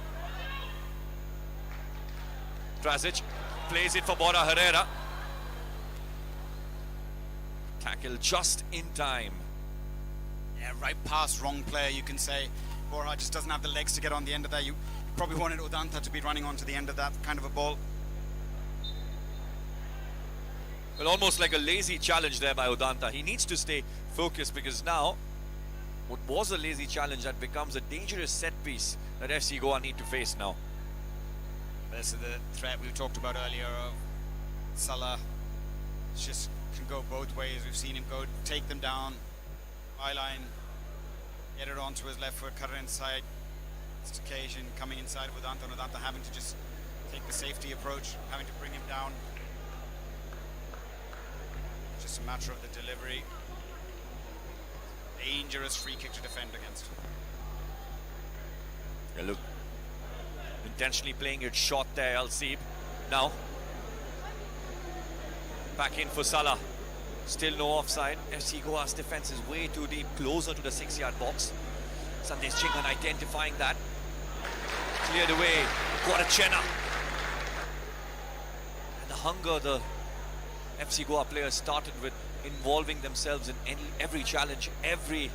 Trazic plays it for Bora Herrera. Tackle just in time. Yeah, right pass, wrong player, you can say. Bora just doesn't have the legs to get on the end of that. You probably wanted Udanta to be running onto the end of that kind of a ball. Well, almost like a lazy challenge there by Udanta. He needs to stay focused because now what was a lazy challenge that becomes a dangerous set piece that FC Goa need to face now. This is the threat we talked about earlier of Salah. Just can go both ways. We've seen him go take them down, byline, get it onto his left foot, cut it inside. This occasion coming inside with Udanta, and Udanta having to just take the safety approach, having to bring him down. Just a matter of the delivery. Dangerous free kick to defend against. Yeah, look, intentionally playing it short there, Al-Seeb. Now, back in for Salah. Still no offside. FC Goa's defense is way too deep, closer to the 6-yard box. Sandesh Chingan identifying that. Cleared away. Guarachena. And the hunger the FC Goa players started with, involving themselves in every challenge, every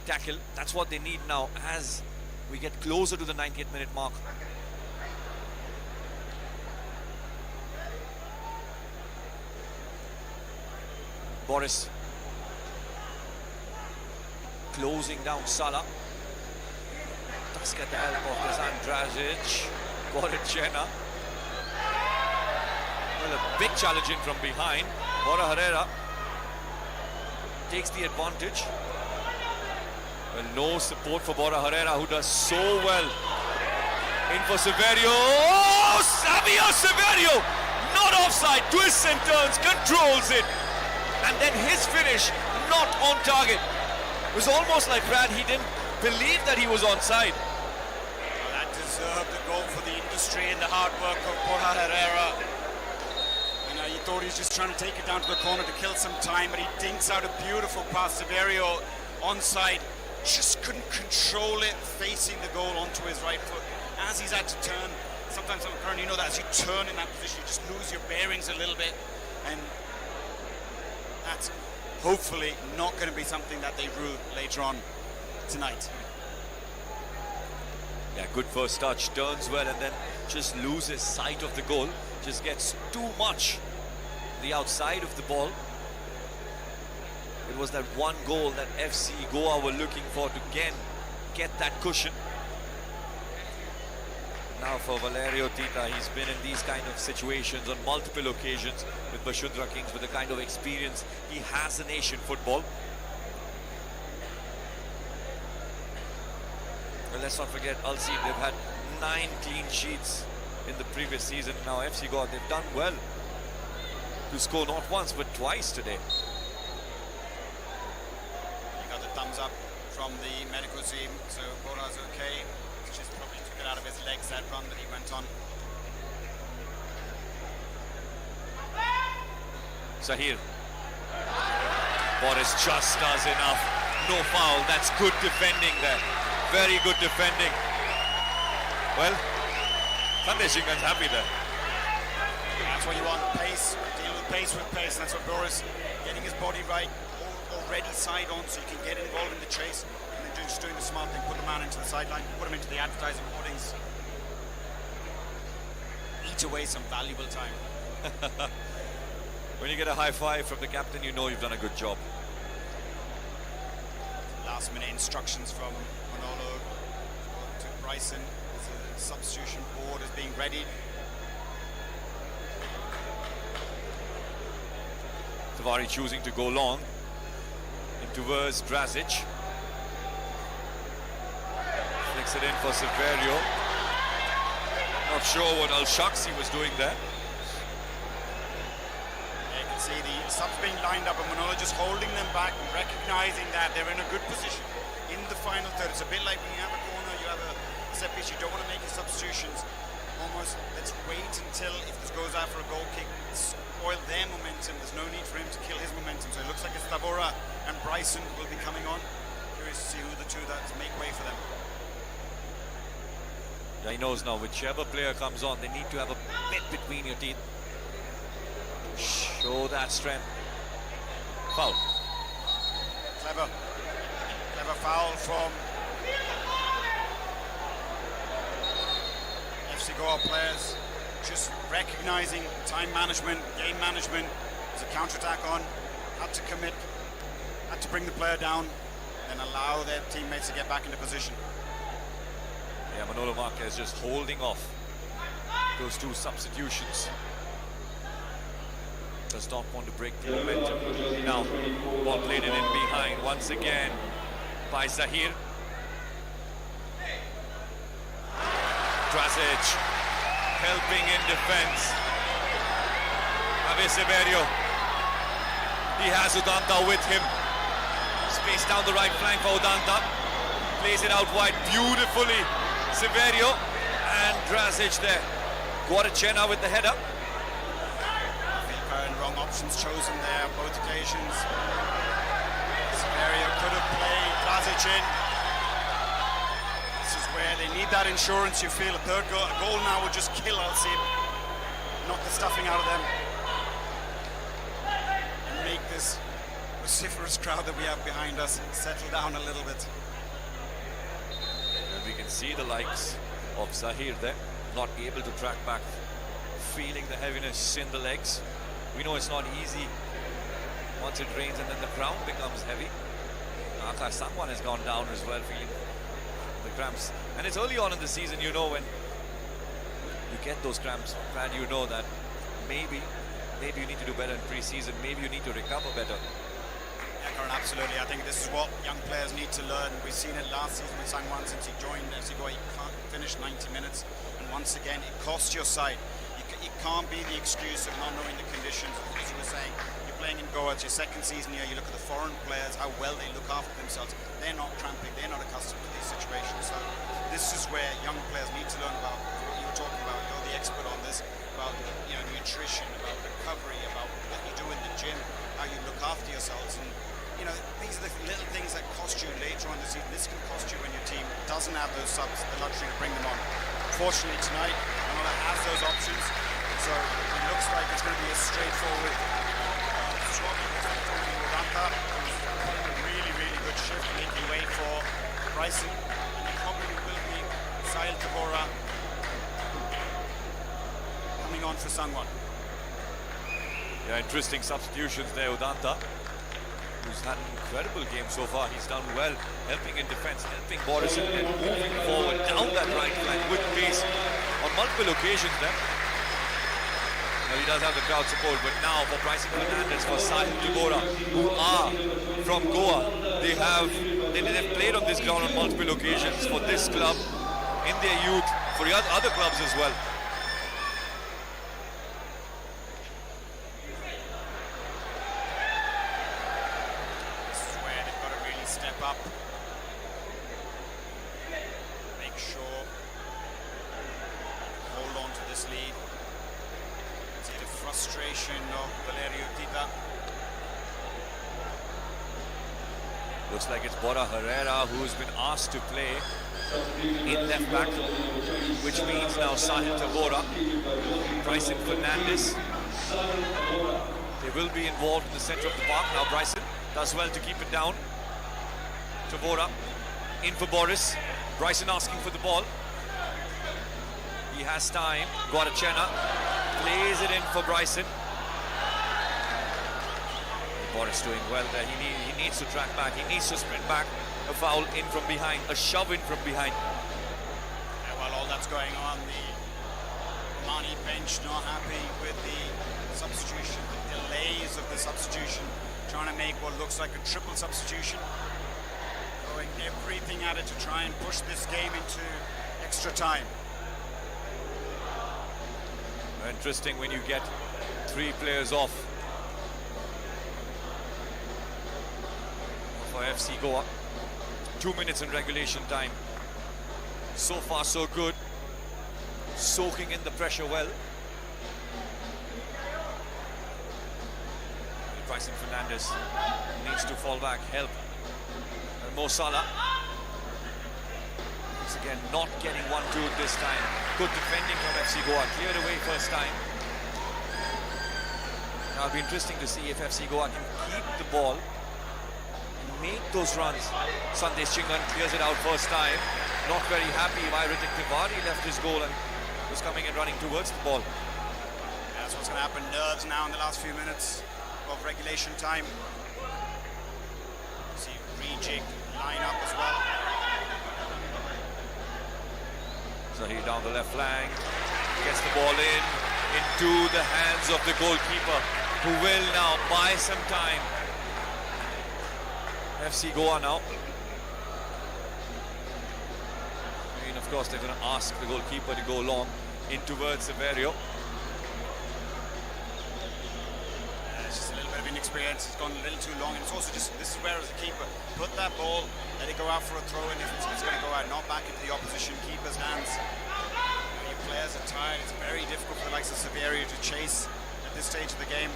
tackle. That's what they need now as we get closer to the 90th minute mark. Boris closing down Salah. Does get the help of Kazan Dragic. Guarachena. Well, a big challenge in from behind. Bora Herrera takes the advantage. Well, no support for Bora Herrera, who does so well. In for Severio. Oh, Xavier Severio! Not offside, twists and turns, controls it. And then his finish, not on target. It was almost like Brad, he didn't believe that he was onside. That deserved a goal for the industry and the hard work of Bora Herrera. You thought he was just trying to take it down to the corner to kill some time, but he dinks out a beautiful pass. Severio onside, just couldn't control it, facing the goal onto his right foot. As he's had to turn, sometimes, you know that as you turn in that position, you just lose your bearings a little bit, and that's hopefully not going to be something that they rue later on tonight. Yeah, good first touch, turns well, and then just loses sight of the goal. Just gets too much the outside of the ball. It was that one goal that FC Goa were looking for to again get that cushion. Now for Valerio Tita, he's been in these kind of situations on multiple occasions with Bashundra Kings, with the kind of experience he has in Asian football. Well, let's not forget Al-Seeb, they've had 9 clean sheets in the previous season. Now FC Goa, they've done well to score not once but twice today. You got the thumbs up from the medical team, so Bora's okay. It's just probably took it out of his legs, that run that he went on. Sahir. Boris just does enough. No foul. That's good defending there. Very good defending. Well, Sandesh Chingan's happy there. That's what you want, pace, deal with pace, that's what Boris, getting his body right, ready side on so you can get involved in the chase, and then just doing the smart thing, put the man into the sideline, put him into the advertising hoardings. Eat away some valuable time. When you get a high five from the captain, you know you've done a good job. Last minute instructions from Manolo to Bryson. The substitution board is being readied. Tavari choosing to go long in towards Drazic. Flicks it in for Severio. Not sure what Al-Shaksi was doing there. You can see the subs being lined up and Manolo just holding them back and recognizing that they're in a good position in the final third. It's a bit like when you have a corner, you have a set piece, you don't want to make your substitutions. Almost, let's wait until if this goes out for a goal kick, spoil their momentum. There's no need for him to kill his momentum. So it looks like it's Tabora and Bryson will be coming on. Curious to see who the two that make way for them. Yeah, he knows now, whichever player comes on, they need to have a bit between your teeth. Show that strength. Foul. Clever foul from FC Goa players. Just recognizing time management, game management. There's a counter-attack on. Had to commit, had to bring the player down, then allow their teammates to get back into position. Yeah, Manolo Marquez just holding off those two substitutions. Does not want to break the momentum. Now, ball played in behind once again by Zahir. Drazic helping in defense. Ave Severio. He has Udanta with him. Space down the right flank for Udanta. Plays it out wide beautifully. Severio and Drazic there. Guarachena with the header. And wrong options chosen there on both occasions. Severio could have played Drazic in. This is where they need that insurance. You feel a third goal, a goal now would just kill Al-Seeb. Knock the stuffing out of them. And make this vociferous crowd that we have behind us settle down a little bit. And we can see the likes of Zahir there, not able to track back, feeling the heaviness in the legs. We know it's not easy once it rains and then the ground becomes heavy. Akash Sangwan has gone down as well, feeling the cramps. And it's early on in the season, you know, when you get those cramps, and you know that maybe you need to do better in pre-season, maybe you need to recover better. Yeah, Karan, absolutely. I think this is what young players need to learn. We've seen it last season with Sangwan since he joined FC Goa. He can't finish 90 minutes. And once again, it costs your side. It can't be the excuse of not knowing the conditions. As you were saying, you're playing in Goa, it's your second season here, you look at the foreign players, how well they look after themselves. They're not cramping, they're not accustomed to these situations. So this is where young players need to learn about what you were talking about. You're the expert on this, about nutrition, about recovery, about what you do in the gym, how you look after yourselves. And these are the little things that cost you later on the season. This can cost you when your team doesn't have those subs, the luxury to bring them on. Fortunately tonight, Manolo has those options. So it looks like it's going to be a straightforward swap. A really, really good shift, making way for Bryson. And it probably will be Sahil Tabora coming on for Sangwan. Yeah, interesting substitutions there. Udanta, who's had an incredible game so far. He's done well, helping in defense, helping Boris, and moving forward down that right flank with pace on multiple occasions there. Now he does have the crowd support, but now for Bryson Fernandez, for Sahil Tabora, who are from Goa, they've played on this ground on multiple occasions for this club, in their youth, for the other clubs as well. This is where they've got to really step up. Make sure, hold on to this lead. See the frustration of Valerio Tita. Looks like it's Bora Herrera who's been asked to play in left back, which means now Sahil Tabora, Bryson Fernandez. They will be involved in the center of the park. Now Bryson does well to keep it down. Tavora in for Boris. Bryson asking for the ball. He has time. Guadachena plays it in for Bryson. Boris doing well there. He needs to track back. He needs to sprint back. A foul in from behind. A shove in from behind. Yeah, while all that's going on, the Omani bench not happy with the substitution, the delays of the substitution, trying to make what looks like a triple substitution, throwing everything at it to try and push this game into extra time. Interesting when you get 3 players off for FC Goa. 2 minutes in regulation time. So far so good. Soaking in the pressure well. Bryson Fernandez needs to fall back, help. And Mo Salah. Once again, not getting 1-2 this time. Good defending from FC Goa, cleared away first time. Now it'll be interesting to see if FC Goa can keep the ball and make those runs. Sandesh Chingan clears it out first time. Not very happy why Ritik Tiwari left his goal and was coming and running towards the ball. Yeah, that's what's going to happen. Nerves now in the last few minutes of regulation time. See rejig line up as well. Zahir down the left flank, gets the ball into the hands of the goalkeeper, who will now buy some time. FC Goa now. I mean, of course, they're going to ask the goalkeeper to go long in towards Severio. It's just a little bit of inexperience. It's gone a little too long, and it's also just, this is where as a keeper, put that ball, let it go out for a throw, and if it's going to go out, not back into the opposition keeper's hands. Your players are tired. It's very difficult for the likes of Severio to chase at this stage of the game.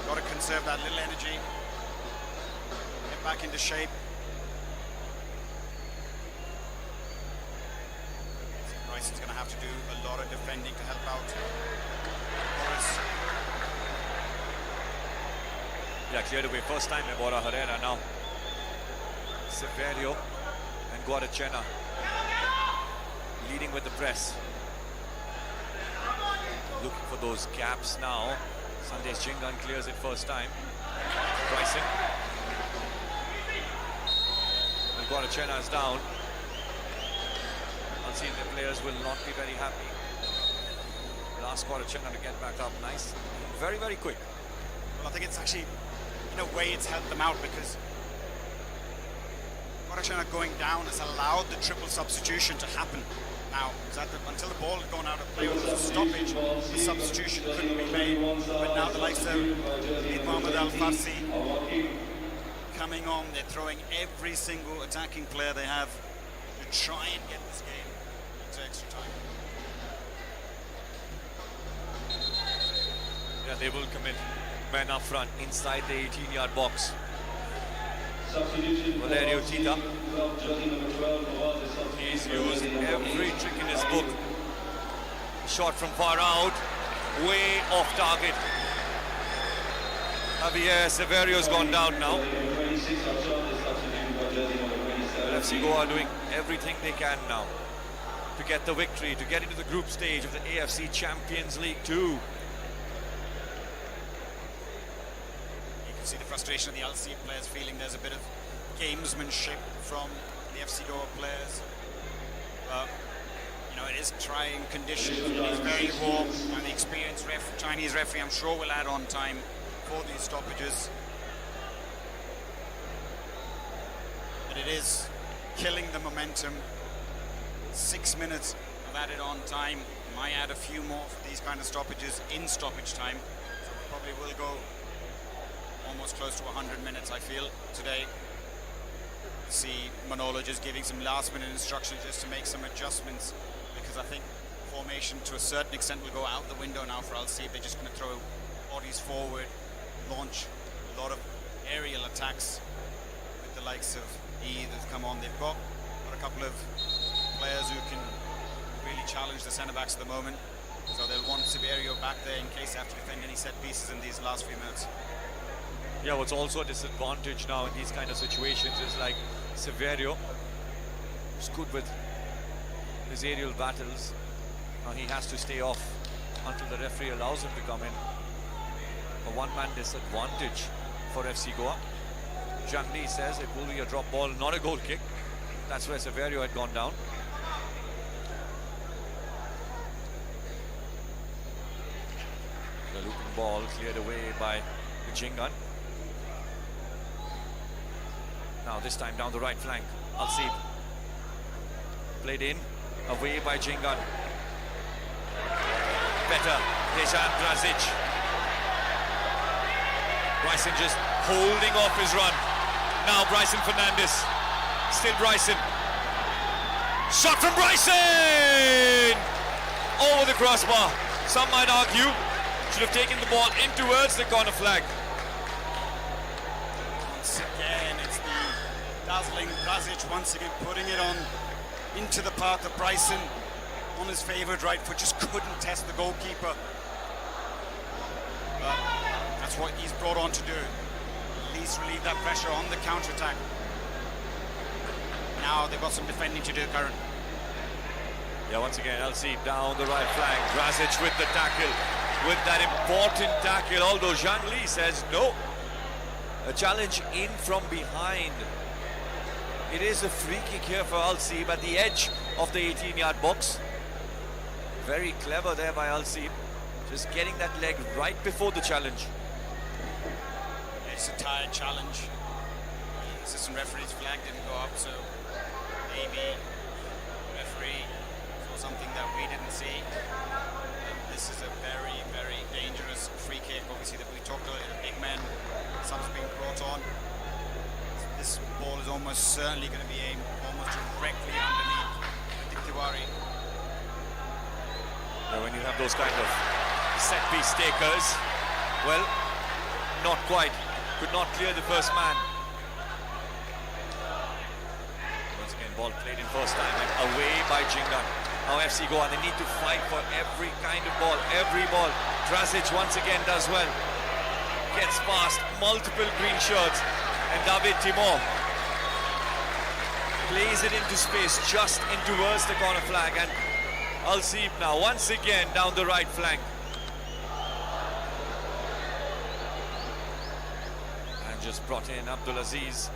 Got to conserve that little energy, get back into shape. Bryson's going to have to do a lot of defending to help out Boris. Yeah, cleared away first time by Bora Herrera now. Severio and Guadachena leading with the press. Looking for those gaps now. Sandesh Chingan clears it first time. Bryson. And Guadachena is down. I'll see the players will not be very happy. We'll ask Guadachena to get back up. Nice. Very, very quick. Well, I think it's actually, in a way, it's helped them out because Guadachena going down has allowed the triple substitution to happen. Now, until the ball had gone out of play with a stoppage, the substitution couldn't be made. But now the likes of Mohamed Al-Farsi coming on, they're throwing every single attacking player they have to try and get this game into extra time. Yeah, they will commit men up front inside the 18-yard box. Valerio Tita. He's used every trick in his book. Shot from far out, way off target. Javier Severio's gone down now. FC Goa are doing everything they can now to get the victory, to get into the group stage of the AFC Champions League Two. See the frustration of the Al-Seeb players, feeling there's a bit of gamesmanship from the FC Goa players. You know, it is trying conditions, it is very warm, and the experienced Chinese referee, I'm sure, will add on time for these stoppages. But it is killing the momentum. 6 minutes of added on time. Might add a few more for these kind of stoppages in stoppage time. So we probably will go almost close to 100 minutes, I feel, today. See Manolo just giving some last-minute instructions just to make some adjustments, because I think formation to a certain extent will go out the window now for Al-Seeb. They're just going to throw bodies forward, launch a lot of aerial attacks with the likes of that's come on. They've got a couple of players who can really challenge the centre-backs at the moment, so they'll want Severio back there in case they have to defend any set pieces in these last few minutes. Yeah, what's also a disadvantage now in these kind of situations is like Severio, who's good with his aerial battles. Now he has to stay off until the referee allows him to come in. A one-man disadvantage for FC Goa. Zhang Li says it will be a drop ball, not a goal kick. That's where Severio had gone down. The looping ball cleared away by the Chingan. Now this time down the right flank, Al-Seeb. Played in, away by Chingan. Better, Dejan Drazic. Bryson just holding off his run. Now Bryson Fernandes. Still Bryson. Shot from Bryson! Over the crossbar. Some might argue should have taken the ball in towards the corner flag. Once again, it's the dazzling Drazic once again putting it on into the path of Bryson on his favoured right foot, just couldn't test the goalkeeper. But that's what he's brought on to do. At least relieve that pressure on the counter-attack. Now they've got some defending to do, Karan. Yeah, once again, Al-Seeb down the right flank. Drazic with the tackle, with that important tackle, although Zhang Li says no. A challenge in from behind. It is a free kick here for Al-Seeb at the edge of the 18-yard box. Very clever there by Al-Seeb. Just getting that leg right before the challenge. It's a tired challenge. The assistant referee's flag didn't go up, so maybe the referee saw something that we didn't see. This is a very, very dangerous free kick. Obviously, that we talked earlier, the big men, some's being brought on. This ball is almost certainly going to be aimed almost directly underneath Tiwari. Now when you have those kind of set-piece takers, well, not quite. Could not clear the first man. Once again, ball played in first time and away by Chingan. Now FC Goa, they need to fight for every kind of ball, every ball. Drazic once again does well. Gets past multiple green shirts. And David Timor plays it into space, just in towards the corner flag. And Al-Seeb now once again down the right flank. And just brought in Abdulaziz.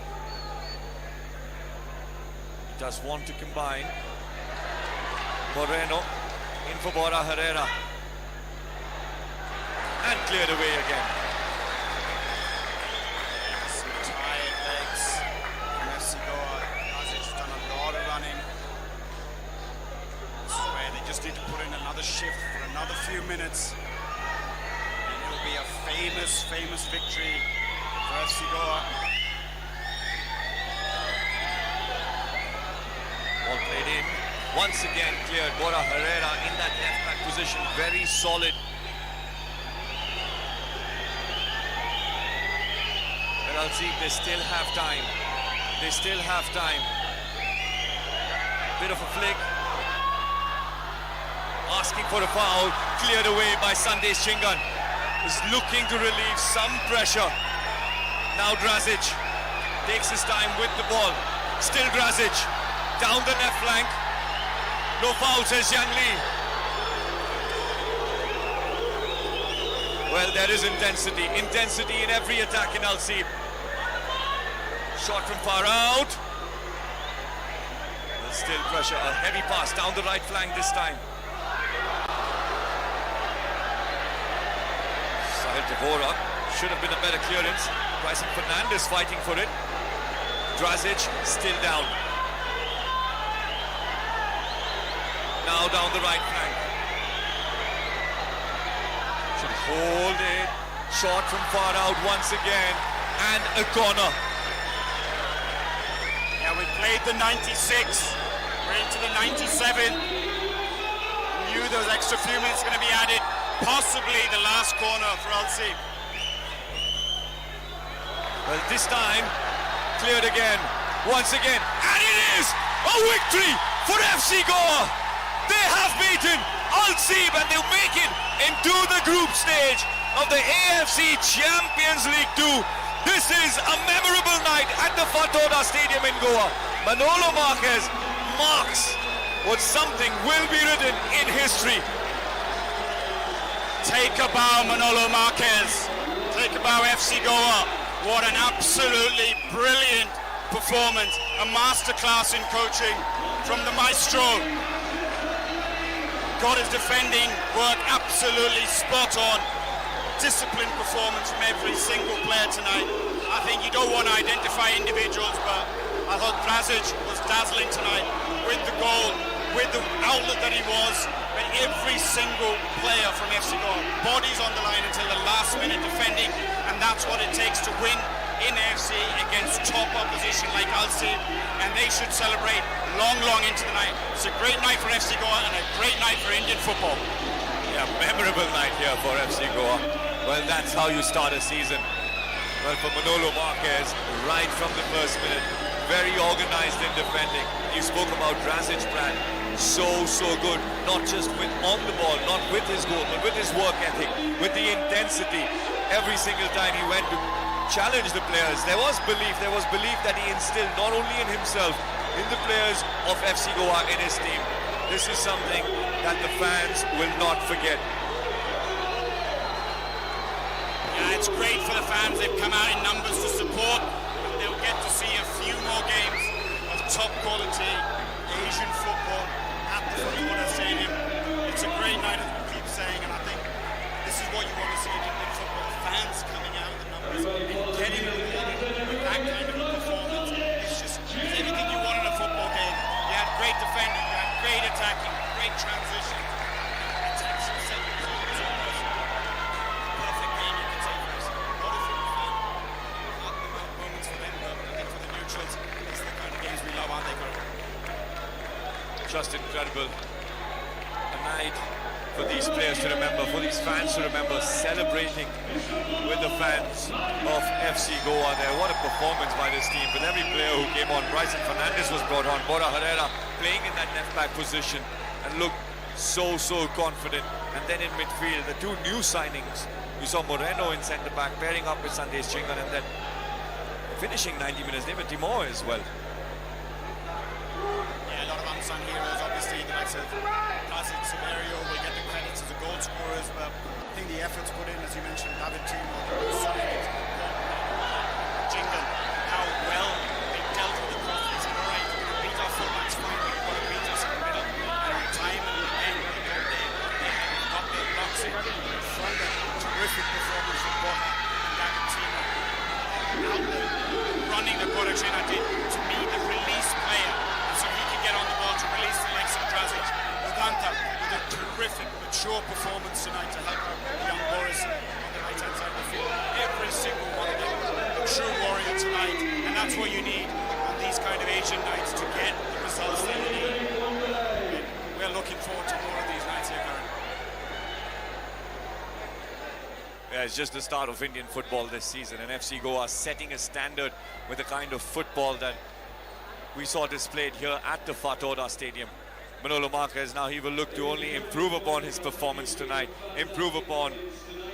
He does want to combine. Moreno in for Bora Herrera. And cleared away again. Just need to put in another shift for another few minutes, and it'll be a famous, famous victory for FC Goa. Ball played in, once again cleared. Bora Herrera in that left back position, very solid. But Al-Seeb, they still have time. They still have time. Bit of a flick. Asking for a foul, cleared away by Sandesh Chingan. Is looking to relieve some pressure. Now Drazic takes his time with the ball. Still Drazic down the left flank. No foul, says Zhang Li. Well, there is intensity in every attack in Al-Seeb. Shot from far out. There's still pressure, a heavy pass down the right flank this time. Devora should have been a better clearance. Bryson Fernandes fighting for it. Drazic still down. Now down the right flank. Should hold it. Shot from far out once again. And a corner. Yeah, we played the 96. We're into the 97. Knew those extra few minutes going to be added. Possibly the last corner for Al-Seeb. Well, this time, cleared again, once again, and it is a victory for FC Goa. They have beaten Al-Seeb and they'll make it into the group stage of the AFC Champions League 2. This is a memorable night at the Fatoda Stadium in Goa. Manolo Marquez marks what something will be written in history. Take a bow, Manolo Marquez. Take a bow, FC Goa. What an absolutely brilliant performance. A masterclass in coaching from the maestro. Got his defending work absolutely spot on. Disciplined performance from every single player tonight. I think you don't want to identify individuals, but I thought Drazic was dazzling tonight with the goal, with the outlet that he was. But every single player from FC Goa, bodies on the line until the last minute defending, and that's what it takes to win in AFC against top opposition like Al-Seeb, and they should celebrate long into the night. It's a great night for FC Goa and a great night for Indian football. Yeah, memorable night here for FC Goa. Well, that's how you start a season. Well, for Manolo Marquez, right from the first minute, very organized in defending. You spoke about Drazic, Brad. So good. Not just on the ball, not with his goal, but with his work ethic, with the intensity. Every single time he went to challenge the players, there was belief that he instilled not only in himself, in the players of FC Goa, in his team. This is something that the fans will not forget. Yeah, it's great for the fans. They've come out in numbers to support. They'll get to see a few more games of top quality Asian football at the Fatoda Stadium. It's a great night, as we keep saying, and I think this is what you want to see in Indian football. Fans coming out in the numbers and getting rewarded with that kind of a performance. It's just everything you want in a football game. You had great defending, you had great attacking, great transition. It's almost perfect game, you could say, for us. Not if you're a fan. Not the moments for them, but I think for the neutrals, it's the kind of games we love, aren't they, Guru? Just incredible. A night for these players to remember, for these fans to remember, celebrating with the fans of FC Goa there. What a performance by this team, with every player who came on. Bryson Fernandes was brought on, Bora Herrera playing in that left back position and looked so confident. And then in midfield, the two new signings. You saw Moreno in centre back pairing up with Sandesh Chingan, and then finishing 90 minutes, David Timor as well. Yeah, a lot of unsung heroes, obviously. The likes of Placic, Severio will get the credits as the goal scorers, but I think the efforts put in, as you mentioned, David Timor, signings, Chingan, how well they dealt with the crosses. All right, we're going to beat our fullbacks fine, but you've got to beat us in the middle. And time and again, they got their blocks in front of terrific performance from Bora and David Timor. Out there, running the Borachena did to me the release player, and so he can get on the ball to release the likes of Drazic. Udanta with a terrific, mature performance tonight to help the young Boris on the right-hand side of the field. Every single one of them, a true warrior tonight, and that's what you need on these kind of Asian nights to get the results that you need. And we're looking forward to more of these nights here, Karen. Yeah, it's just the start of Indian football this season, and FC Goa setting a standard with the kind of football that we saw displayed here at the Fatoda Stadium. Manolo Marquez, now he will look to only improve upon his performance tonight, improve upon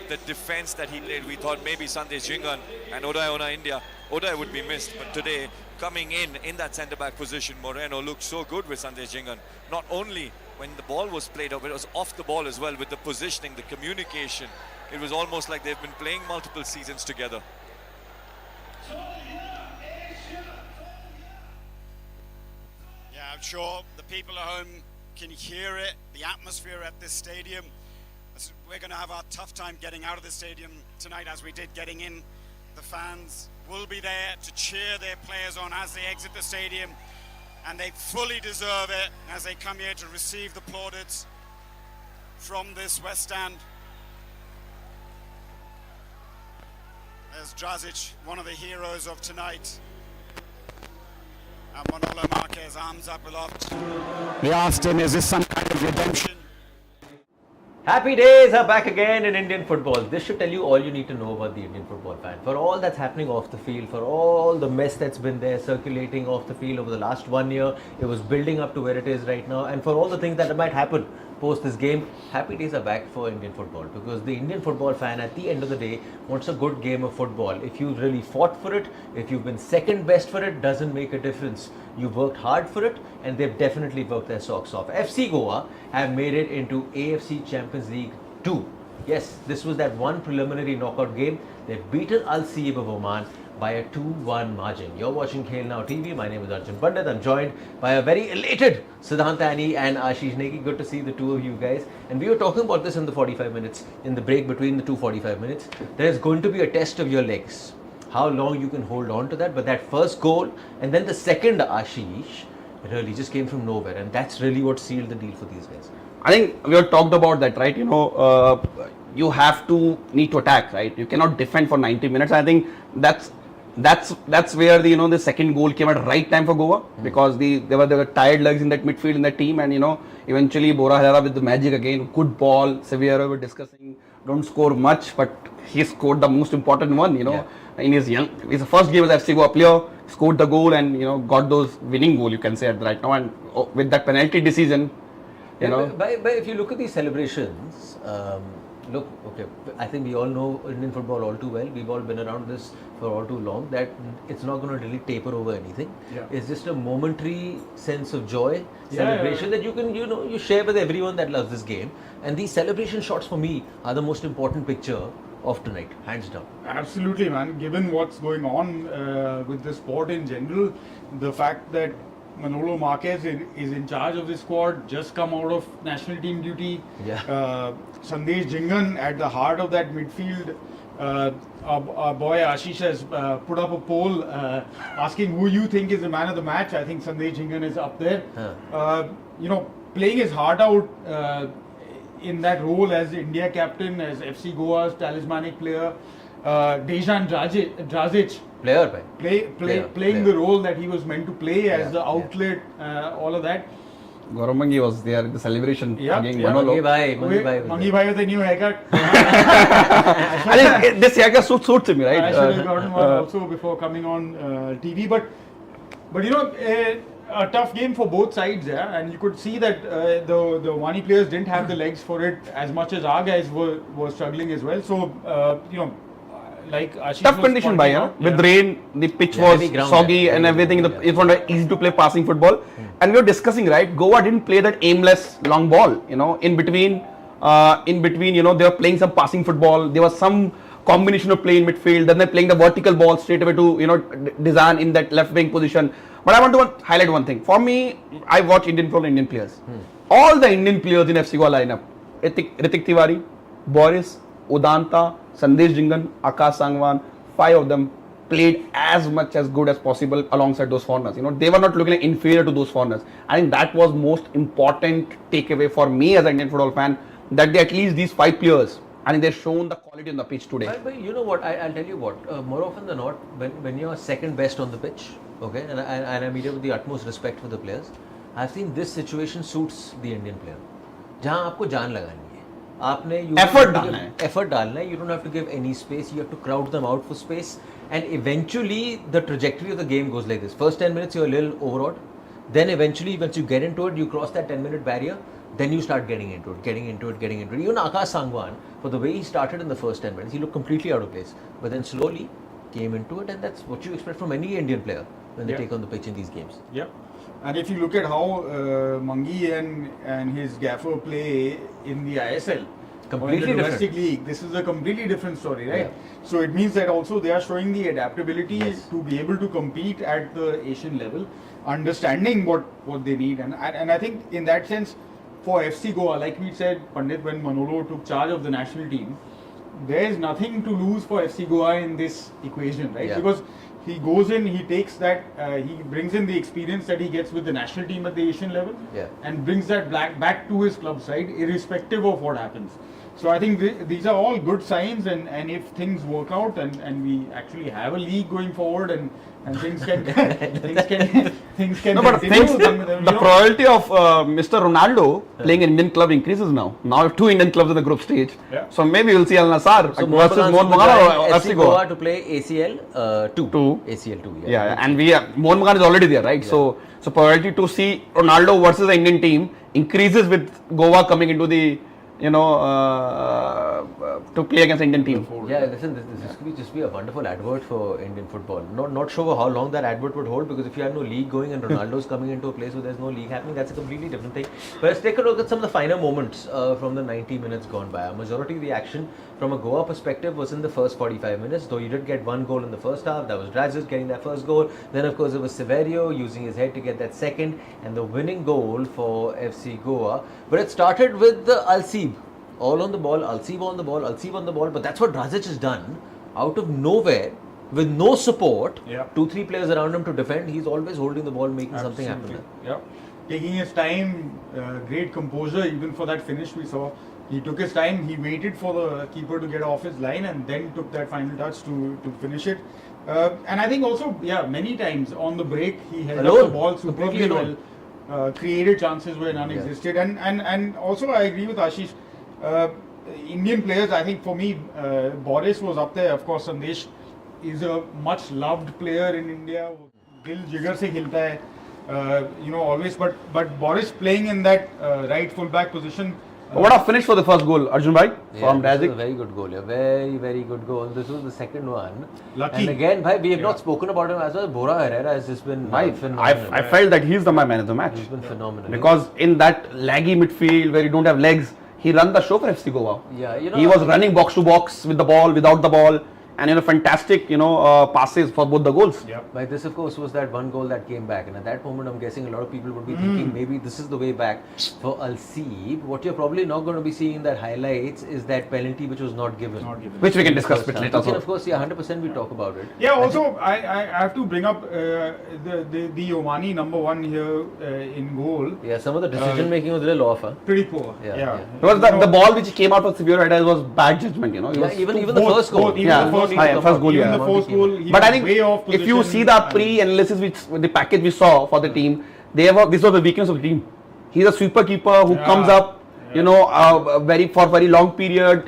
the defense that he played. We thought maybe Sandesh Chingan and Uday India, Uday would be missed, but today coming in that centre-back position, Moreno looked so good with Sandesh Chingan. Not only when the ball was played up, it was off the ball as well, with the positioning, the communication. It was almost like they've been playing multiple seasons together. Yeah, I'm sure the people at home can hear it, the atmosphere at this stadium. We're going to have a tough time getting out of the stadium tonight, as we did getting in. The fans will be there to cheer their players on as they exit the stadium, and they fully deserve it as they come here to receive the plaudits from this West Stand. There's Drazic, one of the heroes of tonight. And Manolo Marquez, arms up aloft. They asked him, is this some kind of redemption? Happy days are back again in Indian football. This should tell you all you need to know about the Indian football fan. For all that's happening off the field, for all the mess that's been there circulating off the field over the last 1 year, it was building up to where it is right now, and for all the things that might happen post this game. Happy days are back for Indian football, because the Indian football fan at the end of the day wants a good game of football. If you really fought for it, if you've been second best for it, doesn't make a difference. You've worked hard for it, and they've definitely worked their socks off. FC Goa have made it into AFC Champions League Two. Yes, this was that one preliminary knockout game. They've beaten Al-Seeb of Oman by a 2-1 margin. You're watching Khel Now TV. My name is Arjun Pandit. I'm joined by a very elated Siddhant Ani and Ashish Negi. Good to see the two of you guys. And we were talking about this in the 45 minutes, in the break between the 45 minutes. There's going to be a test of your legs. How long you can hold on to that. But that first goal and then the second, Ashish, really just came from nowhere. And that's really what sealed the deal for these guys. I think we have talked about that, right? You have to need to attack, right? You cannot defend for 90 minutes. I think that's where the second goal came at the right time for Goa, because there were tired legs in that midfield in that team, and eventually Bora Herrera with the magic again, good ball. Sevilla were discussing, don't score much, but he scored the most important one. In his first game as FC Goa player, scored the goal and got those winning goal, you can say, at right now, and with that penalty decision. But if you look at these celebrations, I think we all know Indian football all too well. We've all been around this for all too long, that it's not going to really taper over anything. Yeah. It's just a momentary sense of joy, celebration that you can, you share with everyone that loves this game. And these celebration shots for me are the most important picture of tonight, hands down. Absolutely, man. Given what's going on with the sport in general, the fact that Manolo Marquez is in charge of this squad, just come out of national team duty. Yeah. Sandesh Jingan at the heart of that midfield. Our boy Ashish has put up a poll asking who you think is the man of the match. I think Sandesh Jingan is up there. Playing his heart out in that role as India captain, as FC Goa's talismanic player. Dejan Drazic. Playing the role that he was meant to play as the outlet, all of that. Gauram was there in the celebration. Mangi Bhai with a new haircut. I think this haircut suits him, right? I should have gotten one also before coming on TV. But a tough game for both sides, and you could see that the Wani players didn't have the legs for it as much as our guys were struggling as well. So like Ashish tough condition with rain, the pitch was soggy and everything. It was not easy to play passing football. And we were discussing, right? Goa didn't play that aimless long ball. In between, they were playing some passing football. There was some combination of play in midfield. Then they're playing the vertical ball straight away to Dizan in that left wing position. But I want to highlight one thing. For me, I watch Indian players. All the Indian players in FC Goa lineup: Ritik Tiwari, Boris, Udanta, Sandesh Jingan, Akash Sangwan, 5 of them played as much as good as possible alongside those foreigners. They were not looking like inferior to those foreigners. I think that was most important takeaway for me as an Indian football fan, that they, at least these 5 players, I think they've shown the quality on the pitch today. But you know what, I'll tell you what, more often than not, when you're second best on the pitch, okay, and I mean it with the utmost respect for the players, I've seen this situation suits the Indian player. जहाँ आपको जान लगानी है, आपने effort डालना है, you don't have to give any space, you have to crowd them out for space, and eventually the trajectory of the game goes like this. First 10 minutes you're a little overawed, then eventually once you get into it, you cross that 10-minute barrier, then you start getting into it. Even Akash Sangwan, for the way he started in the first 10 minutes, he looked completely out of place, but then slowly came into it, and that's what you expect from any Indian player when they take on the pitch in these games. Yeah. And if you look at how Mangi and his gaffer play in the ISL, completely or in the domestic different league, this is a completely different story, right? Yeah. So it means that also they are showing the adaptability to be able to compete at the Asian level, understanding what they need, and I think in that sense, for FC Goa, like we said, Pandit, when Manolo took charge of the national team, there is nothing to lose for FC Goa in this equation, right? Because he goes in, he takes that, he brings in the experience that he gets with the national team at the Asian level, and brings that back to his club side, irrespective of what happens. So I think these are all good signs, and if things work out and we actually have a league going forward and things can things can No, but continue, things, then, the probability of Mr. Ronaldo playing in Indian club increases now. Now we have 2 Indian clubs in the group stage. Yeah. So maybe we'll see Al Nassr So versus Mohun Bagan or FC FC Goa Goa. to play ACL 2. ACL 2. Yeah, and Mohun Bagan is already there, right? So probability to see Ronaldo versus the Indian team increases with Goa coming into the to play against the Indian team. Yeah, listen, this could just be a wonderful advert for Indian football. Not sure how long that advert would hold, because if you have no league going and Ronaldo's coming into a place where there's no league happening, that's a completely different thing. But let's take a look at some of the finer moments from the 90 minutes gone by. A majority of the action from a Goa perspective was in the first 45 minutes, though you did get 1 goal in the first half. That was Dragic getting that first goal. Then of course it was Severio using his head to get that second, and the winning goal for FC Goa. But it started with the Al-Seeb. All on the ball, Al-Seeb on the ball, Al-Seeb on the ball. But that's what Dragic has done. Out of nowhere, with no support, 2-3 players around him to defend, he's always holding the ball, making something happen. Yeah, taking his time, great composure even for that finish we saw. He took his time, he waited for the keeper to get off his line and then took that final touch to finish it. And I think also, many times on the break, he held up the ball superbly well. Created chances where none existed. And also I agree with Ashish. Indian players, I think for me, Boris was up there. Of course, Sandesh is a much loved player in India. Dil jigar se khilta hai, always. But Boris playing in that right full-back position. What a finish for the first goal, Arjun bhai, from This was Dragic. a very good goal, very, very good goal. This was the second one. Lucky. And again, bhai, we have not spoken about him as well. Bora Herrera has just been phenomenal. I felt that he's the man of the match. He's been phenomenal. Because in that laggy midfield where you don't have legs, he ran the show for FC Goa. Yeah, he was running box to box with the ball, without the ball, and fantastic, passes for both the goals. But this, of course, was that one goal that came back, and at that moment, I'm guessing a lot of people would be thinking maybe this is the way back for Al-Seeb. What you're probably not going to be seeing in that highlights is that penalty which was not given. Which we can discuss bit later. And of course, 100% we talk about it. Yeah, also I have to bring up the Omani number 1 here in goal. Yeah, some of the decision making was a little off. Huh? Pretty poor. Yeah. Because the ball which came out of Severe header was bad judgment, He was Even the first goal. First goal, Even the first goal, he but I was think way off if you position see the pre-analysis, the package we saw for the team, this was the weakness of the team. He's a sweeper keeper who comes up, for very long period,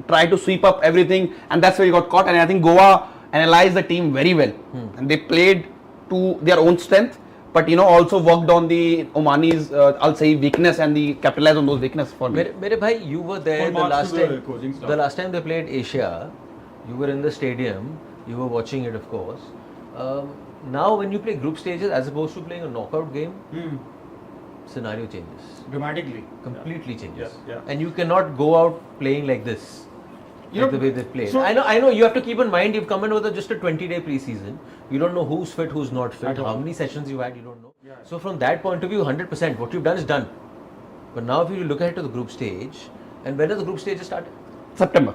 try to sweep up everything, and that's where he got caught. And I think Goa analyzed the team very well, and they played to their own strength, but also worked on the Omani's Al-Seeb weakness and the capitalized on those weaknesses for me. Mere bhai, you were there the last time they played Asia. You were in the stadium, you were watching it, of course. Now when you play group stages as opposed to playing a knockout game, scenario changes. Dramatically. Completely changes. Yeah. And you cannot go out playing like this. You Like know, the way they play. so- I know. You have to keep in mind you've come in with just a 20-day preseason. You don't know who's fit, who's not fit, how many sessions you had, you don't know. So from that point of view, 100%. What you've done is done. But now if you look ahead to the group stage, and when does the group stage start? September.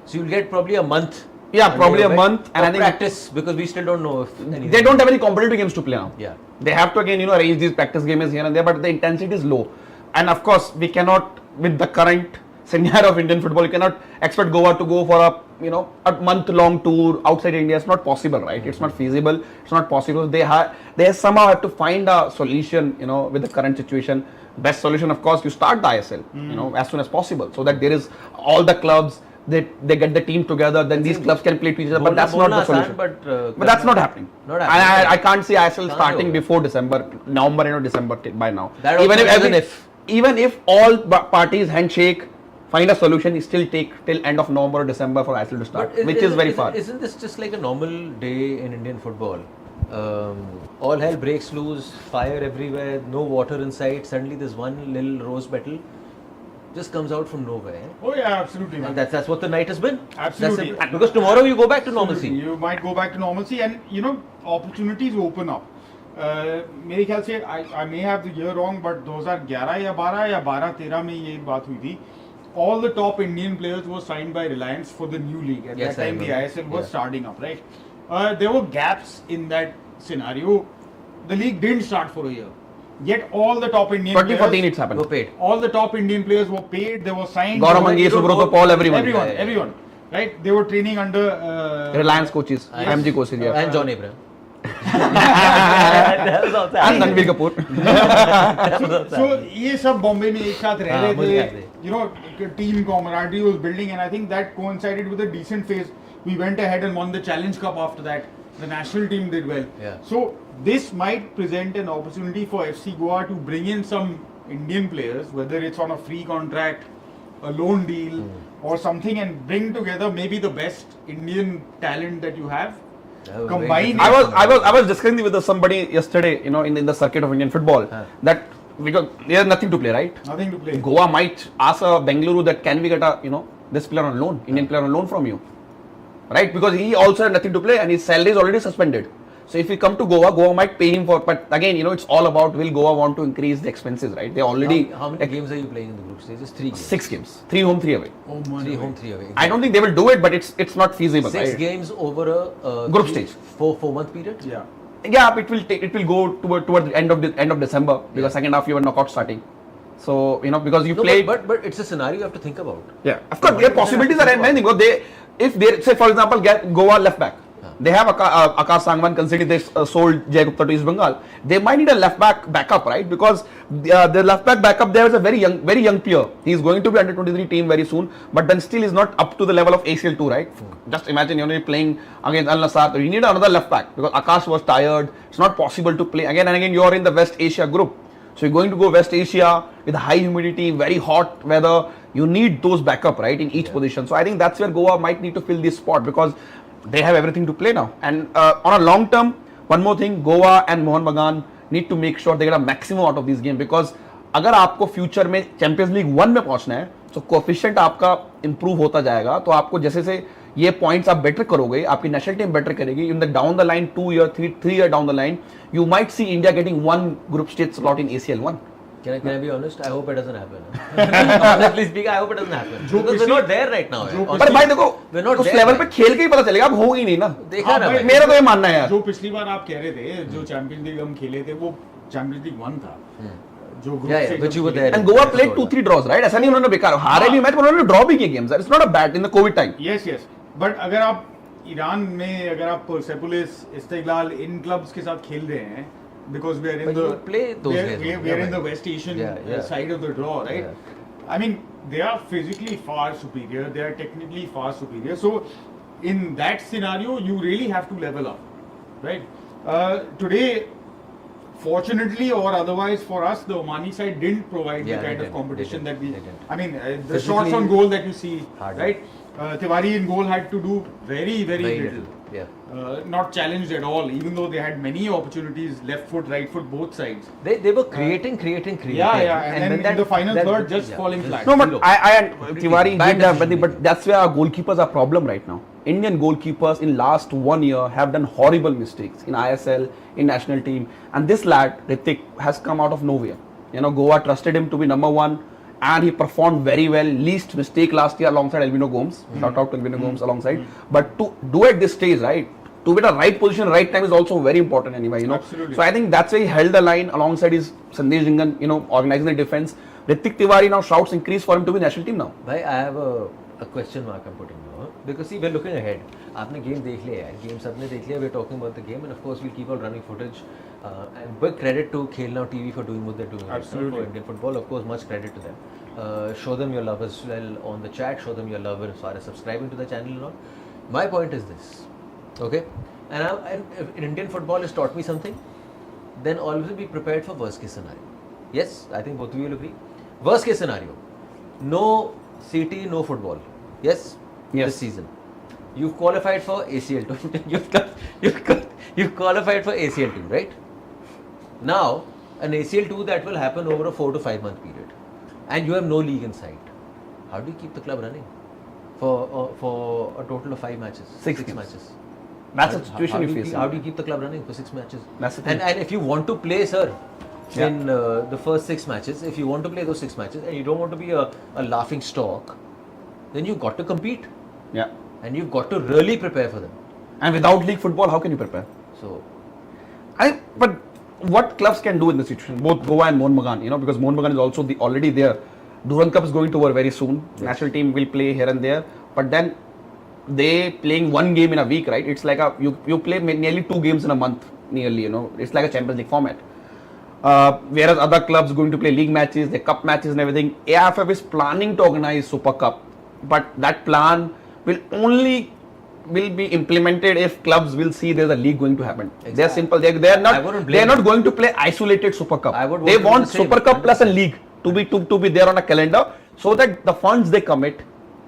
So you'll get probably a month. Yeah, probably a month, and I think practice, because we still don't know if anything. They don't have any competitive games to play now. Yeah. They have to again, arrange these practice games here and there, but the intensity is low. And of course, we cannot, with the current scenario of Indian football, you cannot expect Goa to go for a month-long tour outside India. It's not possible, right? It's not feasible. It's not possible. They somehow have to find a solution, with the current situation. Best solution, of course, you start the ISL, as soon as possible, so that there is all the clubs. They get the team together, then these clubs can play to each other. But that's not the solution. But that's not happening. I can't see ISL starting before November and December by now. Even if all parties handshake, find a solution, it still take till end of November or December for ISL to start, which is very far. Isn't this just like a normal day in Indian football? All hell breaks loose, fire everywhere, no water in sight. Suddenly there's one little rose petal just comes out from nowhere. Oh yeah, absolutely. And that's what the night has been. Absolutely. Because tomorrow you go back to normalcy. You might go back to normalcy, and opportunities open up. मेरे ख्याल से I may have the year wrong, but 2011 या 12 या 12-13 में ये बात हुई थी. All the top Indian players were signed by Reliance for the new league. At that time, the ISL was starting up, right? There were gaps in that scenario. The league didn't start for a year. Yet all the top Indian 2014 players, it's happened. Were paid. all the top Indian players were paid. They were signed. Gaurav They were- Mangesh, Subrata Paul, everyone. everyone, right? They were training under Reliance coaches, IMG coaches, yeah. And John Abraham. And Ranbir Kapoor. So ये सब बॉम्बे में एक साथ रह हाँ, मुझे रहे याद थे. है. You know, team camaraderie was building, and I think that coincided with a decent phase. We went ahead and won the Challenge Cup after that. The national team did well. Yeah. So this might present an opportunity for FC Goa to bring in some Indian players, whether it's on a free contract, a loan deal, or something, and bring together maybe the best Indian talent that you have. Combine I was discussing with somebody yesterday, you know, in the circuit of Indian football, that because there's nothing to play, right? Nothing to play. Goa might ask Bengaluru that can we get a, you know, this player on loan, Indian player on loan from you, right? Because he also had nothing to play and his salary is already suspended. So if we come to Goa, Goa might pay him for, but again, you know, it's all about will Goa want to increase the expenses, right? They already How many games are you playing in the group stage? Just 3 games. 6 games, 3 home, 3 away. 3 home, 3 away. I don't think they will do it, but it's not feasible. 6 right? games over a Group stage. 4-month period. Yeah. Yeah, it will go toward the end of December because second half you have knockout starting. So you know because you No, play. but it's a scenario you have to think about. Yeah, of course, their possibilities are many. Because if they say for example, get Goa left back, they have Akash Sangwan considering they sold Jay Gupta to East Bengal. They might need a left back backup, right? Because the left back backup there is a very young player. He is going to be under 23 team very soon, but then still is not up to the level of ACL2, right? Just imagine you're playing against Al Nassr. You need another left back because Akash was tired. It's not possible to play again and again. You are in the West Asia group. So you're going to go West Asia with high humidity, very hot weather. You need those backup, right, in each position. So I think that's where Goa might need to fill this spot because they have everything to play now. And on a long term, one more thing, Goa and Mohan Bagan need to make sure they get a maximum out of this game because अगर आपको future में champions league 1 में पहुंचना है तो coefficient आपका improve होता जाएगा तो आपको जैसे से ये पॉइंट्स आप बेटर करोगे आपकी नेशनल टीम बेटर करेगी in the down the line 2 year 3 year down the line you might see India getting 1 group stage slot in ACL 1. Can I be honest? I hope it doesn't happen. Honestly speaking, I hope it doesn't happen. Because we're not there right now. पर भाई देखो we're not उस there, level पे भाई. खेल के ही पता चलेगा अब होगी नहीं ना देखा ना भाई. मेरा तो ये मानना है यार जो पिछली बार आप कह रहे थे जो चैंपियंस लीग हम खेले थे वो चैंपियंस लीग 1 था जो group Yeah, stage which you हम were खेले there. And Goa played 2-3 draws right ऐसा नहीं उन्होंने बेकार हारे भी मैच पर उन्होंने ड्रॉ भी किए games it's not a bad in the Covid time. Yes yes but अगर आप ईरान में अगर आप परसेपोलिस इस्तिकलाल इन क्लब्स के साथ खेल रहे हैं because we are in But the you play those days, we are yeah, in the right. West Asian Yeah. side of the draw, right? I mean, they are physically far superior. They are technically far superior. So, in that scenario, you really have to level up, right? Today, fortunately or otherwise for us, the Omani side didn't provide Yeah, the kind they of didn't. competition They that we. didn't. I mean, the Physically shots on goal that you see, hard. right? Tiwari in goal had to do very little. Yeah. Not challenged at all, even though they had many opportunities, left foot, right foot, both sides. They were creating. Yeah, and then in the final third, just falling flat. No, but Zero. I Tiwari Bad did have, decision but that's where our goalkeepers are problem right now. Indian goalkeepers in last 1 year have done horrible mistakes in ISL, in national team, and this lad Ritik has come out of nowhere. You know, Goa trusted him to be number 1, and he performed very well. Least mistake last year alongside Albino Gomes. Shout out to Albino Gomes alongside. But to do at this stage, right? To be at the right position, right time is also very important anyway, you know. Absolutely. So I think that's why he held the line alongside his Sandesh Jingan, you know, organizing the defense. Ritik Tiwari now shouts increase for him to be national team now. Bhai, I have a question mark I'm putting now. Because see, we're looking ahead. आपने game देख लिया है, game सबने देख लिया. We're talking about the game, and of course we'll keep on running footage. And big credit to Khel Now TV for doing what they're doing. Absolutely. For Indian football, of course, much credit to them. Show them your love as well on the chat. Show them your love as far as subscribing to the channel and all. My point is this, okay? And if Indian football has taught me something, then always be prepared for worst case scenario. Yes, I think both of you will agree. Worst case scenario, no CT, no football. Yes, Yes. this season. You've qualified for ACL2. you've qualified for ACL2, right? Now, an ACL2 that will happen over a 4 to 5 month period, and you have no league in sight. How do you keep the club running for a total of 5 matches, 6 6 games. matches? That's the situation you face. How do you keep the club running for 6 matches? That's the thing. And if you want to play, sir, Yeah. in the first 6 matches, if you want to play those 6 matches and you don't want to be a laughing stock, then you've got to compete Yeah. and you've got to really prepare for them. And without league football, how can you prepare? So, But what clubs can do in this situation, both Goa and Mohun Bagan, you know, because Mohun Bagan is also already there. Durand Cup is going to over very soon. Yes. National team will play here and there, but then they playing one game in a week, right? It's like you play nearly 2 games in a month, nearly, you know. It's like a Champions League format. Whereas other clubs going to play league matches, the cup matches and everything. AFF is planning to organize Super Cup, but that plan will be implemented if clubs will see there's a league going to happen. Exactly. They're simple. They are not going to play isolated Super Cup. They want Super Cup plus a league to be there on a calendar, so that the funds they commit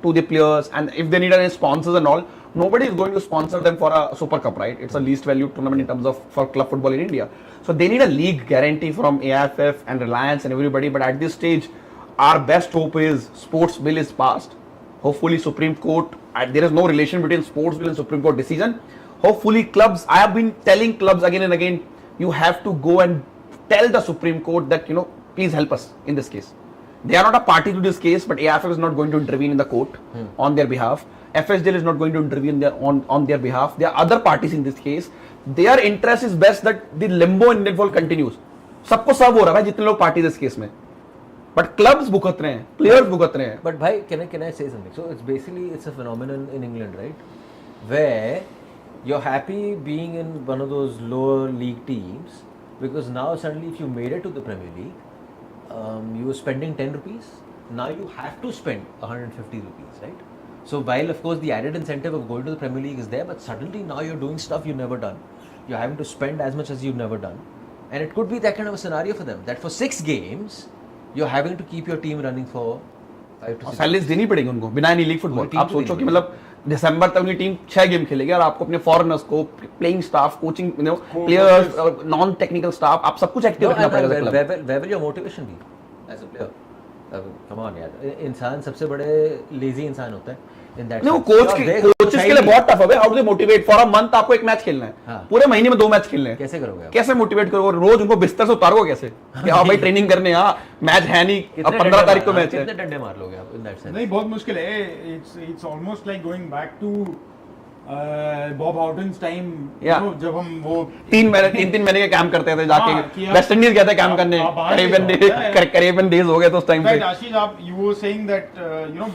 to the players, and if they need any sponsors and all, nobody is going to sponsor them for a Super Cup, right? It's a least value tournament in terms of for club football in India. So they need a league guarantee from AFF and Reliance and everybody. But at this stage, our best hope is sports bill is passed. Hopefully Supreme Court, there is no relation between sports bill and Supreme Court decision. Hopefully clubs, I have been telling clubs again and again, you have to go and tell the Supreme Court that, you know, please help us in this case. They are not a party to this case, but AFF is not going to intervene in the court on their behalf. FSDL is not going to intervene on their behalf. There are other parties in this case. Their interest is best that the limbo in Indian football continues. सबको सब हो रहा है जितने लोग party इस case में, but clubs भुगत रहे हैं, players भुगत रहे हैं. But bhai, can I say something? So it's basically a phenomenon in England, right? Where you're happy being in one of those lower league teams because now suddenly if you made it to the Premier League, you were spending 10 rupees. Now you have to spend 150 rupees, right? So while of course the added incentive of going to the Premier League is there, but suddenly now you're doing stuff you've never done. You're having to spend as much as you've never done. And it could be that kind of a scenario for them, that for 6 games, you're having to keep your team running for 5 to 6 salaries देनी पड़ेगी उनको बिना league football. आप सोचो कि मतलब दिसंबर तक उनकी टीम 6 गेम खेलेगी और आपको अपने फॉरेनर्स को, playing staff, coaching, you know, players, non technical staff, आप सब कुछ एक्टिव रखना पड़ेगा. Where will your motivation be as a player? Come on यार, इंसान सबसे बड़े लेजी इंसान होता है. नहीं, वो कोचेस के लिए बहुत टफ है. How do they motivate for a month? आपको एक मैच खेलना है, पूरे महीने में 2 मैच खेलने हैं. कैसे करोगे आप? कैसे मोटिवेट करोगे? रोज उनको बिस्तर से उतारोगे कैसे कि हाँ भाई ट्रेनिंग करने, हाँ मैच है नहीं, अब 15 तारीख को मैच है. कितने डंडे मार लोगे आप इन दैट सेंस? नहीं, बहुत मुश्किल है. It's almost like going back to Bob Houghton's time, जब हम वो 3 महीने के कैंप करते थे जाके वेस्ट इंडीज गए थे कैंप करने. करीबन डेज हो गए तो उस टाइम पे. आशीष, आप you were saying that you know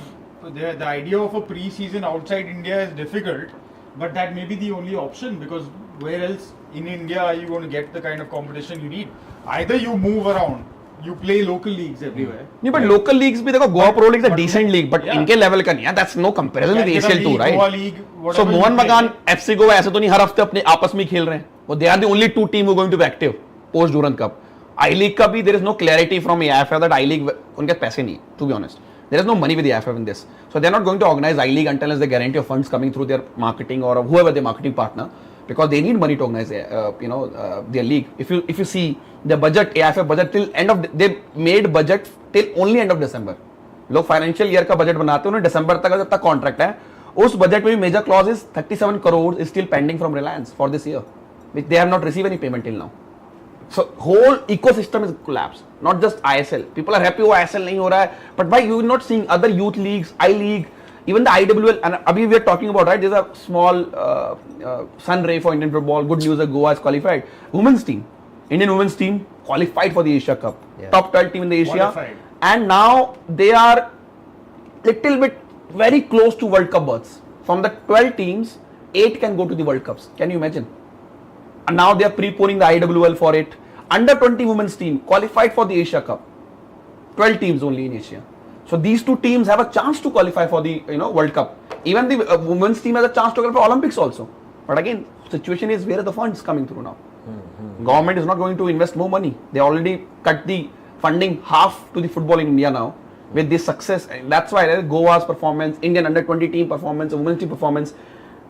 the idea of a pre-season outside India is difficult, but that may be the only option, because where else in India are you going to get the kind of competition you need? Either you move around, you play local leagues everywhere. नहीं, but local leagues भी देखो, Goa Pro League is a decent league, but इनके level का नहीं है. That's no comparison with ACL 2, right? Goa League, so Mohun Bagan, FC Goa ऐसे तो नहीं हर हफ्ते अपने आपस में खेल रहे हैं. वो they are the only 2 teams who are going to be active post Durand Cup. I-League का भी there is no clarity from AFF that I-League उनके पैसे नहीं, to be honest. There is no money with the AFF in this, so they are not going to organize I-League until they guarantee of funds coming through their marketing or whoever their marketing partner, because they need money to organize their league. If you see the budget, AFF budget till end of, they made budget till only end of December. लोग financial year का budget बनाते हैं, उन्हें दिसंबर तक जब तक contract है. उस बजट में भी major clause is 37 crore is still pending from Reliance for this year, which they have not received any payment till now. So whole ecosystem is collapsed, not just ISL. People are happy, ISL नहीं हो रहा है, but why you are not seeing other youth leagues, I-League, even the IWL? And abhi we are talking about, right, there's a small sun ray for Indian football. Good news that Goa is qualified. Women's team, Indian women's team qualified for the Asia Cup, top 12 team in the Asia, qualified. And now they are little bit very close to World Cup berths. From the 12 teams, 8 can go to the World Cups. Can you imagine? And now they are preponing the IWL for it. Under 20 women's team qualified for the Asia Cup. 12 teams only in Asia. So these 2 teams have a chance to qualify for the World Cup. Even the women's team has a chance to qualify for Olympics also. But again, situation is where are the funds coming through now? Government is not going to invest more money. They already cut the funding half to the football in India now with this success. And that's why Goa's performance, Indian under 20 team performance, women's team performance.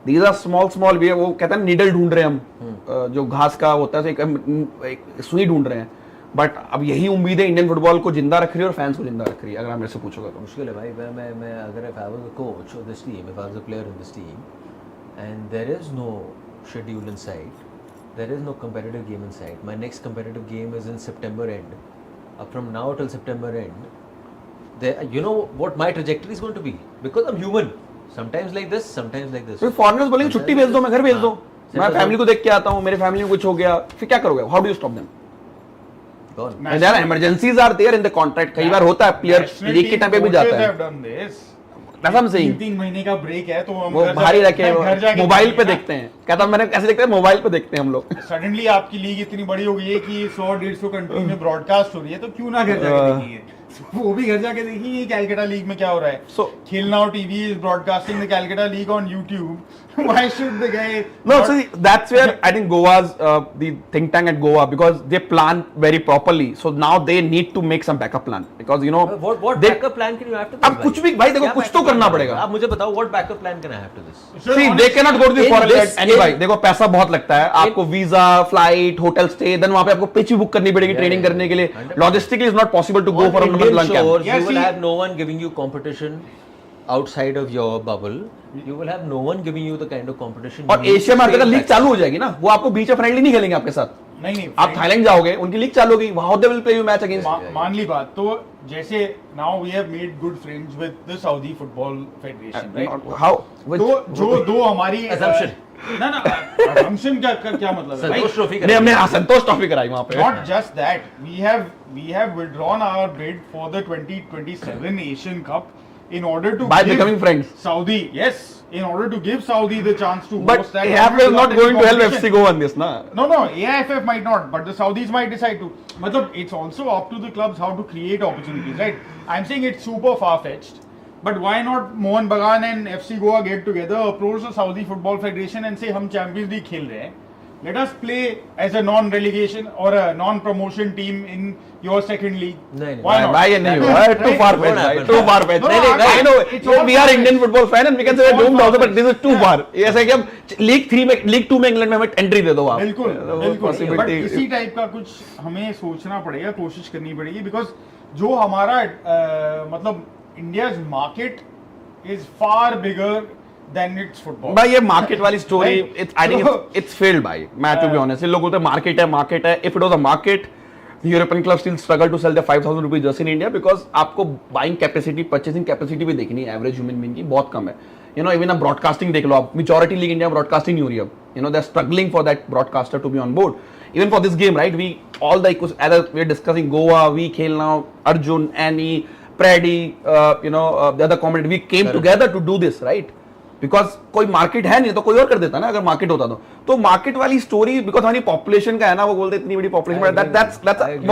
These are small वे वो कहते हैं needle ढूंढ रहे हैं हम, जो घास का होता है एक सुई ढूंढ रहे हैं. बट अब यही उम्मीद है इंडियन फुटबॉल को जिंदा रख रही है और फैंस को जिंदा रख रही है, अगर आप मेरे से पूछोगे तो. मुश्किल है भाई. मैं अगर if I was a coach of this team, if I was a player in this team, and there is no schedule in sight, there is no competitive game in sight. My next competitive game is in September end. From now till September end, you know what my trajectory is going to be, because I'm human. Sometimes like this, sometimes like this. तो foreigners बोलेंगे छुट्टी भेज दो, मैं घर भेज दो, मैं फैमिली को देख के आता हूँ, मेरे फैमिली में कुछ हो गया, फिर क्या करोगे? How do you stop them? Gone. And there are emergencies are there in the contract. कई बार होता है प्लेयर लीग के टाइम पे भी जाता है. That's what I'm saying. 3 महीने का ब्रेक है तो हम वो बाहर ही रखे घर जाके मोबाइल पे देखते हैं. कहता हूं मैंने कैसे देखते हैं मोबाइल पे देखते हैं हम लोग. सडनली आपकी लीग इतनी बड़ी हो गई है कि 100-150 कंट्री में ब्रॉडकास्ट हो रही है तो क्यों ना घर जाके देखेंगे. वो भी घर जाके देखेंगे कैलकाटा लीग में क्या हो रहा है. So खेल now TV is broadcasting the Calcutta league on YouTube. Why should the guy no, so that's where I think Goa's the think tank at Goa, because they plan very properly. So now they need to make some backup plan because you know What they, backup plan can you have to this? अब कुछ भी भाई देखो कुछ तो करना पड़ेगा. आप मुझे बताओ what backup plan can I have to this? See, they cannot go to the in foreign this- any भाई देखो पैसा बहुत लगता है. आपको visa, flight, hotel stay, then वहाँ पे आपको पिच भी बुक करनी पड़ेगी ट्रेनिंग करने के लिए. 100%. Logically is not possible to go for a On Indian month-long camp. shores, Yeah, you will see- have no one giving you competition outside of your bubble. You will have no one giving you the kind of competition. और you need Asia to में stay अगर in league that चालू हो जाएगी ना, वो आपको बीच में फ्रेंडली नहीं खेलेंगे आपके साथ. नहीं आप थाईलैंड जाओगे, उनकी लीग चालू होगी, how they will play you match against. मान ली बात तो जैसे now we have made good friends with the Saudi Football Federation right. How तो जो दो हमारी Assumption. ना assumption का क्या मतलब है भाई. संतोष ट्रॉफी नहीं हमने संतोष ट्रॉफी कराई वहाँ पे. Not just that, we have withdrawn our bid for the 2027 Asian Cup in order to By give becoming friends. Saudi, yes, in order to give Saudi the chance to But host that. AFF is not going to help FC Goa in this, na. No, AIFF might not, but the Saudis might decide to. Matlab, it's also up to the clubs how to create opportunities, right? I'm saying it's super far-fetched, but why not Mohan Bagan and FC Goa get together, approach the Saudi Football Federation and say, हम Champions League खेल रहे हैं. Let us play as a non-relegation or a non-promotion team in your second league. नहीं, Why not? भाई ये नहीं होगा. Too far fetched, भाई. Too far fetched. No, नहीं, I- I know. it's all We are far-fetched. Indian football fan and we can say It's all doomed also, but far-fetched. this is too far. ये ऐसा है कि अब league 3 में, league 2 में England में हमें एंट्री दे दो आप. बिल्कुल वो बिल्कुल. But possibility. इसी टाइप का कुछ हमें सोचना पड़ेगा, कोशिश करनी पड़ेगी, बिकॉज जो हमारा मतलब India's market is far bigger than it's football. भाई ये मार्केट वाली story Right? It's I think it's failed भाई. मैं टू बी ऑनेस्ट, लोग बोलते हैं मार्केट है. If it was a market, European club still struggle to sell the 5000 rupees jersey in India, because आपको बाइंग कैपेसिटी, परचेसिंग कैपेसिटी भी देखनी है. एवरेज ह्यूमन बीइंग की बहुत कम है. यू नो इवन अब ब्रॉडकास्टिंग देख लो आप, मेजॉरिटी लीग इंडिया ब्रॉडकास्टिंग नहीं हो रही अब. You know they are struggling for that broadcaster to be on board. Even for this game, right? We all the as we are discussing Goa, we Khel now, Arjun, Annie, Prady, the other commentator, we came together to do this, right? Because कोई market है नहीं तो कोई और कर देता ना, अगर मार्केट होता तो मार्केट वाली स्टोरी, बिकॉज हमारी पॉपुलेशन का है ना, वो बोलते इतनी बड़ी population, that's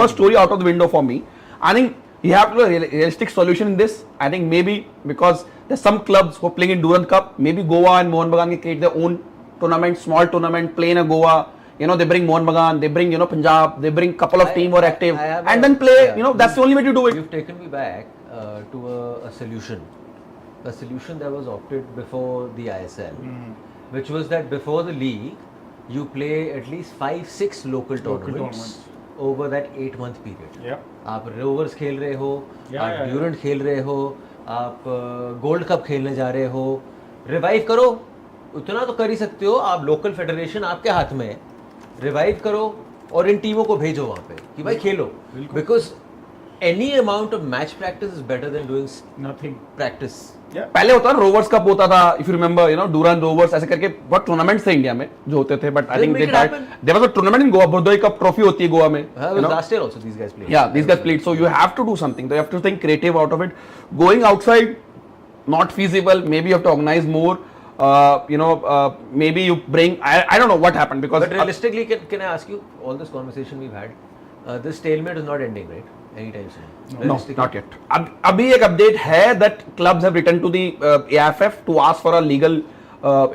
a story out of the window for me. I think you have to realistic solution in this. I think maybe because there's some clubs who are playing in Durand Cup, maybe Goa and Mohan Bagan can create their own tournament, small tournament, play in a Goa. You know, they bring Mohan Bagan, they bring Punjab, they bring couple of team who are active, and then play. Yeah. That's the only way to do it. You've taken me back to a solution that was opted before the ISL, which was that before the league you play at least 5-6 local tournaments over that 8-month period. Yeah. आप rovers खेल रहे हो, आप Durand खेल रहे हो, आप gold cup खेलने जा रहे हो, रिवाइव करो. उतना तो कर ही सकते हो आप. लोकल फेडरेशन आपके हाथ में है, रिवाइव करो और इन टीमों को भेजो वहाँ पे कि भाई खेलो. Because any amount of match practice is better than doing nothing practice. पहले होता था रोवर्स कप होता था, इफ यू रिमेंबर, डूरान रोवर्स ऐसे करके बहुत टूर्नामेंट्स थे इंडिया में जो होते थे. But I think there was a tournament in Goa, बुर्दोई कप ट्रॉफी होती है गोवा में. Last year also these guys played. Yeah, these guys played. So you have to do something. You have to think creative out of it. Going outside, not feasible. Maybe you have to organize more. Maybe you bring. I don't know what happened because. But realistically, can I ask you? All this conversation we've had, this stalemate is not ending, right? Anytime soon. No, not yet. Abhi ek update hai that clubs have written to the AFF to ask for a legal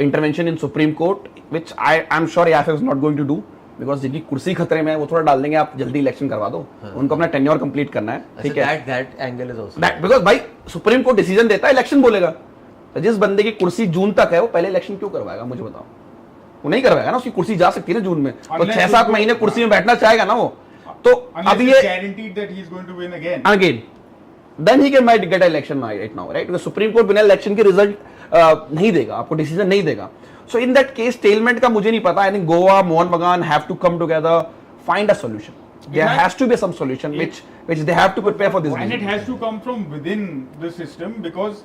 intervention in Supreme Court, which I am sure AFF is not going to do. Because जिनकी कुर्सी खतरे में है वो थोड़ा डाल देंगे, आप जल्दी इलेक्शन करवा दो. उनको अपना टेन्योर कंप्लीट करना है, ठीक है. That angle is also because भाई सुप्रीम कोर्ट डिसीजन देता है, इलेक्शन बोलेगा. तो जिस बंदे की कुर्सी जून तक है वो पहले इलेक्शन क्यों करवाएगा, मुझे बताओ. वो नहीं करवाएगा ना, उसकी कुर्सी जा सकती है ना जून में. तो 6-7 महीने कुर्सी में बैठना चाहेगा ना वो. तो अब ये again then he can might get election right now, right. Supreme Court बिना इलेक्शन के रिजल्ट नहीं देगा आपको, डिसीजन नहीं देगा. So in that case, stalemate का मुझे नहीं पता. I think Goa, Mohan Bagan have to come together, find a solution. There has to be some solution which they have to prepare for this. And it has to come from within the system, because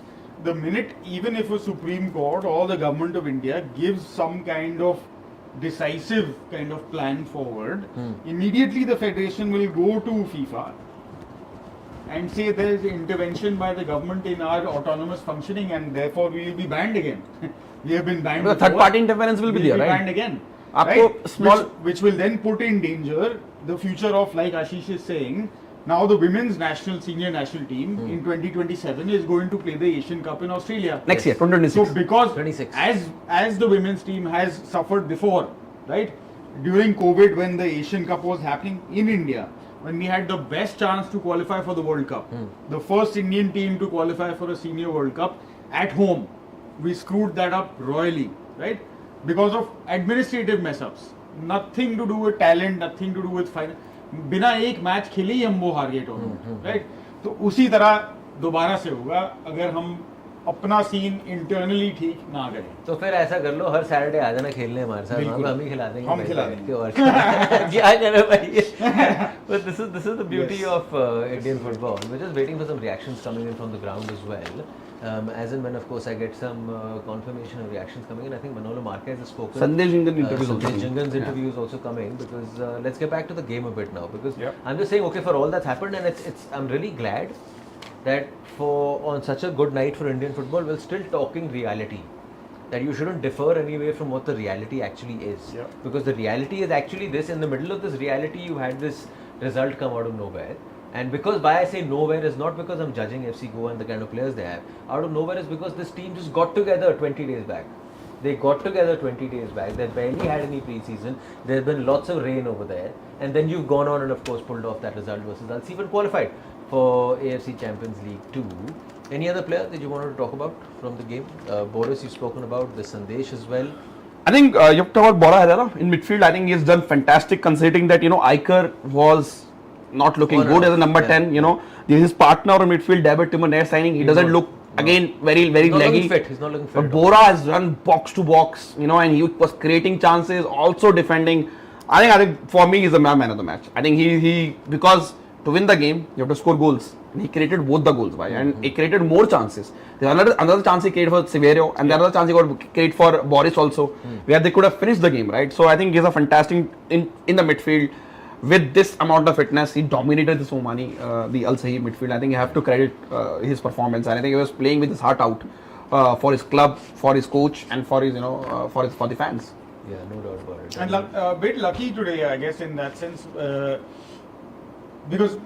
the minute, even if a Supreme Court or the government of India gives some kind of decisive kind of plan forward, immediately the federation will go to FIFA and say there is intervention by the government in our autonomous functioning and therefore we will be banned again. We have been banned. The third party interference will be there, right? Banned again. आपको Right? small which will then put in danger the future of, like Ashish is saying, now the women's senior national team in 2027 is going to play the Asian Cup in Australia. next year, 2026. So because 26. as the women's team has suffered before, right? During COVID when the Asian Cup was happening in India, when we had the best chance to qualify for the World Cup, the first Indian team to qualify for a senior World Cup at home, we screwed that up royally, right? Because of administrative mess ups. Nothing to do with talent, nothing to do with finance. बिना एक match खेले ही हम वो हार गए tournament, right? तो उसी तरह दोबारा से होगा अगर हम अपना सीन इंटरनली ठीक ना करें. तो फिर ऐसा कर लो, हर सैटरडे आ जाना खेलने हमारे साथ, बिल्कुल. हम ही खिला देंगे. हम भाई खिला बैठ देंगे. के और क्या करें भाई. But this is the beauty of Indian football. We're just waiting for some reactions coming in from the ground as well. As and when, of course, I get some confirmation of reactions coming in. I think Manolo Marquez has spoken. Sandesh Jingan interviews also Sandesh coming. Jingan's Yeah. interview is also coming, because let's get back to the game a bit now. Because Yep. I'm just saying, okay, for all that's happened, and I'm really glad that on such a good night for Indian football, we're still talking reality. That you shouldn't differ anyway from what the reality actually is. Yep. Because the reality is actually this. In the middle of this reality, you had this result come out of nowhere. And because why I say nowhere is not because I'm judging FC Goa and the kind of players they have. Out of nowhere is because this team just got together 20 days back. They got together 20 days back. They barely had any pre-season. There's been lots of rain over there. And then you've gone on and of course pulled off that result versus Al-Seeb and qualified for AFC Champions League Two. Any other player that you wanted to talk about from the game? Boris, you've spoken about, the Sandesh as well. I think you have talked about Bora Herrera in midfield. I think he's done fantastic considering that, Iker was not looking good as a number 10. His partner in midfield, David Timmer signing, he doesn't look again very He's not leggy. looking fit. He's not looking fit. But Bora has run box to box, and he was creating chances, also defending. I think for me, he's the man of the match. I think he because to win the game, you have to score goals. And he created both the goals, and he created more chances. There's another chance he created for Severio, and the other chance he got create for Boris also, where they could have finished the game, right? So I think he's a fantastic in the midfield. With this amount of fitness, he dominated the Omani, the Al-Seeb midfield. I think you have to credit his performance, and I think he was playing with his heart out for his club, for his coach, and for his for the fans. Yeah, no doubt about it. And a bit lucky today, I guess, in that sense, because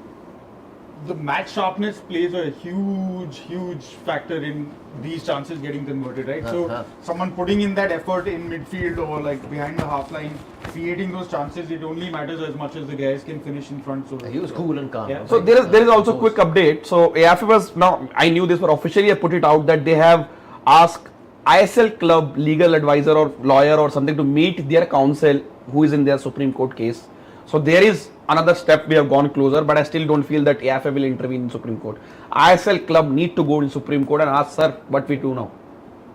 the match sharpness plays a huge factor in these chances getting converted, right? So someone putting in that effort in midfield or like behind the half line, creating those chances, it only matters as much as the guys can finish in front. So He was cool and calm. Yeah. So there is also a quick update. So AFC was now, I knew this, but officially I put it out that they have asked ISL club legal advisor or lawyer or something to meet their counsel who is in their Supreme Court case. So there is another step we have gone closer, but I still don't feel that AFA will intervene in Supreme Court. ISL club need to go in Supreme Court and ask, sir, what we do now?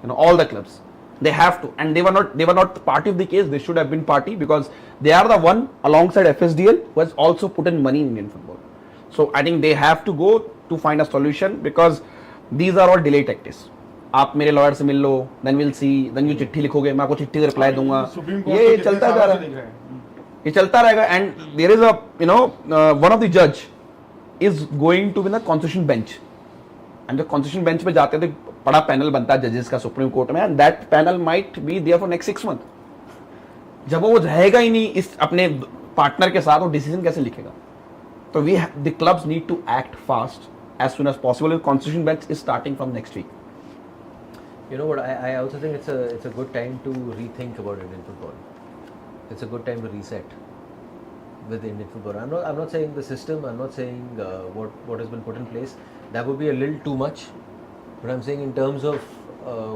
All the clubs, they have to, and they were not party of the case. They should have been party because they are the one alongside FSDL who has also put in money in Indian football. So I think they have to go to find a solution because these are all delay tactics. आप मेरे lawyer से मिल लो, then we'll see, then you चिट्ठी लिखोगे, मैं आपको चिट्ठी का reply दूंगा. ये चलता जा रहा है. ये चलता रहेगा, and there is a one of the judge is going to be in the constitution bench, and the constitution bench पे जाते हैं तो बड़ा पैनल बनता है जजेस का सुप्रीम कोर्ट में, and that panel might be there for next 6 months. जब वो रहेगा ही नहीं इस अपने पार्टनर के साथ, वो डिसीजन कैसे लिखेगा? तो the clubs need to act fast as soon as possible. The constitution bench is starting from next week. You know what? I also think it's a good time to rethink about Indian football. It's a good time to reset with Indian football. I'm not saying the system. I'm not saying what has been put in place. That would be a little too much. But I'm saying in terms of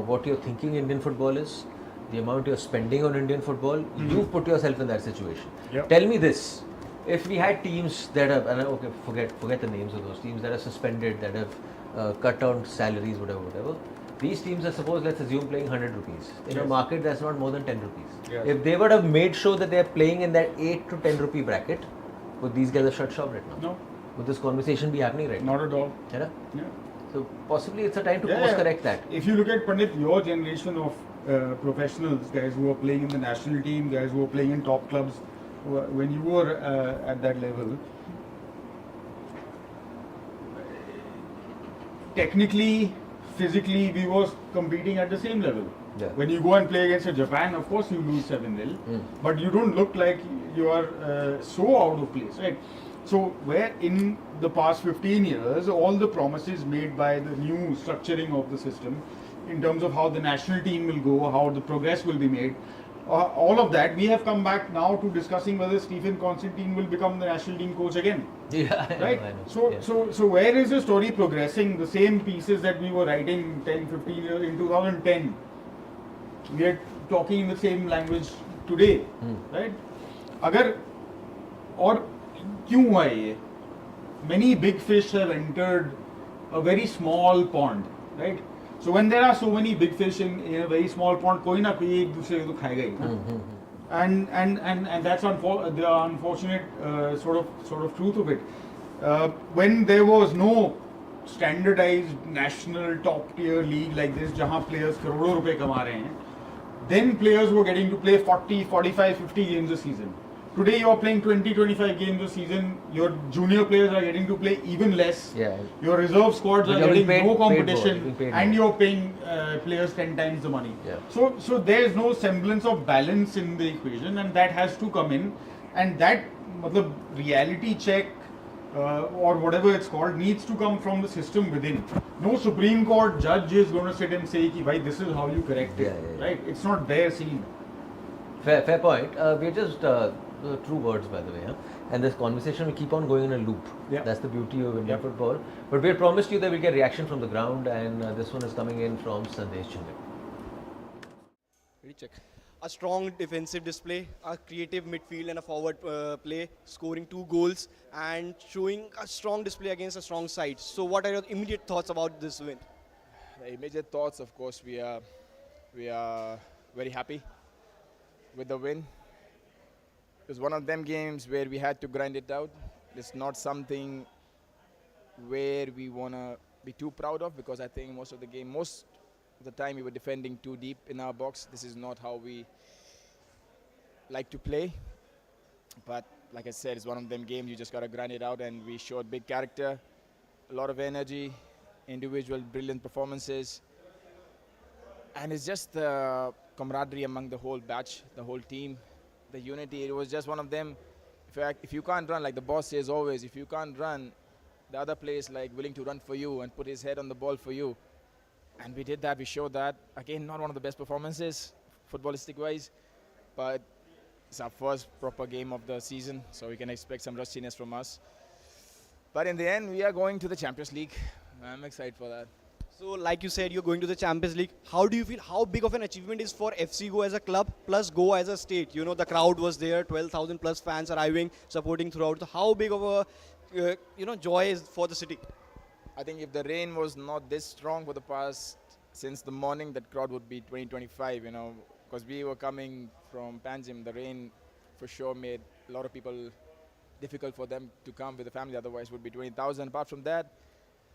what you're thinking Indian football is, the amount you're spending on Indian football, you've put yourself in that situation. Yep. Tell me this: if we had teams that have, and okay, forget the names of those teams that are suspended, that have cut down salaries, whatever. These teams are supposed, let's assume, playing 100 rupees in a market that's not more than 10 rupees. Yes. If they would have made sure that they are playing in that 8 to 10 rupee bracket, would these guys have shut shop right now? No, Would this conversation be happening right now? not at all. है ना? Yeah. So possibly it's a time to course correct that. If you look at Pandit, your generation of professionals, guys who are playing in the national team, guys who are playing in top clubs, when you were at that level, technically, physically, we were competing at the same level. Yeah. When you go and play against Japan, of course you lose 7-0, but you don't look like you are so out of place, right? So where in the past 15 years, all the promises made by the new structuring of the system, in terms of how the national team will go, how the progress will be made, all of that, we have come back now to discussing whether Stephen Constantine will become the national team coach again. Yeah, Right? I know. So where is the story progressing? The same pieces that we were writing 10, 15 years in 2010, we are talking in the same language today, right? अगर और क्यों हुआ ये? Many big fish have entered a very small pond, right? So when there are so many big fish in a very small pond, कोई ना कोई एक दूसरे को खाएगा ही ना? And that's the unfortunate sort of truth of it. When there was no standardized national top tier league like this, जहाँ players करोड़ों रुपए कमा रहे हैं, then players were getting to play 40, 45, 50 games a season. Today you are playing 20, 25 games a season. Your junior players are getting to play even less. Yeah. Your reserve squads are You're getting being no paid competition, more, being paid and more. you're paying players 10 times the money. Yeah. So there is no semblance of balance in the equation, and that has to come in. And that the reality check or whatever it's called needs to come from the system within. No Supreme Court judge is going to sit and say, ki, "Bhai, this is how you correct it." Yeah. Right? It's not their scene. Fair point. We're just true words, by the way. Huh? And this conversation will keep on going in a loop. Yeah. That's the beauty of Indian football. But we had promised you that we'll get reaction from the ground, and this one is coming in from Sandesh Chinde. Check. A strong defensive display, a creative midfield and a forward play, scoring 2 goals and showing a strong display against a strong side. So what are your immediate thoughts about this win? The immediate thoughts, of course, we are very happy with the win. It was one of them games where we had to grind it out. It's not something where we want to be too proud of, because I think most of the time we were defending too deep in our box. This is not how we like to play. But like I said, it's one of them games you just got to grind it out, and we showed big character, a lot of energy, individual brilliant performances. And it's just the camaraderie among the whole batch, the whole team, the unity. It was just one of them. If you can't run, like the boss says always, if you can't run, the other player is like willing to run for you and put his head on the ball for you. And we did that, we showed that. Again, not one of the best performances, footballistic-wise, but it's our first proper game of the season, so we can expect some rustiness from us. But in the end, we are going to the Champions League. I'm excited for that. So like you said, you're going to the Champions League. How do you feel, how big of an achievement is for FC Goa as a club plus Goa as a state? You know, the crowd was there, 12,000 plus fans arriving, supporting throughout. So how big of a joy is for the city? I think if the rain was not this strong for the past, since the morning, that crowd would be 20-25, because we were coming from Panjim. The rain for sure made a lot of people difficult for them to come with the family, otherwise would be 20,000. Apart from that,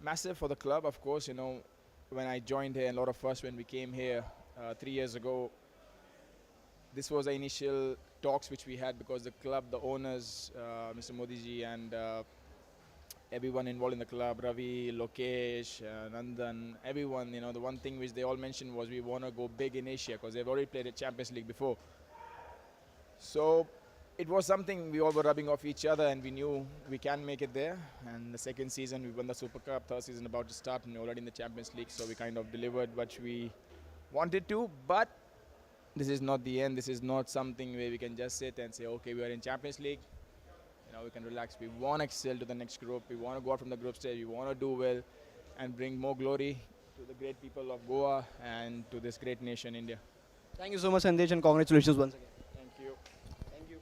massive for the club, of course. When I joined here, a lot of us, when we came here 3 years ago, this was the initial talks which we had, because the club, the owners, Mr. Modi ji and everyone involved in the club, Ravi, Lokesh, Nandan, everyone, the one thing which they all mentioned was we want to go big in Asia, because they've already played at Champions League before. So it was something we all were rubbing off each other, and we knew we can make it there. And the second season, we won the Super Cup, third season about to start, and we're already in the Champions League, so we kind of delivered what we wanted to. But this is not the end. This is not something where we can just sit and say, okay, we are in Champions League. We can relax. We want to excel to the next group. We want to go out from the group stage. We want to do well and bring more glory to the great people of Goa and to this great nation, India. Thank you so much, Sandesh, and congratulations once again. Thank you. Thank you.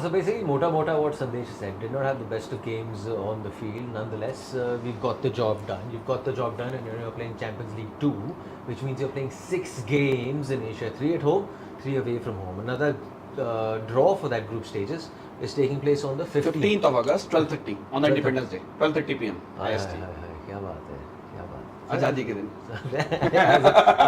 So basically, mota what Sandesh said, did not have the best of games on the field. Nonetheless, we've got the job done. You've got the job done, and you're playing Champions League 2, which means you're playing 6 games in Asia, 3 at home, 3 away from home. Another draw for that group stages is taking place on the 15th. 15th of August, 12:30 on the Independence Day, 12:30 p.m. IST. क्या बात है, क्या बात है. आजादी के दिन.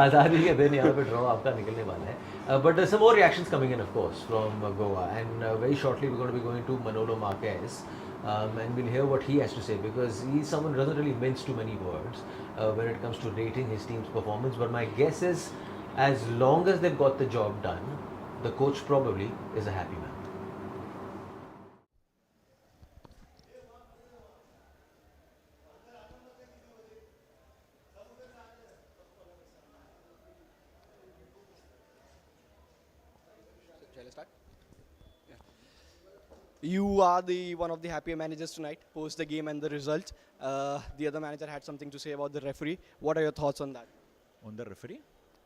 आजादी के दिन यहाँ पे draw आपका निकलने वाला है. But there's some more reactions coming in, of course, from Goa, and very shortly we're going to be going to Manolo Marquez, and we'll hear what he has to say, because he's someone who doesn't really mince too many words when it comes to rating his team's performance. But my guess is, as long as they've got the job done, the coach probably is a happy man. Shall I start? Yeah. You are the one of the happier managers tonight, post the game and the result. The other manager had something to say about the referee. What are your thoughts on that? On the referee?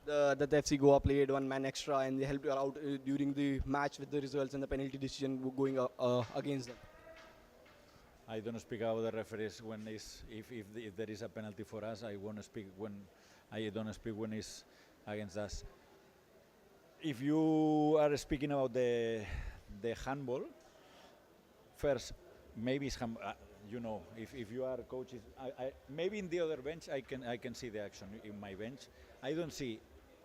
That the FC Goa played one man extra and they helped you out during the match with the results and the penalty decision going against them. I don't speak about the referees when if there is a penalty for us. I won't speak when I don't speak when it's against us. If you are speaking about the handball, first maybe it's you know, if you are coaches, maybe in the other bench I can see the action in my bench. I don't see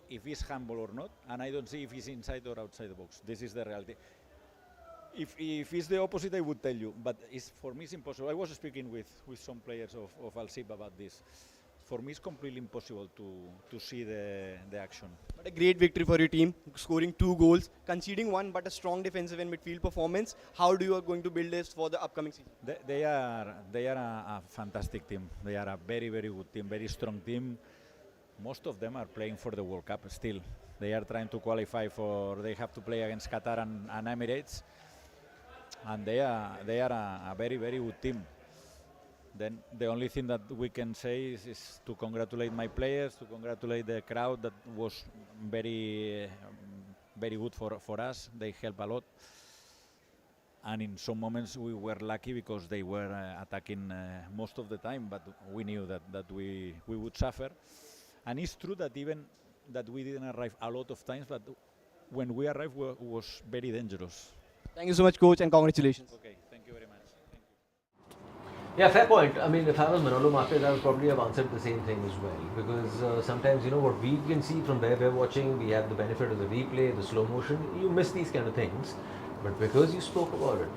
if it's handball or not, and I don't see if it's inside or outside the box. This is the reality. If it's the opposite, I would tell you, but for me it's impossible. I was speaking with some players of Al-Seeb about this. For me, it's completely impossible to see the action. But a great victory for your team, scoring 2 goals, conceding 1, but a strong defensive and midfield performance. How do you are going to build this for the upcoming season? They are a fantastic team. They are a very, very good team, very strong team. Most of them are playing for the World Cup still. They are trying to qualify for. They have to play against Qatar and Emirates, and they are a very, very good team. Then the only thing that we can say is to congratulate my players, to congratulate the crowd that was very, very good for us. They help a lot. And in some moments we were lucky because they were attacking most of the time, but we knew that we would suffer. And it's true that even that we didn't arrive a lot of times, but when we arrived was very dangerous. Thank you so much, coach, and congratulations. Okay, thank you very much. Yeah, fair point. I mean, if I was Manolo Marquez, I would probably have answered the same thing as well. Because sometimes, you know, what we can see from where we're watching, we have the benefit of the replay, the slow motion. You miss these kind of things. But because you spoke about it,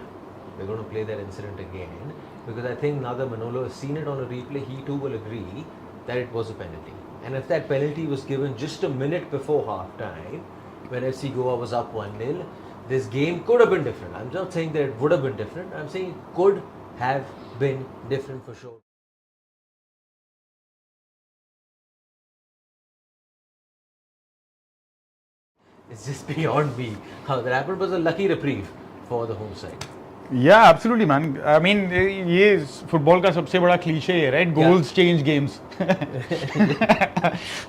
we're going to play that incident again. Because I think now that Manolo has seen it on a replay, he too will agree that it was a penalty. And if that penalty was given just a minute before half-time, when FC Goa was up 1-0, this game could have been different. I'm not saying that it would have been different. I'm saying it could have been different for sure. It's just beyond me how that happened. Was a lucky reprieve for the home side. Yeah, absolutely, man. I mean, ये football का सबसे बड़ा cliche है, right? Goals change games. I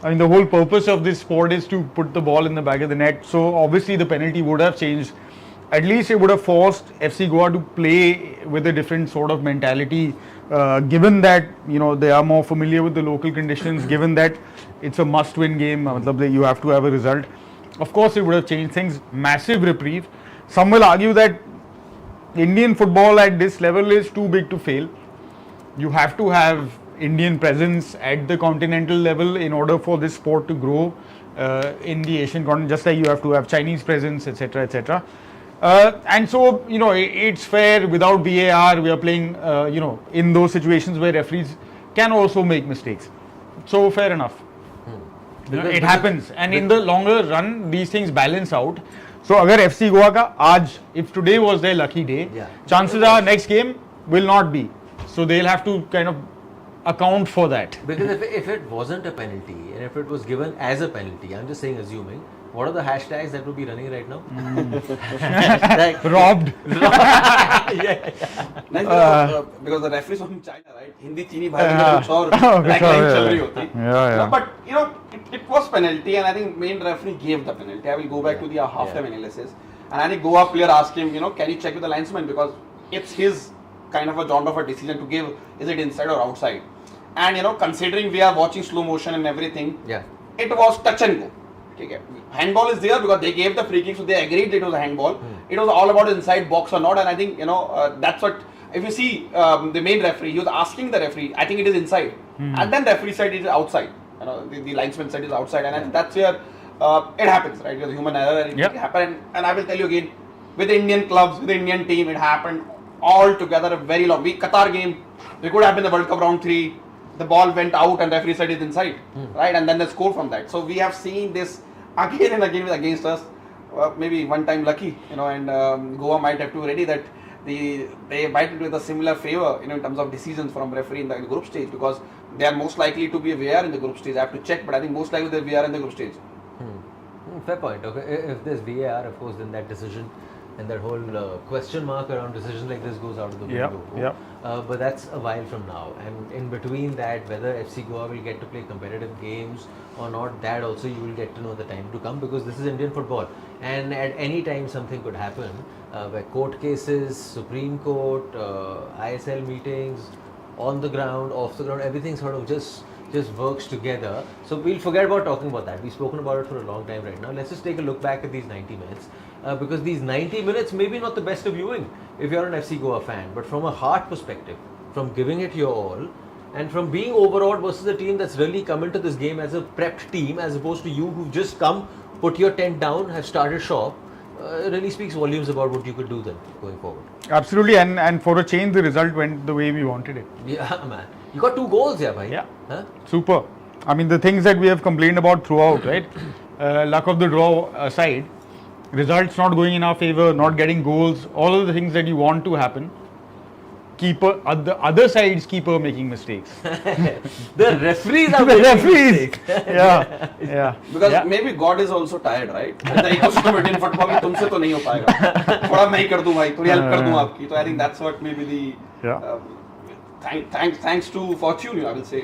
mean, the whole purpose of this sport is to put the ball in the back of the net. So obviously, the penalty would have changed. At least it would have forced FC Goa to play with a different sort of mentality. Given that they are more familiar with the local conditions, given that it's a must-win game, you have to have a result. Of course, it would have changed things. Massive reprieve. Some will argue that Indian football at this level is too big to fail. You have to have Indian presence at the continental level in order for this sport to grow in the Asian continent, just like you have to have Chinese presence, etc., etc. And so, it's fair. Without VAR, we are playing, in those situations where referees can also make mistakes. So, fair enough. It happens. And in the longer run, these things balance out. So, agar FC Goa ka aaj, if today was their lucky day, chances are next game will not be. So, they'll have to kind of account for that. Because if it wasn't a penalty, and if it was given as a penalty, I'm just saying, assuming, what are the hashtags that would be running right now? Robbed. Because the referees from China, right? Hindi Chini bhai mein kuch aur tagline chal rahi hoti. Yeah. But it was penalty, and I think main referee gave the penalty. I will go back to the half-time analysis, and I think Goa player asked him, can you check with the linesman, because it's his kind of a genre of a decision to give. Is it inside or outside? And considering we are watching slow motion and everything, it was touch and go. Okay. Handball is there because they gave the free kick, so they agreed it was a handball. It was all about inside box or not, and I think that's what. If you see the main referee, he was asking the referee. I think it is inside, and then referee said it is outside. The linesman said it is outside, and I think that's where it happens, right? It was human error, and it happened. And I will tell you again, with the Indian clubs, with the Indian team, it happened all together a very long. Qatar game, we could have been the World Cup round 3. The ball went out and referee said it's inside, right? And then they scored from that. So we have seen this again and again against us. Maybe one time lucky, and Goa might have to be ready that they might do the similar favor, in terms of decisions from referee in the group stage, because they are most likely to be a VAR in the group stage. I have to check, but I think most likely they're VAR in the group stage. Fair point. Okay, if there's VAR, of course, then that decision and that whole question mark around decisions like this goes out of the window. But that's a while from now, and in between that, whether FC Goa will get to play competitive games or not, that also you will get to know the time to come, because this is Indian football, and at any time something could happen, where court cases, Supreme Court, ISL meetings, on the ground, off the ground, everything sort of just works together. So we'll forget about talking about that. We've spoken about it for a long time right now. Let's just take a look back at these 90 minutes. Because these 90 minutes may be not the best of viewing if you're an FC Goa fan, but from a heart perspective, from giving it your all, and from being overawed versus a team that's really come into this game as a prepped team, as opposed to you who've just come, put your tent down, have started shop, really speaks volumes about what you could do then going forward. Absolutely, and for a change, the result went the way we wanted it. Yeah, man. You got 2 goals, yeah, bhai. Yeah. Huh? Super. I mean, the things that we have complained about throughout, right? Luck of the draw aside, results not going in our favor, not getting goals, all of the things that you want to happen. Keeper, the other side's keeper making mistakes. The referees are The making referees. mistakes. Yeah. Because maybe God is also tired, right? In the ecosystem of Indian football, कि तुमसे तो नहीं हो पाएगा. थोड़ा मैं ही कर दूँ भाई, थोड़ी help कर दूँ आपकी. So I think that's what maybe the thanks to fortune, I will say,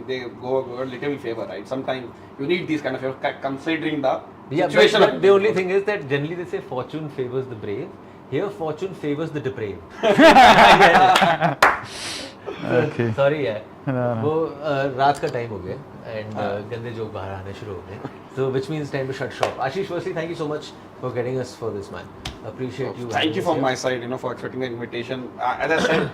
they go a little favor, right? Sometimes you need these kind of favor, considering the situation. But the only thing is that generally they say fortune favors the brave. Here, fortune favors the depraved. Okay. Sorry यार. वो रात का time हो गया and गंदे joke बाहर आने शुरू हो गए. So which means time to shut shop. Ashish, firstly, thank you so much for getting us for this, man. Appreciate you. Thank you from my side, for accepting the invitation. As I said,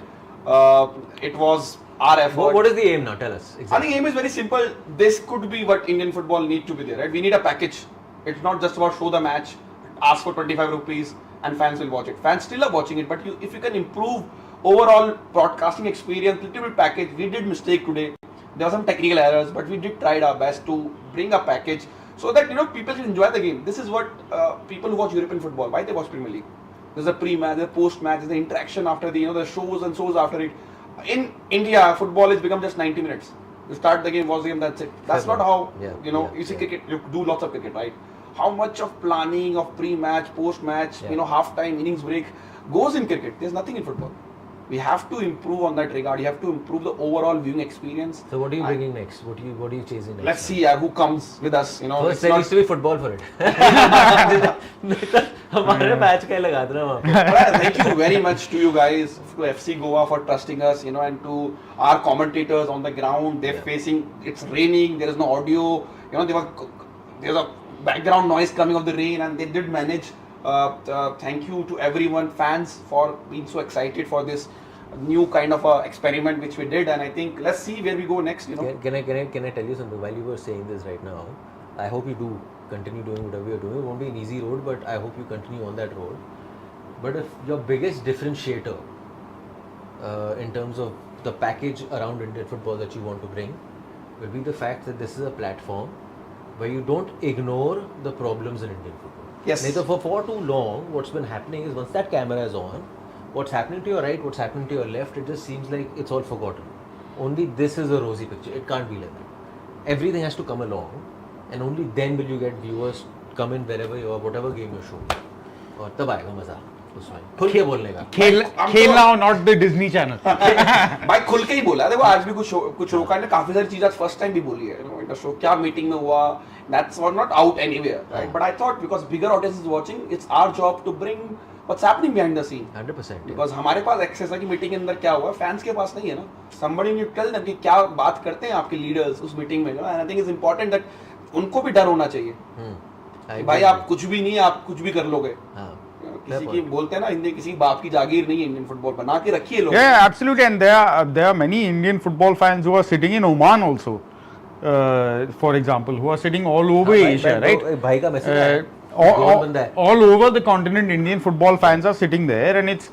it was our effort. What is the aim now? Tell us. Exactly. I think aim is very simple. This could be what Indian football need to be there, right? We need a package. It's not just about show the match, ask for 25 rupees, and fans will watch it. Fans still are watching it, but if you can improve overall broadcasting experience, little bit package. We did mistake today. There were some technical errors, but we did try our best to bring a package so that people can enjoy the game. This is what people who watch European football, why they watch Premier League. There's a pre-match, there's a post-match, there's the interaction after the shows and shows after it. In India, football has become just 90 minutes. You start the game, watch the game, that's it. That's not how you see cricket. You do lots of cricket, right? How much of planning of pre-match, post-match, half-time, innings break goes in cricket. There's nothing in football. We have to improve on that regard. You have to improve the overall viewing experience. So what are you bringing next? What are you chasing next? Let's see who comes with us. First there needs to be football for it. हमारे match का लगा देना वहाँ पे. Thank you very much to you guys, to FC Goa for trusting us, and to our commentators on the ground. They're facing, it's raining, there is no audio, there's a background noise coming of the rain, and they did manage. Thank you to everyone, fans, for being so excited for this new kind of experiment which we did, and I think let's see where we go next. Can I tell you something? While you were saying this right now, I hope you do continue doing whatever you're doing. It won't be an easy road, but I hope you continue on that road. But if your biggest differentiator in terms of the package around Indian football that you want to bring will be the fact that this is a platform where you don't ignore the problems in Indian football. Yes. For far too long, what's been happening is once that camera is on, what's happening to your right, what's happening to your left, it just seems like it's all forgotten. Only this is a rosy picture. It can't be like that. Everything has to come along, and only then will you get viewers come in wherever you are, whatever game you're showing. और तब आएगा मजा उसमें. खुल के बोलने का. खेल now, not the Disney Channel. भाई खुल के ही बोला. देखो आज भी कुछ रोका है. काफी सारी चीजें आज फर्स्ट टाइम भी बोली है. इन शो क्या मीटिंग में हुआ. That's not out anywhere, right? But I thought because bigger audience is watching, it's our job to bring what's happening behind the scene. 100%. Because हमारे पास access है कि मीटिंग के अंदर क्या हुआ, फैंस के पास नहीं है ना. Somebody need to tell them कि क्या बात करते हैं आपके leaders उस मीटिंग में. And I think it's important that उनको भी डर होना चाहिए कि भाई आप कुछ भी नहीं, आप कुछ भी कर लोगे. किसी की बोलते हैं ना, हिंदी किसी बाप की जागीर नहीं है इंडियन फुटबॉल, बना के रखिए लोग. Yeah, absolutely, and there are many Indian football fans who are sitting in Oman also, for example, who are sitting all over Asia, right? भाई का message all over the continent. Indian football fans are sitting there, and it's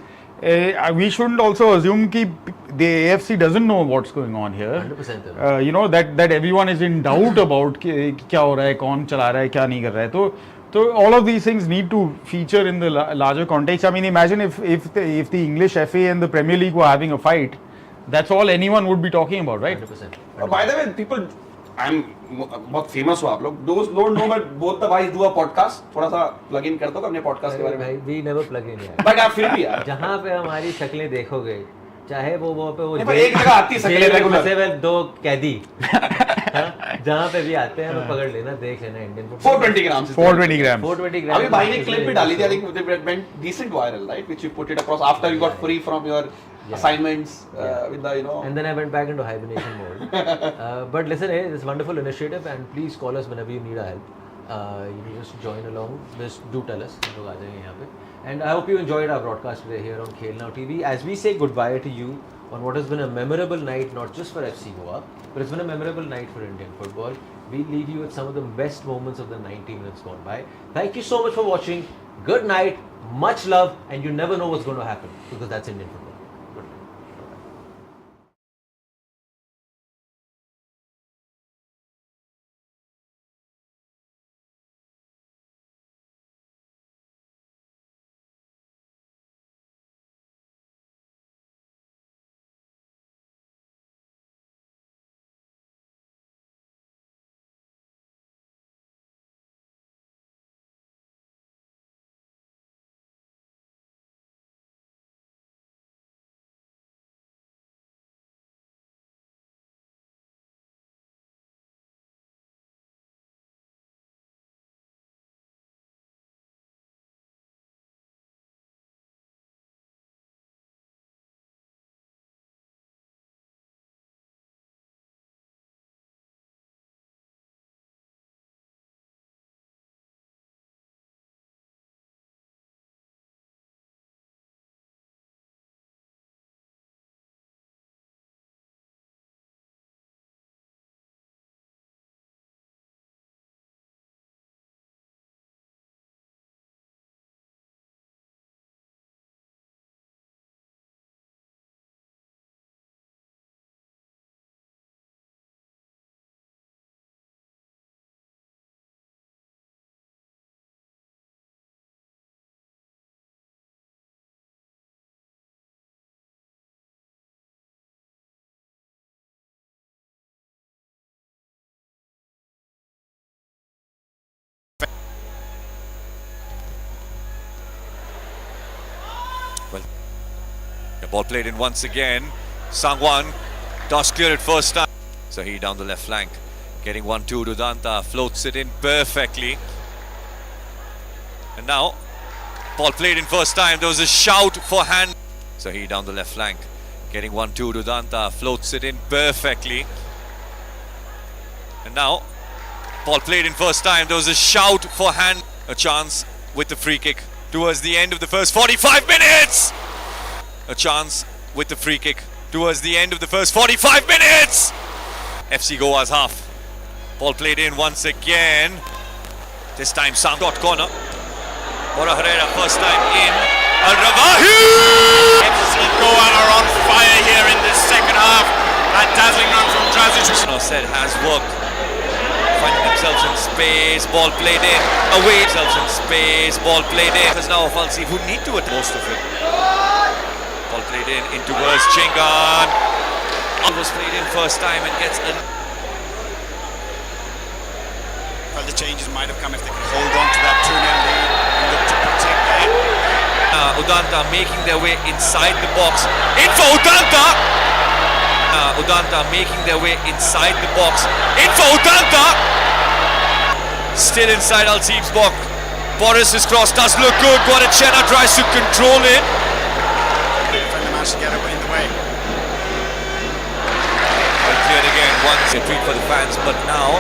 we shouldn't also assume that the AFC doesn't know what's going on here. 100%. You know that everyone is in doubt about क्या हो रहा है, कौन चला रहा है, क्या नहीं कर रहा है. So all of these things need to feature in the larger context. I mean, imagine if the English FA and the Premier League were having a fight, that's all anyone would be talking about, right? 100%. By the way, people, बहुत famous हो आप लोग. Those don't know, but both the guys do a podcast. थोड़ा सा plug in कर दो अपने podcast के बारे में. We never plug in यार. But आप फिर भी यार. जहाँ पे हमारी शक्लें देखोगे, चाहे वो पे वो एक जगह आती शक्लें रेगुलर. जेल में 2 कैदी. जहाँ पे भी आते हैं हमें पकड़ लेना, देख लेना Indian football. 420 grams. 420 grams. 420 grams. अभी भाई ने clip भी डाली थी, I think it went decent viral, right? Which you put it across after you got free from your assignments with the, you know. And then I went back into hibernation mode. But listen, hey, this wonderful initiative, and please call us whenever you need our help. You can just join along. Just do tell us. हम लोग आ जाएंगे यहाँ पे. And I hope you enjoyed our broadcast today here on Khel Now TV. As we say goodbye to you on what has been a memorable night, not just for FC Goa, but it's been a memorable night for Indian football. We leave you with some of the best moments of the 90 minutes gone by. Thank you so much for watching. Good night, much love, and you never know what's going to happen because that's Indian football. The ball played in once again. Sangwan does clear it first time. So he down the left flank, getting 1-2 to Danta, floats it in perfectly. And now, ball played in first time. There was a shout for hand. So he down the left flank, getting 1-2 to Danta, floats it in perfectly. And now, ball played in first time. There was a shout for hand. A chance with the free kick towards the end of the first 45 minutes. A chance with the free kick towards the end of the first 45 minutes. FC Goa's half. Ball played in once again. This time Sam got corner. Bora Herrera first time in. Al-Rawahi! FC Goa are on fire here in this second half. A dazzling run from Drazic. Said has worked. Finding themselves in space. Ball played in. Away. Themselves in space. Ball played in. Because now of Al-Seeb who need to at most of it. Ball played in towards Chingan. Was played in first time and gets an. Well, the changes might have come if they could hold on to that 2-0 lead and look to protect that. Udanta making their way inside the box. In for Udanta! Udanta making their way inside the box. In for Udanta! Still inside Al-Seeb's box. Boris's cross does look good. Guarachena tries to control it. Defender managed to get in the way. Cleared again once a treat for the fans, but now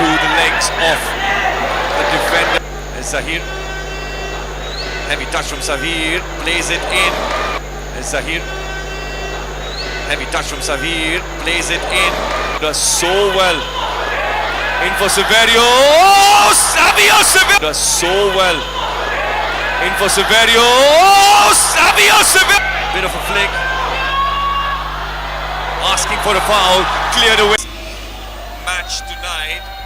through the legs of the defender. Zahir. Heavy touch from Zahir. Plays it in. Zahir. Heavy touch from Zahir. Plays it in. Does so well. In for Severio. Oh, Savio Severio. Does so well. In for Severio. Oh, Savio Severio. Bit of a flick. Asking for a foul. Cleared away. Match tonight.